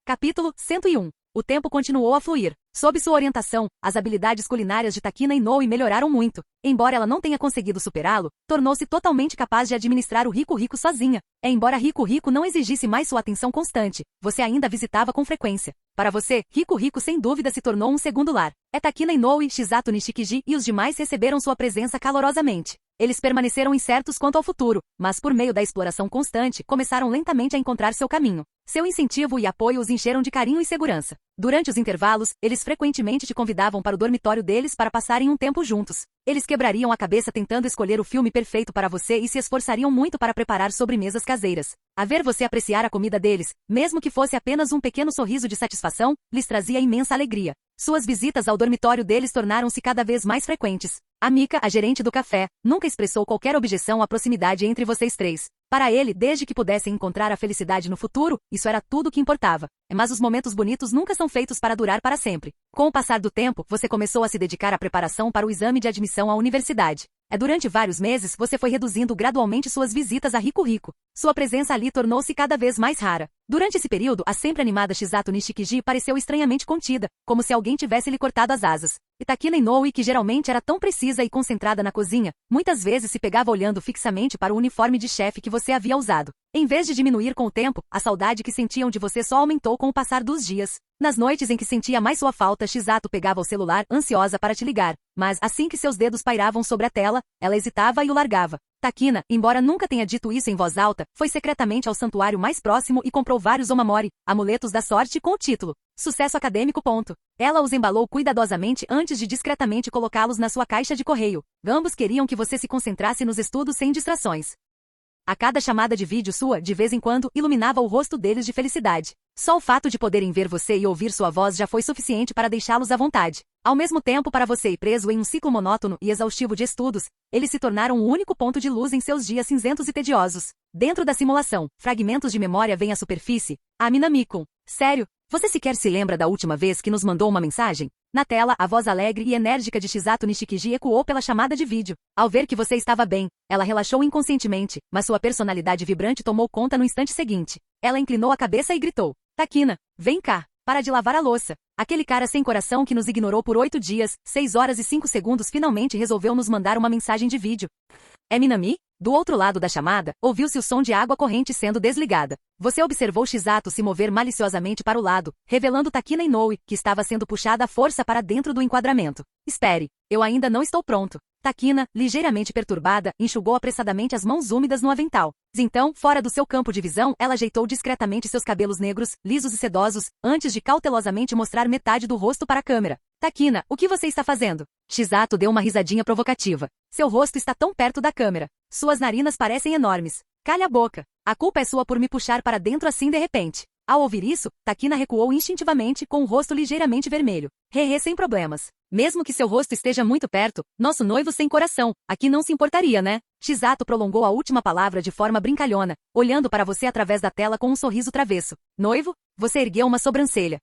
Capítulo 101. O tempo continuou a fluir. Sob sua orientação, as habilidades culinárias de Takina Inoue melhoraram muito. Embora ela não tenha conseguido superá-lo, tornou-se totalmente capaz de administrar o Rico Rico sozinha. Embora Rico Rico não exigisse mais sua atenção constante, você ainda visitava com frequência. Para você, Rico Rico sem dúvida se tornou um segundo lar. Takina Inoue, Chisato Nishikiji e os demais receberam sua presença calorosamente. Eles permaneceram incertos quanto ao futuro, mas por meio da exploração constante, começaram lentamente a encontrar seu caminho. Seu incentivo e apoio os encheram de carinho e segurança. Durante os intervalos, eles frequentemente te convidavam para o dormitório deles para passarem um tempo juntos. Eles quebrariam a cabeça tentando escolher o filme perfeito para você e se esforçariam muito para preparar sobremesas caseiras. A ver você apreciar a comida deles, mesmo que fosse apenas um pequeno sorriso de satisfação, lhes trazia imensa alegria. Suas visitas ao dormitório deles tornaram-se cada vez mais frequentes. A Mika, a gerente do café, nunca expressou qualquer objeção à proximidade entre vocês três. Para ele, desde que pudessem encontrar a felicidade no futuro, isso era tudo o que importava. Mas os momentos bonitos nunca são feitos para durar para sempre. Com o passar do tempo, você começou a se dedicar à preparação para o exame de admissão à universidade. Durante vários meses, você foi reduzindo gradualmente suas visitas a Rico Rico. Sua presença ali tornou-se cada vez mais rara. Durante esse período, a sempre animada Chisato Nishikiji pareceu estranhamente contida, como se alguém tivesse lhe cortado as asas. Takina Inoue, que geralmente era tão precisa e concentrada na cozinha, muitas vezes se pegava olhando fixamente para o uniforme de chefe que você havia usado. Em vez de diminuir com o tempo, a saudade que sentiam de você só aumentou com o passar dos dias. Nas noites em que sentia mais sua falta, Chisato pegava o celular, ansiosa para te ligar. Mas, assim que seus dedos pairavam sobre a tela, ela hesitava e o largava. Takina, embora nunca tenha dito isso em voz alta, foi secretamente ao santuário mais próximo e comprou vários omamori, amuletos da sorte com o título Sucesso Acadêmico. Ela os embalou cuidadosamente antes de discretamente colocá-los na sua caixa de correio. Ambos queriam que você se concentrasse nos estudos sem distrações. A cada chamada de vídeo sua, de vez em quando, iluminava o rosto deles de felicidade. Só o fato de poderem ver você e ouvir sua voz já foi suficiente para deixá-los à vontade. Ao mesmo tempo, para você e preso em um ciclo monótono e exaustivo de estudos, eles se tornaram o único ponto de luz em seus dias cinzentos e tediosos. Dentro da simulação, fragmentos de memória vêm à superfície. Minami-kun. Sério? Você sequer se lembra da última vez que nos mandou uma mensagem? Na tela, a voz alegre e enérgica de Chisato Nishikiji ecoou pela chamada de vídeo. Ao ver que você estava bem, ela relaxou inconscientemente, mas sua personalidade vibrante tomou conta no instante seguinte. Ela inclinou a cabeça e gritou: Takina, vem cá, para de lavar a louça. Aquele cara sem coração que nos ignorou por 8 dias, 6 horas e 5 segundos finalmente resolveu nos mandar uma mensagem de vídeo. É Minami? Do outro lado da chamada, ouviu-se o som de água corrente sendo desligada. Você observou Chisato se mover maliciosamente para o lado, revelando Takina Inoue, que estava sendo puxada à força para dentro do enquadramento. Espere, eu ainda não estou pronto. Takina, ligeiramente perturbada, enxugou apressadamente as mãos úmidas no avental. Então, fora do seu campo de visão, ela ajeitou discretamente seus cabelos negros, lisos e sedosos, antes de cautelosamente mostrar metade do rosto para a câmera. Takina, o que você está fazendo? Chisato deu uma risadinha provocativa. Seu rosto está tão perto da câmera. Suas narinas parecem enormes. Calha a boca. A culpa é sua por me puxar para dentro assim de repente. Ao ouvir isso, Takina recuou instintivamente com o rosto ligeiramente vermelho. Sem problemas. Mesmo que seu rosto esteja muito perto, nosso noivo sem coração, aqui não se importaria, né? Chisato prolongou a última palavra de forma brincalhona, olhando para você através da tela com um sorriso travesso. Noivo? Você ergueu uma sobrancelha.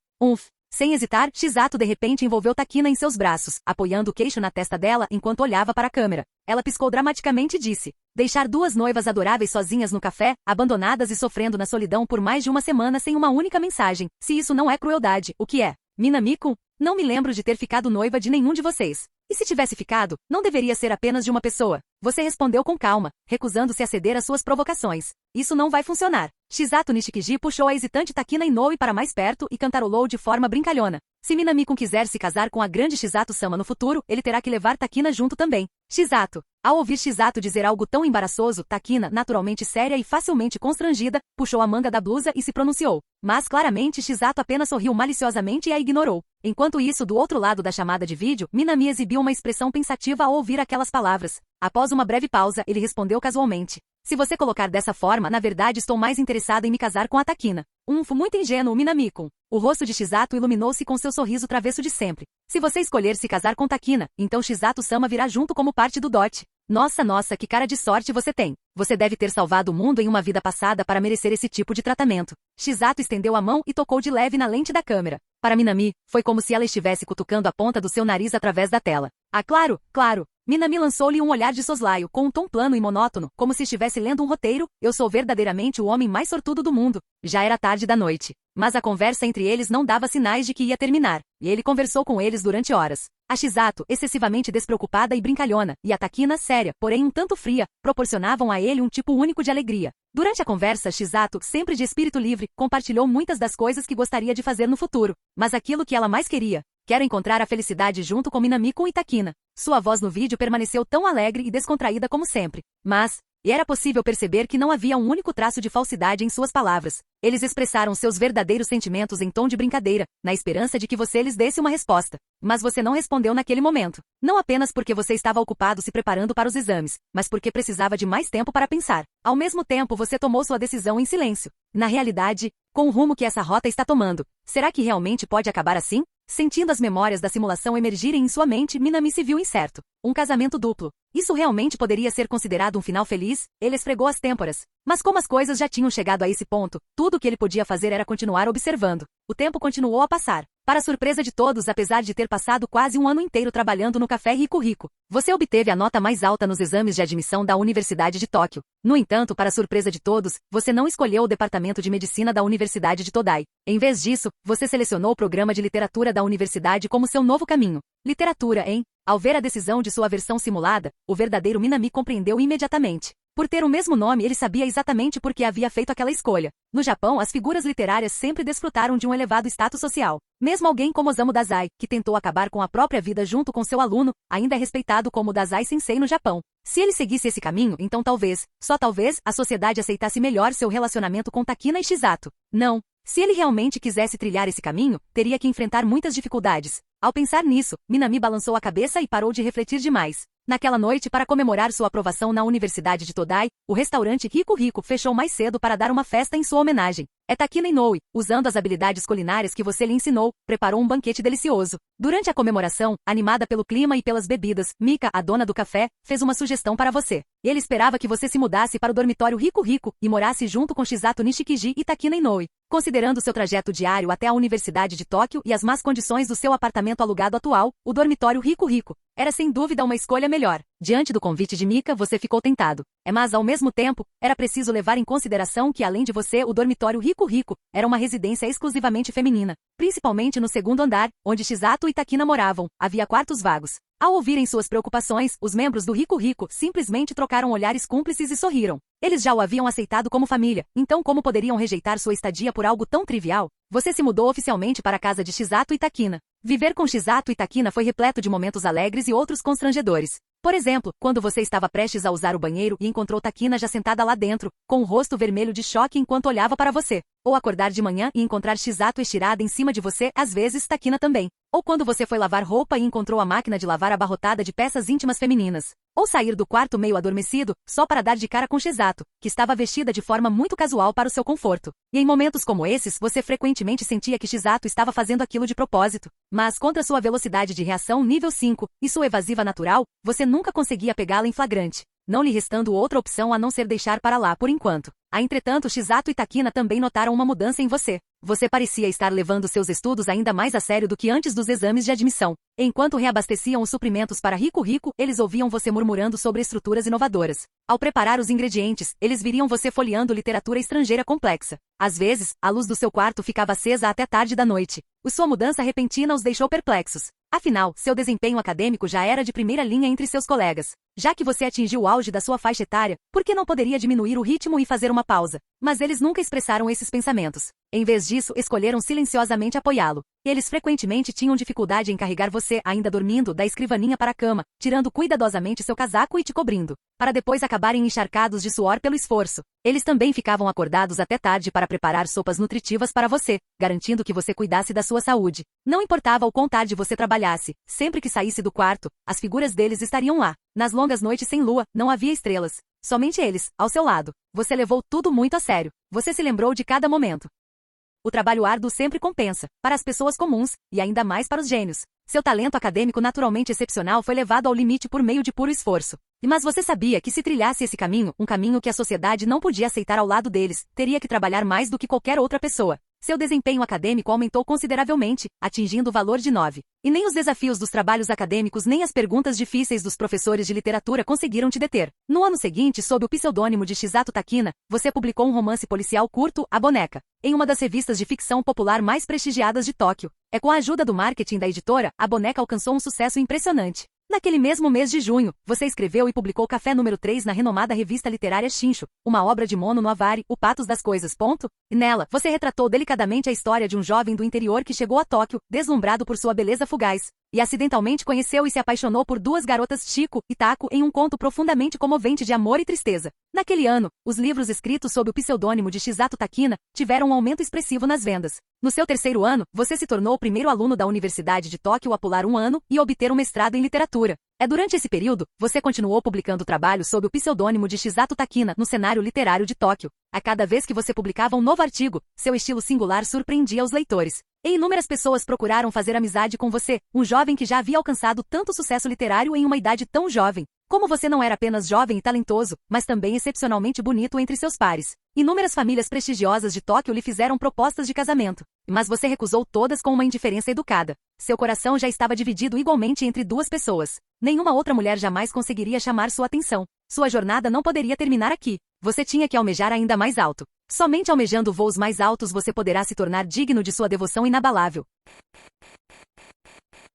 Sem hesitar, Chisato de repente envolveu Takina em seus braços, apoiando o queixo na testa dela enquanto olhava para a câmera. Ela piscou dramaticamente e disse: deixar duas noivas adoráveis sozinhas no café, abandonadas e sofrendo na solidão por mais de uma semana sem uma única mensagem. Se isso não é crueldade, o que é? Minami-kun? Não me lembro de ter ficado noiva de nenhum de vocês. E se tivesse ficado, não deveria ser apenas de uma pessoa. Você respondeu com calma, recusando-se a ceder às suas provocações. Isso não vai funcionar. Chisato Nishikiji puxou a hesitante Takina Inoue para mais perto e cantarolou de forma brincalhona. Se Minami-kun quiser se casar com a grande Shizato-sama no futuro, ele terá que levar Takina junto também. Shizato. Ao ouvir Shizato dizer algo tão embaraçoso, Takina, naturalmente séria e facilmente constrangida, puxou a manga da blusa e se pronunciou. Mas claramente Shizato apenas sorriu maliciosamente e a ignorou. Enquanto isso, do outro lado da chamada de vídeo, Minami exibiu uma expressão pensativa ao ouvir aquelas palavras. Após uma breve pausa, ele respondeu casualmente. Se você colocar dessa forma, na verdade estou mais interessado em me casar com a Takina. Muito ingênuo, Minami-kun. O rosto de Shizato iluminou-se com seu sorriso travesso de sempre. Se você escolher se casar com Takina, então Shizato-sama virá junto como parte do dote. Nossa, que cara de sorte você tem. Você deve ter salvado o mundo em uma vida passada para merecer esse tipo de tratamento. Shizato estendeu a mão e tocou de leve na lente da câmera. Para Minami, foi como se ela estivesse cutucando a ponta do seu nariz através da tela. Ah, claro. Minami lançou-lhe um olhar de soslaio, com um tom plano e monótono, como se estivesse lendo um roteiro. Eu sou verdadeiramente o homem mais sortudo do mundo. Já era tarde da noite. Mas a conversa entre eles não dava sinais de que ia terminar, e ele conversou com eles durante horas. A Shizato, excessivamente despreocupada e brincalhona, e a Takina, séria, porém um tanto fria, proporcionavam a ele um tipo único de alegria. Durante a conversa, Shizato, sempre de espírito livre, compartilhou muitas das coisas que gostaria de fazer no futuro. Mas aquilo que ela mais queria: quero encontrar a felicidade junto com Minami-kun e Takina. Sua voz no vídeo permaneceu tão alegre e descontraída como sempre. E era possível perceber que não havia um único traço de falsidade em suas palavras. Eles expressaram seus verdadeiros sentimentos em tom de brincadeira, na esperança de que você lhes desse uma resposta. Mas você não respondeu naquele momento. Não apenas porque você estava ocupado se preparando para os exames, mas porque precisava de mais tempo para pensar. Ao mesmo tempo, você tomou sua decisão em silêncio. Na realidade, com o rumo que essa rota está tomando, será que realmente pode acabar assim? Sentindo as memórias da simulação emergirem em sua mente, Minami se viu incerto. Um casamento duplo. Isso realmente poderia ser considerado um final feliz? Ele esfregou as têmporas. Mas como as coisas já tinham chegado a esse ponto, tudo o que ele podia fazer era continuar observando. O tempo continuou a passar. Para surpresa de todos, apesar de ter passado quase um ano inteiro trabalhando no café Rico Rico, você obteve a nota mais alta nos exames de admissão da Universidade de Tóquio. No entanto, para surpresa de todos, você não escolheu o departamento de medicina da Universidade de Todai. Em vez disso, você selecionou o programa de literatura da universidade como seu novo caminho. Literatura, hein? Ao ver a decisão de sua versão simulada, o verdadeiro Minami compreendeu imediatamente. Por ter o mesmo nome, ele sabia exatamente por que havia feito aquela escolha. No Japão, as figuras literárias sempre desfrutaram de um elevado status social. Mesmo alguém como Osamu Dazai, que tentou acabar com a própria vida junto com seu aluno, ainda é respeitado como Dazai Sensei no Japão. Se ele seguisse esse caminho, então talvez, só talvez, a sociedade aceitasse melhor seu relacionamento com Takina e Shizato. Não. Se ele realmente quisesse trilhar esse caminho, teria que enfrentar muitas dificuldades. Ao pensar nisso, Minami balançou a cabeça e parou de refletir demais. Naquela noite, para comemorar sua aprovação na Universidade de Todai, o restaurante Rico Rico fechou mais cedo para dar uma festa em sua homenagem. Takina Inoue, usando as habilidades culinárias que você lhe ensinou, preparou um banquete delicioso. Durante a comemoração, animada pelo clima e pelas bebidas, Mika, a dona do café, fez uma sugestão para você. Ele esperava que você se mudasse para o dormitório Rico Rico e morasse junto com Shizato Nishikiji e Takina Inoue. Considerando seu trajeto diário até a Universidade de Tóquio e as más condições do seu apartamento alugado atual, o dormitório Rico Rico era sem dúvida uma escolha melhor. Diante do convite de Mika, você ficou tentado. Mas ao mesmo tempo, era preciso levar em consideração que além de você, o dormitório Rico Rico era uma residência exclusivamente feminina. Principalmente no segundo andar, onde Shizato e Takina moravam, havia quartos vagos. Ao ouvirem suas preocupações, os membros do Rico Rico simplesmente trocaram olhares cúmplices e sorriram. Eles já o haviam aceitado como família, então como poderiam rejeitar sua estadia por algo tão trivial? Você se mudou oficialmente para a casa de Shizato e Takina. Viver com Shizato e Takina foi repleto de momentos alegres e outros constrangedores. Por exemplo, quando você estava prestes a usar o banheiro e encontrou Takina já sentada lá dentro, com o rosto vermelho de choque enquanto olhava para você. Ou acordar de manhã e encontrar Shizato estirada em cima de você, às vezes Takina também. Ou quando você foi lavar roupa e encontrou a máquina de lavar abarrotada de peças íntimas femininas. Ou sair do quarto meio adormecido, só para dar de cara com Shizato, que estava vestida de forma muito casual para o seu conforto. E em momentos como esses, você frequentemente sentia que Shizato estava fazendo aquilo de propósito. Mas contra sua velocidade de reação nível 5 e sua evasiva natural, você nunca conseguia pegá-la em flagrante, não lhe restando outra opção a não ser deixar para lá por enquanto. Entretanto, Shizato e Takina também notaram uma mudança em você. Você parecia estar levando seus estudos ainda mais a sério do que antes dos exames de admissão. Enquanto reabasteciam os suprimentos para Rico Rico, eles ouviam você murmurando sobre estruturas inovadoras. Ao preparar os ingredientes, eles viriam você folheando literatura estrangeira complexa. Às vezes, a luz do seu quarto ficava acesa até tarde da noite. Sua mudança repentina os deixou perplexos. Afinal, seu desempenho acadêmico já era de primeira linha entre seus colegas. Já que você atingiu o auge da sua faixa etária, por que não poderia diminuir o ritmo e fazer uma pausa? Mas eles nunca expressaram esses pensamentos. Em vez disso, escolheram silenciosamente apoiá-lo. Eles frequentemente tinham dificuldade em carregar você, ainda dormindo, da escrivaninha para a cama, tirando cuidadosamente seu casaco e te cobrindo, para depois acabarem encharcados de suor pelo esforço. Eles também ficavam acordados até tarde para preparar sopas nutritivas para você, garantindo que você cuidasse da sua saúde. Não importava o quão tarde você trabalhasse, sempre que saísse do quarto, as figuras deles estariam lá. Nas longas noites sem lua, não havia estrelas. Somente eles, ao seu lado. Você levou tudo muito a sério. Você se lembrou de cada momento. O trabalho árduo sempre compensa, para as pessoas comuns, e ainda mais para os gênios. Seu talento acadêmico naturalmente excepcional foi levado ao limite por meio de puro esforço. Mas você sabia que se trilhasse esse caminho, um caminho que a sociedade não podia aceitar ao lado deles, teria que trabalhar mais do que qualquer outra pessoa. Seu desempenho acadêmico aumentou consideravelmente, atingindo o valor de 9. E nem os desafios dos trabalhos acadêmicos nem as perguntas difíceis dos professores de literatura conseguiram te deter. No ano seguinte, sob o pseudônimo de Shizato Takina, você publicou um romance policial curto, A Boneca, em uma das revistas de ficção popular mais prestigiadas de Tóquio. Com a ajuda do marketing da editora, A Boneca alcançou um sucesso impressionante. Naquele mesmo mês de junho, você escreveu e publicou Café número 3 na renomada revista literária Shinshu, uma obra de Mono Novari, O Patos das Coisas. E nela, você retratou delicadamente a história de um jovem do interior que chegou a Tóquio, deslumbrado por sua beleza fugaz, e acidentalmente conheceu e se apaixonou por duas garotas, Chiko e Tako, em um conto profundamente comovente de amor e tristeza. Naquele ano, os livros escritos sob o pseudônimo de Shizato Takina tiveram um aumento expressivo nas vendas. No seu terceiro ano, você se tornou o primeiro aluno da Universidade de Tóquio a pular um ano e obter um mestrado em literatura. Durante esse período, você continuou publicando trabalhos sob o pseudônimo de Shizato Takina no cenário literário de Tóquio. A cada vez que você publicava um novo artigo, seu estilo singular surpreendia os leitores. E inúmeras pessoas procuraram fazer amizade com você, um jovem que já havia alcançado tanto sucesso literário em uma idade tão jovem. Como você não era apenas jovem e talentoso, mas também excepcionalmente bonito entre seus pares. Inúmeras famílias prestigiosas de Tóquio lhe fizeram propostas de casamento, mas você recusou todas com uma indiferença educada. Seu coração já estava dividido igualmente entre duas pessoas. Nenhuma outra mulher jamais conseguiria chamar sua atenção. Sua jornada não poderia terminar aqui. Você tinha que almejar ainda mais alto. Somente almejando voos mais altos você poderá se tornar digno de sua devoção inabalável.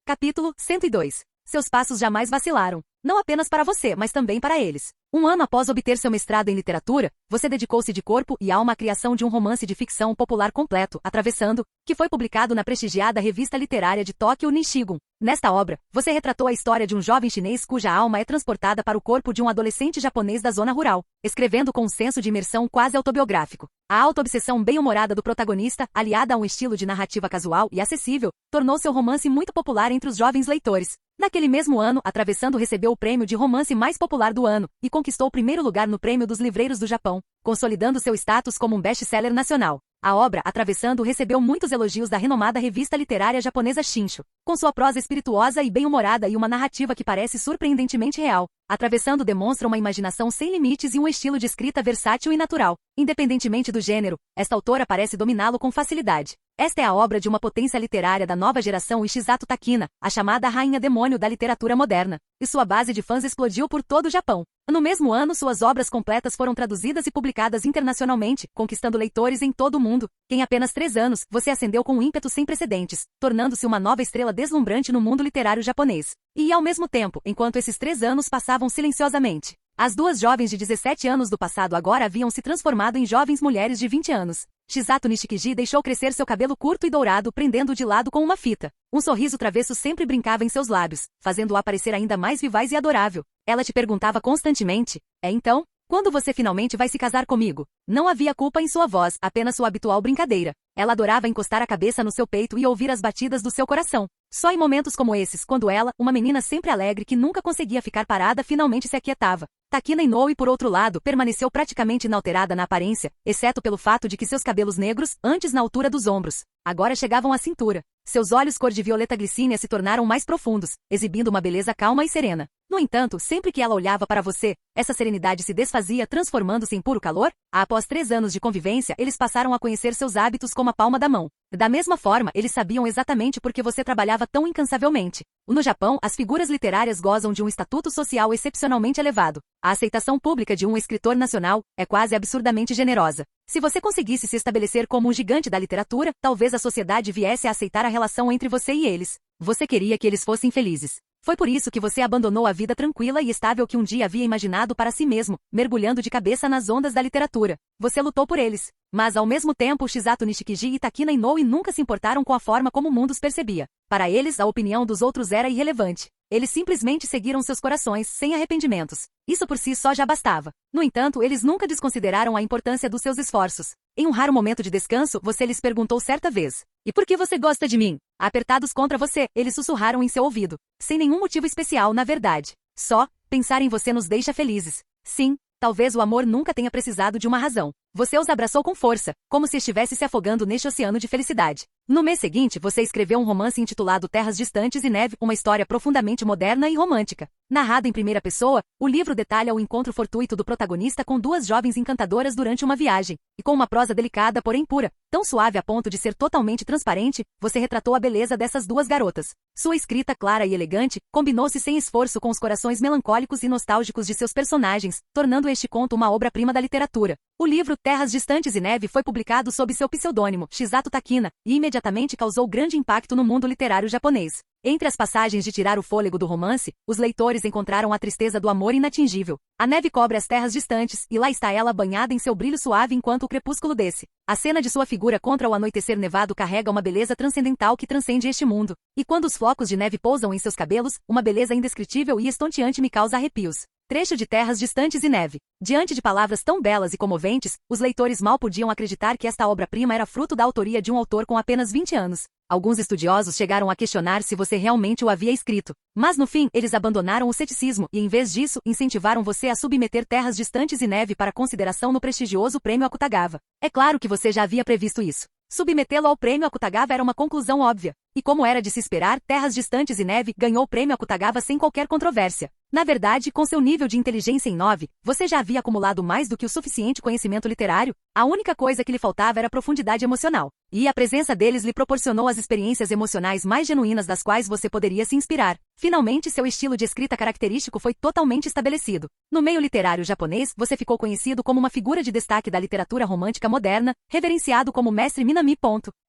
Capítulo 102. Seus passos jamais vacilaram. Não apenas para você, mas também para eles. Um ano após obter seu mestrado em literatura, você dedicou-se de corpo e alma à criação de um romance de ficção popular completo, Atravessando, que foi publicado na prestigiada revista literária de Tóquio Nishigun. Nesta obra, você retratou a história de um jovem chinês cuja alma é transportada para o corpo de um adolescente japonês da zona rural, escrevendo com um senso de imersão quase autobiográfico. A auto-obsessão bem-humorada do protagonista, aliada a um estilo de narrativa casual e acessível, tornou seu romance muito popular entre os jovens leitores. Naquele mesmo ano, Atravessando recebeu o prêmio de romance mais popular do ano e conquistou o primeiro lugar no Prêmio dos Livreiros do Japão, consolidando seu status como um best-seller nacional. A obra, Atravessando, recebeu muitos elogios da renomada revista literária japonesa Shinshu. Com sua prosa espirituosa e bem-humorada e uma narrativa que parece surpreendentemente real, Atravessando demonstra uma imaginação sem limites e um estilo de escrita versátil e natural. Independentemente do gênero, esta autora parece dominá-lo com facilidade. Esta é a obra de uma potência literária da nova geração Shizato Takina, a chamada rainha demônio da literatura moderna, e sua base de fãs explodiu por todo o Japão. No mesmo ano, suas obras completas foram traduzidas e publicadas internacionalmente, conquistando leitores em todo o mundo. Em apenas 3 anos, você ascendeu com um ímpeto sem precedentes, tornando-se uma nova estrela deslumbrante no mundo literário japonês. E ao mesmo tempo, enquanto esses 3 anos passavam silenciosamente, as duas jovens de 17 anos do passado agora haviam se transformado em jovens mulheres de 20 anos. Shizato Nishikiji deixou crescer seu cabelo curto e dourado, prendendo-o de lado com uma fita. Um sorriso travesso sempre brincava em seus lábios, fazendo-o parecer ainda mais vivaz e adorável. Ela te perguntava constantemente: então? Quando você finalmente vai se casar comigo? Não havia culpa em sua voz, apenas sua habitual brincadeira. Ela adorava encostar a cabeça no seu peito e ouvir as batidas do seu coração. Só em momentos como esses, quando ela, uma menina sempre alegre que nunca conseguia ficar parada, finalmente se aquietava. Takina Inoue, por outro lado, permaneceu praticamente inalterada na aparência, exceto pelo fato de que seus cabelos negros, antes na altura dos ombros, agora chegavam à cintura. Seus olhos cor de violeta glicínea se tornaram mais profundos, exibindo uma beleza calma e serena. No entanto, sempre que ela olhava para você, essa serenidade se desfazia, transformando-se em puro calor. Após 3 anos de convivência, eles passaram a conhecer seus hábitos como a palma da mão. Da mesma forma, eles sabiam exatamente por que você trabalhava tão incansavelmente. No Japão, as figuras literárias gozam de um estatuto social excepcionalmente elevado. A aceitação pública de um escritor nacional é quase absurdamente generosa. Se você conseguisse se estabelecer como um gigante da literatura, talvez a sociedade viesse a aceitar a relação entre você e eles. Você queria que eles fossem felizes. Foi por isso que você abandonou a vida tranquila e estável que um dia havia imaginado para si mesmo, mergulhando de cabeça nas ondas da literatura. Você lutou por eles. Mas ao mesmo tempo Shizato Nishikiji e Takina Inoue nunca se importaram com a forma como o mundo os percebia. Para eles, a opinião dos outros era irrelevante. Eles simplesmente seguiram seus corações, sem arrependimentos. Isso por si só já bastava. No entanto, eles nunca desconsideraram a importância dos seus esforços. Em um raro momento de descanso, você lhes perguntou certa vez: "E por que você gosta de mim?" Apertados contra você, eles sussurraram em seu ouvido. Sem nenhum motivo especial, na verdade. Só, pensar em você nos deixa felizes. Sim, talvez o amor nunca tenha precisado de uma razão. Você os abraçou com força, como se estivesse se afogando neste oceano de felicidade. No mês seguinte, você escreveu um romance intitulado Terras Distantes e Neve, uma história profundamente moderna e romântica. Narrado em primeira pessoa, o livro detalha o encontro fortuito do protagonista com duas jovens encantadoras durante uma viagem, e com uma prosa delicada porém pura, tão suave a ponto de ser totalmente transparente, você retratou a beleza dessas duas garotas. Sua escrita clara e elegante combinou-se sem esforço com os corações melancólicos e nostálgicos de seus personagens, tornando este conto uma obra-prima da literatura. O livro Terras Distantes e Neve foi publicado sob seu pseudônimo, Shizato Takina, e imediatamente causou grande impacto no mundo literário japonês. Entre as passagens de tirar o fôlego do romance, os leitores encontraram a tristeza do amor inatingível. A neve cobre as terras distantes, e lá está ela banhada em seu brilho suave enquanto o crepúsculo desce. A cena de sua figura contra o anoitecer nevado carrega uma beleza transcendental que transcende este mundo. E quando os flocos de neve pousam em seus cabelos, uma beleza indescritível e estonteante me causa arrepios. Trecho de Terras Distantes e Neve. Diante de palavras tão belas e comoventes, os leitores mal podiam acreditar que esta obra-prima era fruto da autoria de um autor com apenas 20 anos. Alguns estudiosos chegaram a questionar se você realmente o havia escrito. Mas no fim, eles abandonaram o ceticismo e, em vez disso, incentivaram você a submeter Terras Distantes e Neve para consideração no prestigioso Prêmio Akutagawa. É claro que você já havia previsto isso. Submetê-lo ao Prêmio Akutagawa era uma conclusão óbvia. E como era de se esperar, Terras Distantes e Neve ganhou o Prêmio Akutagawa sem qualquer controvérsia. Na verdade, com seu nível de inteligência em 9, você já havia acumulado mais do que o suficiente conhecimento literário. A única coisa que lhe faltava era profundidade emocional. E a presença deles lhe proporcionou as experiências emocionais mais genuínas das quais você poderia se inspirar. Finalmente, seu estilo de escrita característico foi totalmente estabelecido. No meio literário japonês, você ficou conhecido como uma figura de destaque da literatura romântica moderna, reverenciado como Mestre Minami.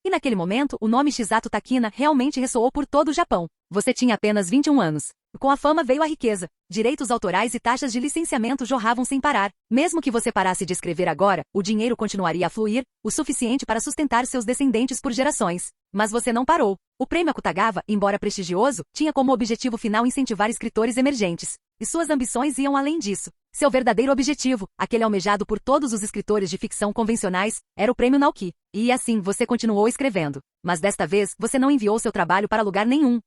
E naquele momento, o nome Shizato Takina realmente ressoou por todo o Japão. Você tinha apenas 21 anos. Com a fama veio a riqueza. Direitos autorais e taxas de licenciamento jorravam sem parar. Mesmo que você parasse de escrever agora, o dinheiro continuaria a fluir, o suficiente para sustentar seus descendentes por gerações. Mas você não parou. O Prêmio Akutagawa, embora prestigioso, tinha como objetivo final incentivar escritores emergentes. E suas ambições iam além disso. Seu verdadeiro objetivo, aquele almejado por todos os escritores de ficção convencionais, era o Prêmio Naoki. E assim, você continuou escrevendo. Mas desta vez, você não enviou seu trabalho para lugar nenhum.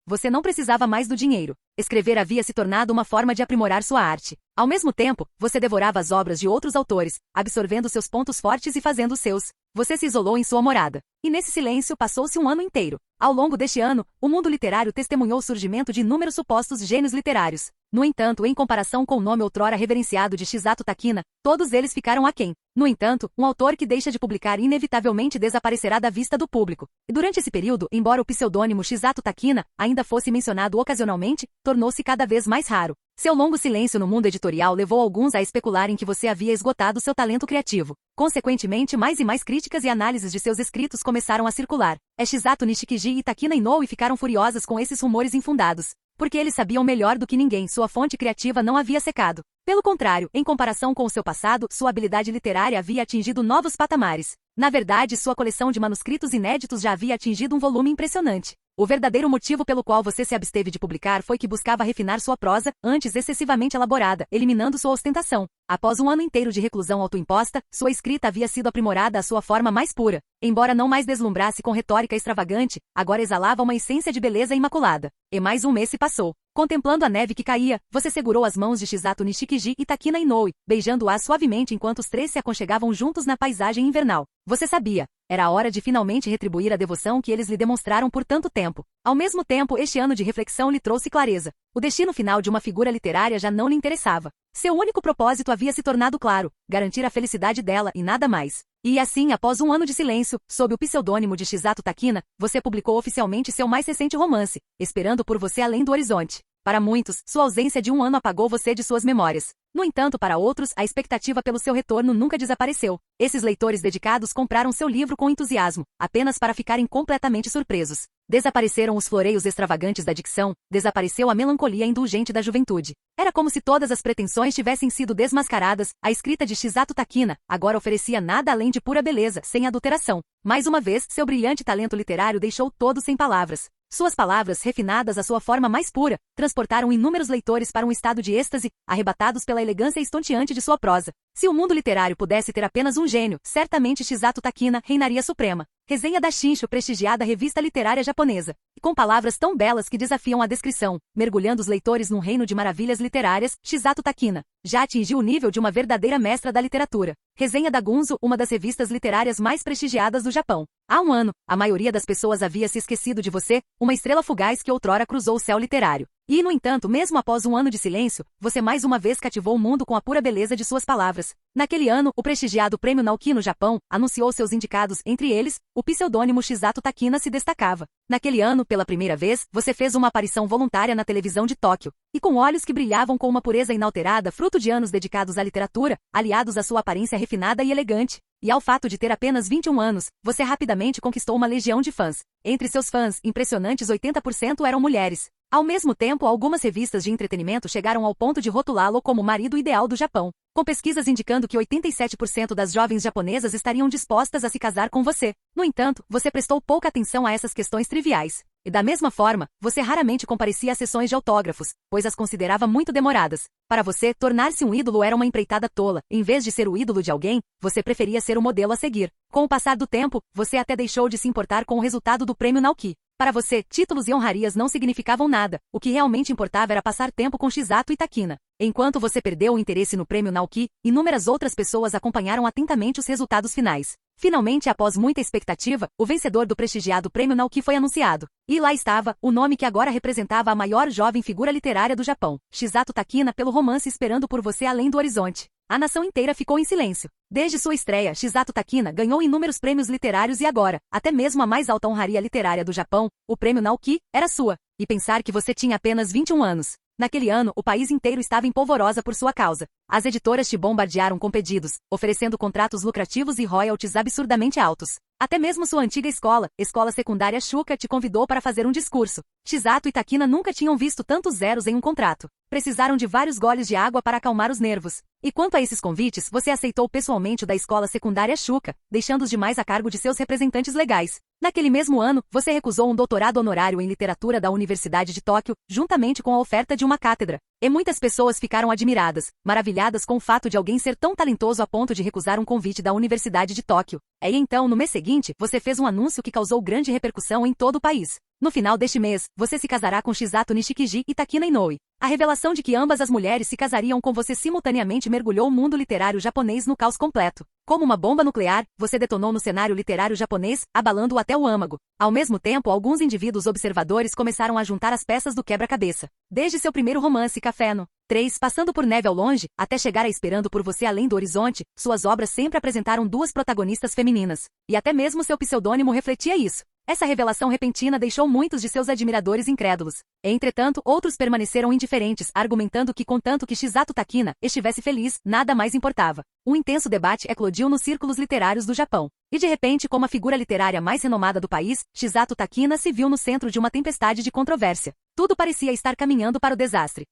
Você não precisava mais do dinheiro. Escrever havia se tornado uma forma de aprimorar sua arte. Ao mesmo tempo, você devorava as obras de outros autores, absorvendo seus pontos fortes e fazendo os seus. Você se isolou em sua morada. E nesse silêncio passou-se um ano inteiro. Ao longo deste ano, o mundo literário testemunhou o surgimento de inúmeros supostos gênios literários. No entanto, em comparação com o nome outrora reverenciado de Shizato Takina, todos eles ficaram aquém. No entanto, um autor que deixa de publicar inevitavelmente desaparecerá da vista do público. E durante esse período, embora o pseudônimo Shizato Takina ainda fosse mencionado ocasionalmente, tornou-se cada vez mais raro. Seu longo silêncio no mundo editorial levou alguns a especularem que você havia esgotado seu talento criativo. Consequentemente, mais e mais críticas e análises de seus escritos começaram a circular. Shizato Nishikiji e Takina Inoue ficaram furiosas com esses rumores infundados. Porque eles sabiam melhor do que ninguém, sua fonte criativa não havia secado. Pelo contrário, em comparação com o seu passado, sua habilidade literária havia atingido novos patamares. Na verdade, sua coleção de manuscritos inéditos já havia atingido um volume impressionante. O verdadeiro motivo pelo qual você se absteve de publicar foi que buscava refinar sua prosa, antes excessivamente elaborada, eliminando sua ostentação. Após um ano inteiro de reclusão autoimposta, sua escrita havia sido aprimorada à sua forma mais pura. Embora não mais deslumbrasse com retórica extravagante, agora exalava uma essência de beleza imaculada. E mais um mês se passou. Contemplando a neve que caía, você segurou as mãos de Shizato Nishikiji e Takina Inoue, beijando-as suavemente enquanto os três se aconchegavam juntos na paisagem invernal. Você sabia. Era a hora de finalmente retribuir a devoção que eles lhe demonstraram por tanto tempo. Ao mesmo tempo, este ano de reflexão lhe trouxe clareza. O destino final de uma figura literária já não lhe interessava. Seu único propósito havia se tornado claro: garantir a felicidade dela e nada mais. E assim, após um ano de silêncio, sob o pseudônimo de Shizato Takina, você publicou oficialmente seu mais recente romance, Esperando por Você Além do Horizonte. Para muitos, sua ausência de um ano apagou você de suas memórias. No entanto, para outros, a expectativa pelo seu retorno nunca desapareceu. Esses leitores dedicados compraram seu livro com entusiasmo, apenas para ficarem completamente surpresos. Desapareceram os floreios extravagantes da dicção, desapareceu a melancolia indulgente da juventude. Era como se todas as pretensões tivessem sido desmascaradas, a escrita de Chisato Takina agora oferecia nada além de pura beleza, sem adulteração. Mais uma vez, seu brilhante talento literário deixou todos sem palavras. Suas palavras, refinadas à sua forma mais pura, transportaram inúmeros leitores para um estado de êxtase, arrebatados pela elegância estonteante de sua prosa. Se o mundo literário pudesse ter apenas um gênio, certamente Chisato Takina reinaria suprema. Resenha da Shinshu, prestigiada revista literária japonesa. E com palavras tão belas que desafiam a descrição, mergulhando os leitores num reino de maravilhas literárias, Chisato Takina já atingiu o nível de uma verdadeira mestra da literatura. Resenha da Gunzo, uma das revistas literárias mais prestigiadas do Japão. Há um ano, a maioria das pessoas havia se esquecido de você, uma estrela fugaz que outrora cruzou o céu literário. E, no entanto, mesmo após um ano de silêncio, você mais uma vez cativou o mundo com a pura beleza de suas palavras. Naquele ano, o prestigiado Prêmio Naoki no Japão anunciou seus indicados, entre eles, o pseudônimo Chisato Takina se destacava. Naquele ano, pela primeira vez, você fez uma aparição voluntária na televisão de Tóquio, e com olhos que brilhavam com uma pureza inalterada, fruto de anos dedicados à literatura, aliados à sua aparência refinada e elegante. E ao fato de ter apenas 21 anos, você rapidamente conquistou uma legião de fãs. Entre seus fãs, impressionantes 80% eram mulheres. Ao mesmo tempo, algumas revistas de entretenimento chegaram ao ponto de rotulá-lo como o marido ideal do Japão, com pesquisas indicando que 87% das jovens japonesas estariam dispostas a se casar com você. No entanto, você prestou pouca atenção a essas questões triviais. E da mesma forma, você raramente comparecia a sessões de autógrafos, pois as considerava muito demoradas. Para você, tornar-se um ídolo era uma empreitada tola. Em vez de ser o ídolo de alguém, você preferia ser o modelo a seguir. Com o passar do tempo, você até deixou de se importar com o resultado do Prêmio Naoki. Para você, títulos e honrarias não significavam nada. O que realmente importava era passar tempo com Chisato e Takina. Enquanto você perdeu o interesse no Prêmio Naoki, inúmeras outras pessoas acompanharam atentamente os resultados finais. Finalmente, após muita expectativa, o vencedor do prestigiado Prêmio Naoki foi anunciado. E lá estava, o nome que agora representava a maior jovem figura literária do Japão, Chisato Takina, pelo romance Esperando por Você Além do Horizonte. A nação inteira ficou em silêncio. Desde sua estreia, Chisato Takina ganhou inúmeros prêmios literários e agora, até mesmo a mais alta honraria literária do Japão, o Prêmio Naoki, era sua. E pensar que você tinha apenas 21 anos. Naquele ano, o país inteiro estava em polvorosa por sua causa. As editoras te bombardearam com pedidos, oferecendo contratos lucrativos e royalties absurdamente altos. Até mesmo sua antiga escola secundária Shuka, te convidou para fazer um discurso. Chisato e Takina nunca tinham visto tantos zeros em um contrato. Precisaram de vários goles de água para acalmar os nervos. E quanto a esses convites, você aceitou pessoalmente o da escola secundária Shuka, deixando os demais a cargo de seus representantes legais. Naquele mesmo ano, você recusou um doutorado honorário em literatura da Universidade de Tóquio, juntamente com a oferta de uma cátedra. E muitas pessoas ficaram admiradas, maravilhadas com o fato de alguém ser tão talentoso a ponto de recusar um convite da Universidade de Tóquio. E então, no mês seguinte, você fez um anúncio que causou grande repercussão em todo o país. No final deste mês, você se casará com Chisato Nishikiji e Takina Inoue. A revelação de que ambas as mulheres se casariam com você simultaneamente mergulhou o mundo literário japonês no caos completo. Como uma bomba nuclear, você detonou no cenário literário japonês, abalando-o até o âmago. Ao mesmo tempo, alguns indivíduos observadores começaram a juntar as peças do quebra-cabeça. Desde seu primeiro romance, Café no 3, passando por Neve ao Longe, até chegar a Esperando por Você Além do Horizonte, suas obras sempre apresentaram duas protagonistas femininas. E até mesmo seu pseudônimo refletia isso. Essa revelação repentina deixou muitos de seus admiradores incrédulos. Entretanto, outros permaneceram indiferentes, argumentando que, contanto que Chisato Takina estivesse feliz, nada mais importava. Um intenso debate eclodiu nos círculos literários do Japão. E de repente, como a figura literária mais renomada do país, Chisato Takina se viu no centro de uma tempestade de controvérsia. Tudo parecia estar caminhando para o desastre.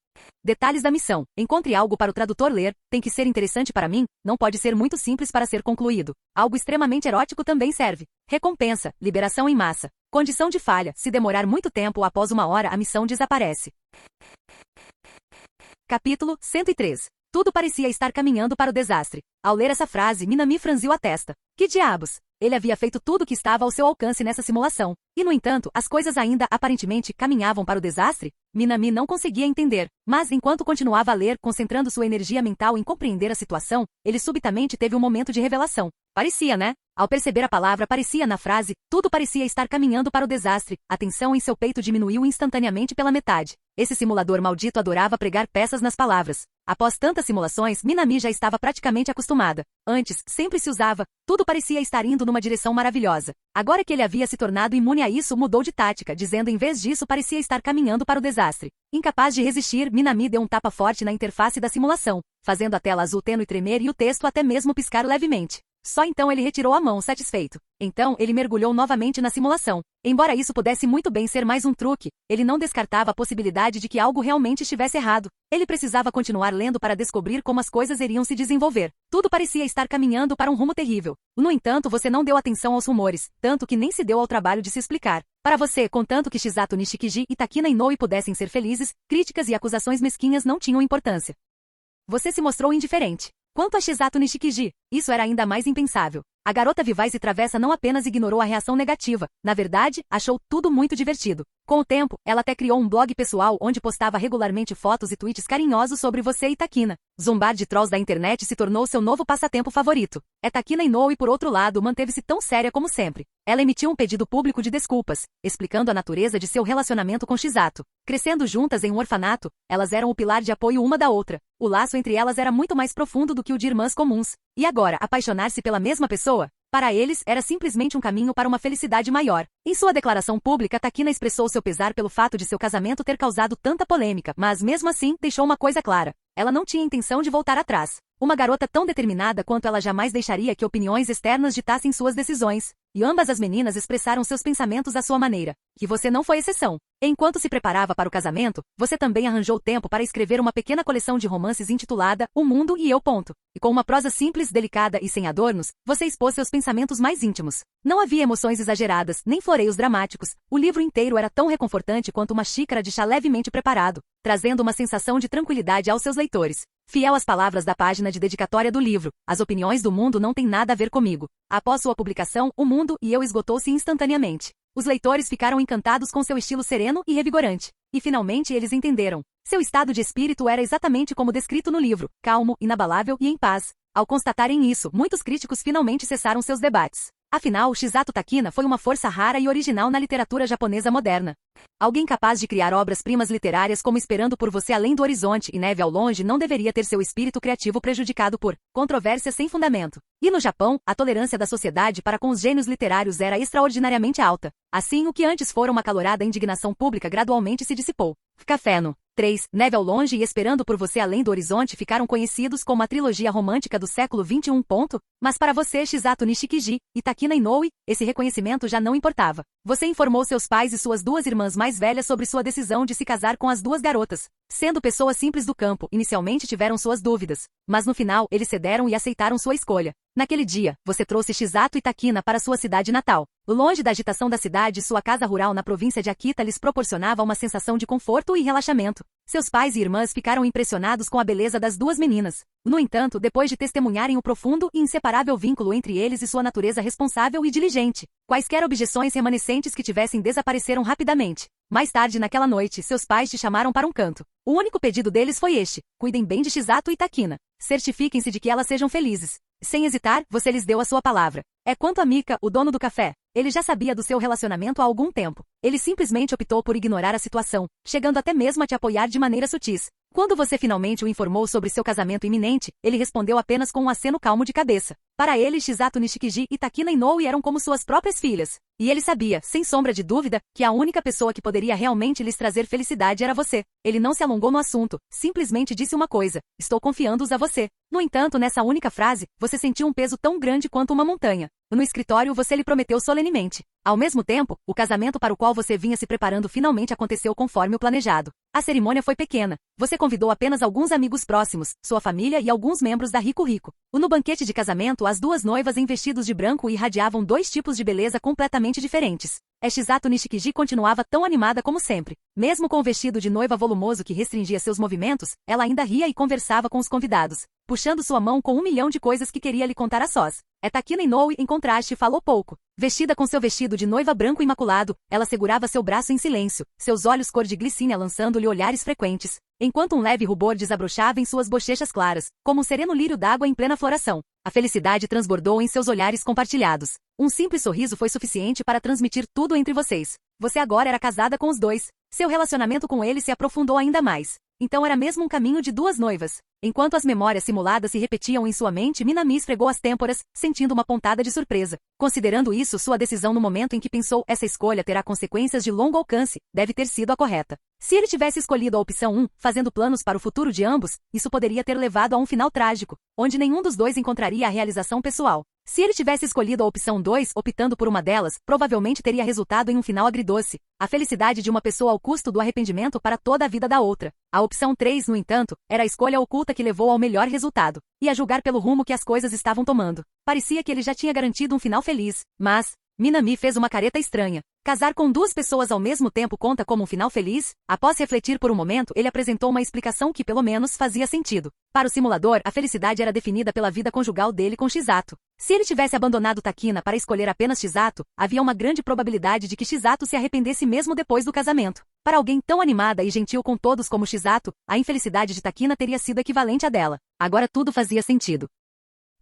Detalhes da missão. Encontre algo para o tradutor ler, tem que ser interessante para mim, não pode ser muito simples para ser concluído. Algo extremamente erótico também serve. Recompensa, liberação em massa. Condição de falha, se demorar muito tempo após uma hora a missão desaparece. Capítulo 103. Tudo parecia estar caminhando para o desastre. Ao ler essa frase, Minami franziu a testa. Que diabos? Ele havia feito tudo o que estava ao seu alcance nessa simulação. E, no entanto, as coisas ainda, aparentemente, caminhavam para o desastre? Minami não conseguia entender. Mas, enquanto continuava a ler, concentrando sua energia mental em compreender a situação, ele subitamente teve um momento de revelação. Parecia, né? Ao perceber a palavra parecia na frase, tudo parecia estar caminhando para o desastre. A tensão em seu peito diminuiu instantaneamente pela metade. Esse simulador maldito adorava pregar peças nas palavras. Após tantas simulações, Minami já estava praticamente acostumada. Antes, sempre se usava, tudo parecia estar indo numa direção maravilhosa. Agora que ele havia se tornado imune a isso, mudou de tática, dizendo em vez disso parecia estar caminhando para o desastre. Incapaz de resistir, Minami deu um tapa forte na interface da simulação, fazendo a tela azul tênue tremer e o texto até mesmo piscar levemente. Só então ele retirou a mão, satisfeito. Então, ele mergulhou novamente na simulação. Embora isso pudesse muito bem ser mais um truque, ele não descartava a possibilidade de que algo realmente estivesse errado. Ele precisava continuar lendo para descobrir como as coisas iriam se desenvolver. Tudo parecia estar caminhando para um rumo terrível. No entanto, você não deu atenção aos rumores, tanto que nem se deu ao trabalho de se explicar. Para você, contanto que Shizato Nishikiji e Takina Inoue pudessem ser felizes, críticas e acusações mesquinhas não tinham importância. Você se mostrou indiferente. Quanto a Shizato Nishikiji, isso era ainda mais impensável. A garota vivaz e travessa não apenas ignorou a reação negativa, na verdade, achou tudo muito divertido. Com o tempo, ela até criou um blog pessoal onde postava regularmente fotos e tweets carinhosos sobre você e Takina. Zombar de trolls da internet se tornou seu novo passatempo favorito. Takina Inoue, por outro lado, manteve-se tão séria como sempre. Ela emitiu um pedido público de desculpas, explicando a natureza de seu relacionamento com Shizato. Crescendo juntas em um orfanato, elas eram o pilar de apoio uma da outra. O laço entre elas era muito mais profundo do que o de irmãs comuns. E agora, apaixonar-se pela mesma pessoa? Para eles, era simplesmente um caminho para uma felicidade maior. Em sua declaração pública, Takina expressou seu pesar pelo fato de seu casamento ter causado tanta polêmica, mas mesmo assim, deixou uma coisa clara. Ela não tinha intenção de voltar atrás. Uma garota tão determinada quanto ela jamais deixaria que opiniões externas ditassem suas decisões. E ambas as meninas expressaram seus pensamentos à sua maneira. Que você não foi exceção. Enquanto se preparava para o casamento, você também arranjou tempo para escrever uma pequena coleção de romances intitulada O Mundo e Eu. E com uma prosa simples, delicada e sem adornos, você expôs seus pensamentos mais íntimos. Não havia emoções exageradas, nem floreios dramáticos. O livro inteiro era tão reconfortante quanto uma xícara de chá levemente preparado, trazendo uma sensação de tranquilidade aos seus leitores. Fiel às palavras da página de dedicatória do livro, as opiniões do mundo não têm nada a ver comigo. Após sua publicação, O Mundo e Eu esgotou-se instantaneamente. Os leitores ficaram encantados com seu estilo sereno e revigorante. E finalmente eles entenderam. Seu estado de espírito era exatamente como descrito no livro, calmo, inabalável e em paz. Ao constatarem isso, muitos críticos finalmente cessaram seus debates. Afinal, Shizato Takina foi uma força rara e original na literatura japonesa moderna. Alguém capaz de criar obras-primas literárias como Esperando por Você Além do Horizonte e Neve ao Longe não deveria ter seu espírito criativo prejudicado por controvérsias sem fundamento. E no Japão, a tolerância da sociedade para com os gênios literários era extraordinariamente alta. Assim, o que antes fora uma acalorada indignação pública gradualmente se dissipou. Café no 3. Neve ao Longe e Esperando por Você Além do Horizonte ficaram conhecidos como a trilogia romântica do século XXI. Mas para você, Shizato Nishikiji e Takina Inoue, esse reconhecimento já não importava. Você informou seus pais e suas duas irmãs mais velhas sobre sua decisão de se casar com as duas garotas. Sendo pessoas simples do campo, inicialmente tiveram suas dúvidas. Mas no final, eles cederam e aceitaram sua escolha. Naquele dia, você trouxe Shizato e Takina para sua cidade natal. Longe da agitação da cidade, sua casa rural na província de Akita lhes proporcionava uma sensação de conforto e relaxamento. Seus pais e irmãs ficaram impressionados com a beleza das duas meninas. No entanto, depois de testemunharem o profundo e inseparável vínculo entre eles e sua natureza responsável e diligente, quaisquer objeções remanescentes que tivessem desapareceram rapidamente. Mais tarde naquela noite, seus pais te chamaram para um canto. O único pedido deles foi este: cuidem bem de Shizato e Takina. Certifiquem-se de que elas sejam felizes. Sem hesitar, você lhes deu a sua palavra. É quanto a Mika, o dono do café. Ele já sabia do seu relacionamento há algum tempo. Ele simplesmente optou por ignorar a situação, chegando até mesmo a te apoiar de maneira sutis. Quando você finalmente o informou sobre seu casamento iminente, ele respondeu apenas com um aceno calmo de cabeça. Para ele, Shizato Nishikiji e Takina Inoue eram como suas próprias filhas. E ele sabia, sem sombra de dúvida, que a única pessoa que poderia realmente lhes trazer felicidade era você. Ele não se alongou no assunto, simplesmente disse uma coisa: estou confiando-os a você. No entanto, nessa única frase, você sentiu um peso tão grande quanto uma montanha. No escritório, você lhe prometeu solenemente. Ao mesmo tempo, o casamento para o qual você vinha se preparando finalmente aconteceu conforme o planejado. A cerimônia foi pequena. Você convidou apenas alguns amigos próximos, sua família e alguns membros da Rico Rico. No banquete de casamento, as duas noivas em vestidos de branco irradiavam dois tipos de beleza completamente diferentes. Shizato Nishikiji continuava tão animada como sempre. Mesmo com o vestido de noiva volumoso que restringia seus movimentos, ela ainda ria e conversava com os convidados, puxando sua mão com 1 milhão de coisas que queria lhe contar a sós. Takina Inoue, em contraste, falou pouco. Vestida com seu vestido de noiva branco imaculado, ela segurava seu braço em silêncio, seus olhos cor de glicínia lançando-lhe olhares frequentes, enquanto um leve rubor desabrochava em suas bochechas claras, como um sereno lírio d'água em plena floração. A felicidade transbordou em seus olhares compartilhados. Um simples sorriso foi suficiente para transmitir tudo entre vocês. Você agora era casada com os dois. Seu relacionamento com ele se aprofundou ainda mais. Então era mesmo um caminho de duas noivas. Enquanto as memórias simuladas se repetiam em sua mente, Minami esfregou as têmporas, sentindo uma pontada de surpresa. Considerando isso, sua decisão no momento em que pensou, essa escolha terá consequências de longo alcance, deve ter sido a correta. Se ele tivesse escolhido a opção 1, fazendo planos para o futuro de ambos, isso poderia ter levado a um final trágico, onde nenhum dos dois encontraria a realização pessoal. Se ele tivesse escolhido a opção 2, optando por uma delas, provavelmente teria resultado em um final agridoce, a felicidade de uma pessoa ao custo do arrependimento para toda a vida da outra. A opção 3, no entanto, era a escolha oculta que levou ao melhor resultado, e a julgar pelo rumo que as coisas estavam tomando. Parecia que ele já tinha garantido um final feliz, mas Minami fez uma careta estranha. Casar com duas pessoas ao mesmo tempo conta como um final feliz? Após refletir por um momento, ele apresentou uma explicação que pelo menos fazia sentido. Para o simulador, a felicidade era definida pela vida conjugal dele com Chisato. Se ele tivesse abandonado Takina para escolher apenas Chisato, havia uma grande probabilidade de que Chisato se arrependesse mesmo depois do casamento. Para alguém tão animada e gentil com todos como Chisato, a infelicidade de Takina teria sido equivalente à dela. Agora tudo fazia sentido.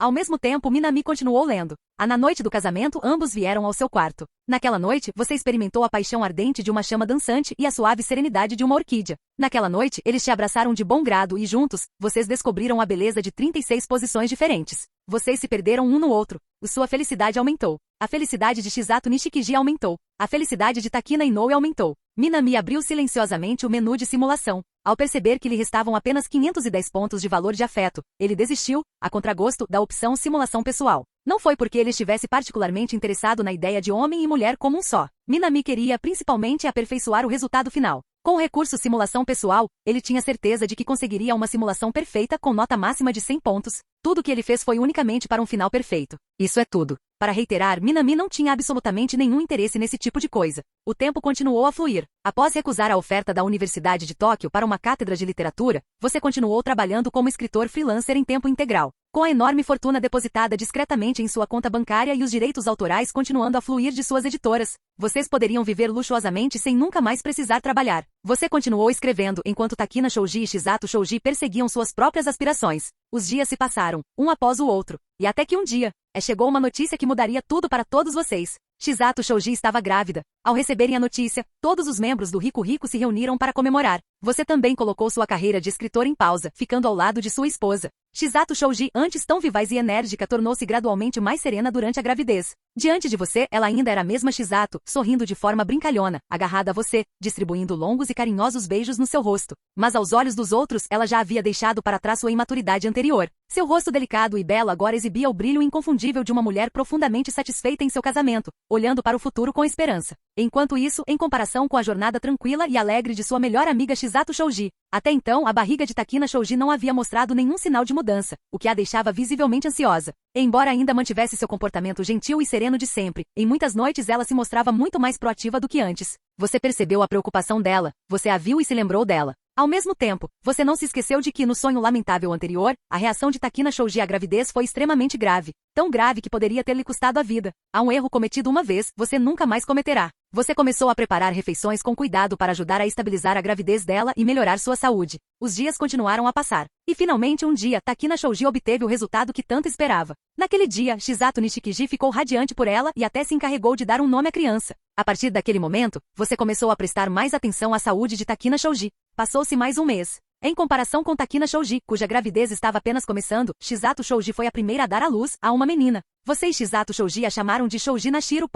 Ao mesmo tempo, Minami continuou lendo. Na noite do casamento, ambos vieram ao seu quarto. Naquela noite, você experimentou a paixão ardente de uma chama dançante e a suave serenidade de uma orquídea. Naquela noite, eles te abraçaram de bom grado e juntos, vocês descobriram a beleza de 36 posições diferentes. Vocês se perderam um no outro. Sua felicidade aumentou. A felicidade de Chisato Nishikiji aumentou. A felicidade de Takina Inoue aumentou. Minami abriu silenciosamente o menu de simulação. Ao perceber que lhe restavam apenas 510 pontos de valor de afeto, ele desistiu, a contragosto, da opção simulação pessoal. Não foi porque ele estivesse particularmente interessado na ideia de homem e mulher como um só. Minami queria principalmente aperfeiçoar o resultado final. Com o recurso simulação pessoal, ele tinha certeza de que conseguiria uma simulação perfeita com nota máxima de 100 pontos. Tudo o que ele fez foi unicamente para um final perfeito. Isso é tudo. Para reiterar, Minami não tinha absolutamente nenhum interesse nesse tipo de coisa. O tempo continuou a fluir. Após recusar a oferta da Universidade de Tóquio para uma cátedra de literatura, você continuou trabalhando como escritor freelancer em tempo integral. Com a enorme fortuna depositada discretamente em sua conta bancária e os direitos autorais continuando a fluir de suas editoras, vocês poderiam viver luxuosamente sem nunca mais precisar trabalhar. Você continuou escrevendo enquanto Takina Shoji e Chisato Shoji perseguiam suas próprias aspirações. Os dias se passaram, um após o outro, e até que um dia, chegou uma notícia que mudaria tudo para todos vocês. Chisato Shoji estava grávida. Ao receberem a notícia, todos os membros do Rico Rico se reuniram para comemorar. Você também colocou sua carreira de escritor em pausa, ficando ao lado de sua esposa. Chisato Shoji, antes tão vivaz e enérgica, tornou-se gradualmente mais serena durante a gravidez. Diante de você, ela ainda era a mesma Chisato, sorrindo de forma brincalhona, agarrada a você, distribuindo longos e carinhosos beijos no seu rosto. Mas aos olhos dos outros, ela já havia deixado para trás sua imaturidade anterior. Seu rosto delicado e belo agora exibia o brilho inconfundível de uma mulher profundamente satisfeita em seu casamento, olhando para o futuro com esperança. Enquanto isso, em comparação com a jornada tranquila e alegre de sua melhor amiga Chisato Shoji, até então a barriga de Takina Shoji não havia mostrado nenhum sinal de mudança, o que a deixava visivelmente ansiosa. Embora ainda mantivesse seu comportamento gentil e sereno de sempre, em muitas noites ela se mostrava muito mais proativa do que antes. Você percebeu a preocupação dela, você a viu e se lembrou dela. Ao mesmo tempo, você não se esqueceu de que no sonho lamentável anterior, a reação de Takina Shoji à gravidez foi extremamente grave. Tão grave que poderia ter lhe custado a vida. Há um erro cometido uma vez, você nunca mais cometerá. Você começou a preparar refeições com cuidado para ajudar a estabilizar a gravidez dela e melhorar sua saúde. Os dias continuaram a passar. E finalmente um dia, Takina Shoji obteve o resultado que tanto esperava. Naquele dia, Chisato Nishikiji ficou radiante por ela e até se encarregou de dar um nome à criança. A partir daquele momento, você começou a prestar mais atenção à saúde de Takina Shoji. Passou-se mais um mês. Em comparação com Takina Shoji, cuja gravidez estava apenas começando, Chisato Shoji foi a primeira a dar à luz a uma menina. Você e Chisato Shoji a chamaram de Shoji Nashiro.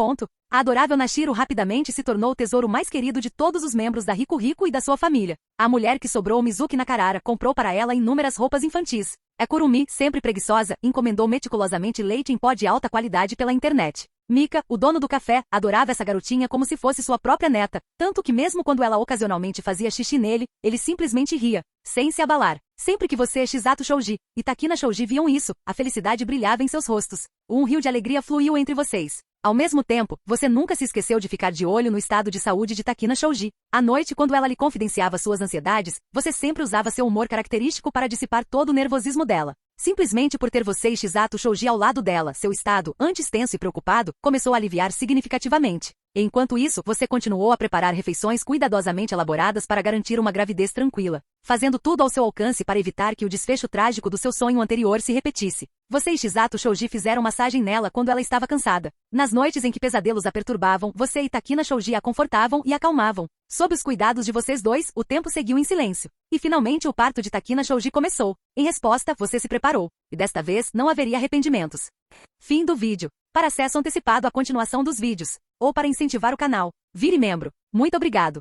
A adorável Nashiro rapidamente se tornou o tesouro mais querido de todos os membros da Rico Rico e da sua família. A mulher que sobrou Mizuki Nakarara comprou para ela inúmeras roupas infantis. Kurumi, sempre preguiçosa, encomendou meticulosamente leite em pó de alta qualidade pela internet. Mika, o dono do café, adorava essa garotinha como se fosse sua própria neta, tanto que mesmo quando ela ocasionalmente fazia xixi nele, ele simplesmente ria, sem se abalar. Sempre que você, Chisato Shoji e Takina Shoji viam isso, a felicidade brilhava em seus rostos. Um rio de alegria fluiu entre vocês. Ao mesmo tempo, você nunca se esqueceu de ficar de olho no estado de saúde de Takina Shoji. À noite, quando ela lhe confidenciava suas ansiedades, você sempre usava seu humor característico para dissipar todo o nervosismo dela. Simplesmente por ter você e Chisato Shoji ao lado dela, seu estado, antes tenso e preocupado, começou a aliviar significativamente. Enquanto isso, você continuou a preparar refeições cuidadosamente elaboradas para garantir uma gravidez tranquila, fazendo tudo ao seu alcance para evitar que o desfecho trágico do seu sonho anterior se repetisse. Você e Chisato Shoji fizeram massagem nela quando ela estava cansada. Nas noites em que pesadelos a perturbavam, você e Takina Shoji a confortavam e acalmavam. Sob os cuidados de vocês dois, o tempo seguiu em silêncio. E finalmente o parto de Takina Shoji começou. Em resposta, você se preparou. E desta vez, não haveria arrependimentos. Fim do vídeo. Para acesso antecipado à continuação dos vídeos, ou para incentivar o canal, vire membro. Muito obrigado.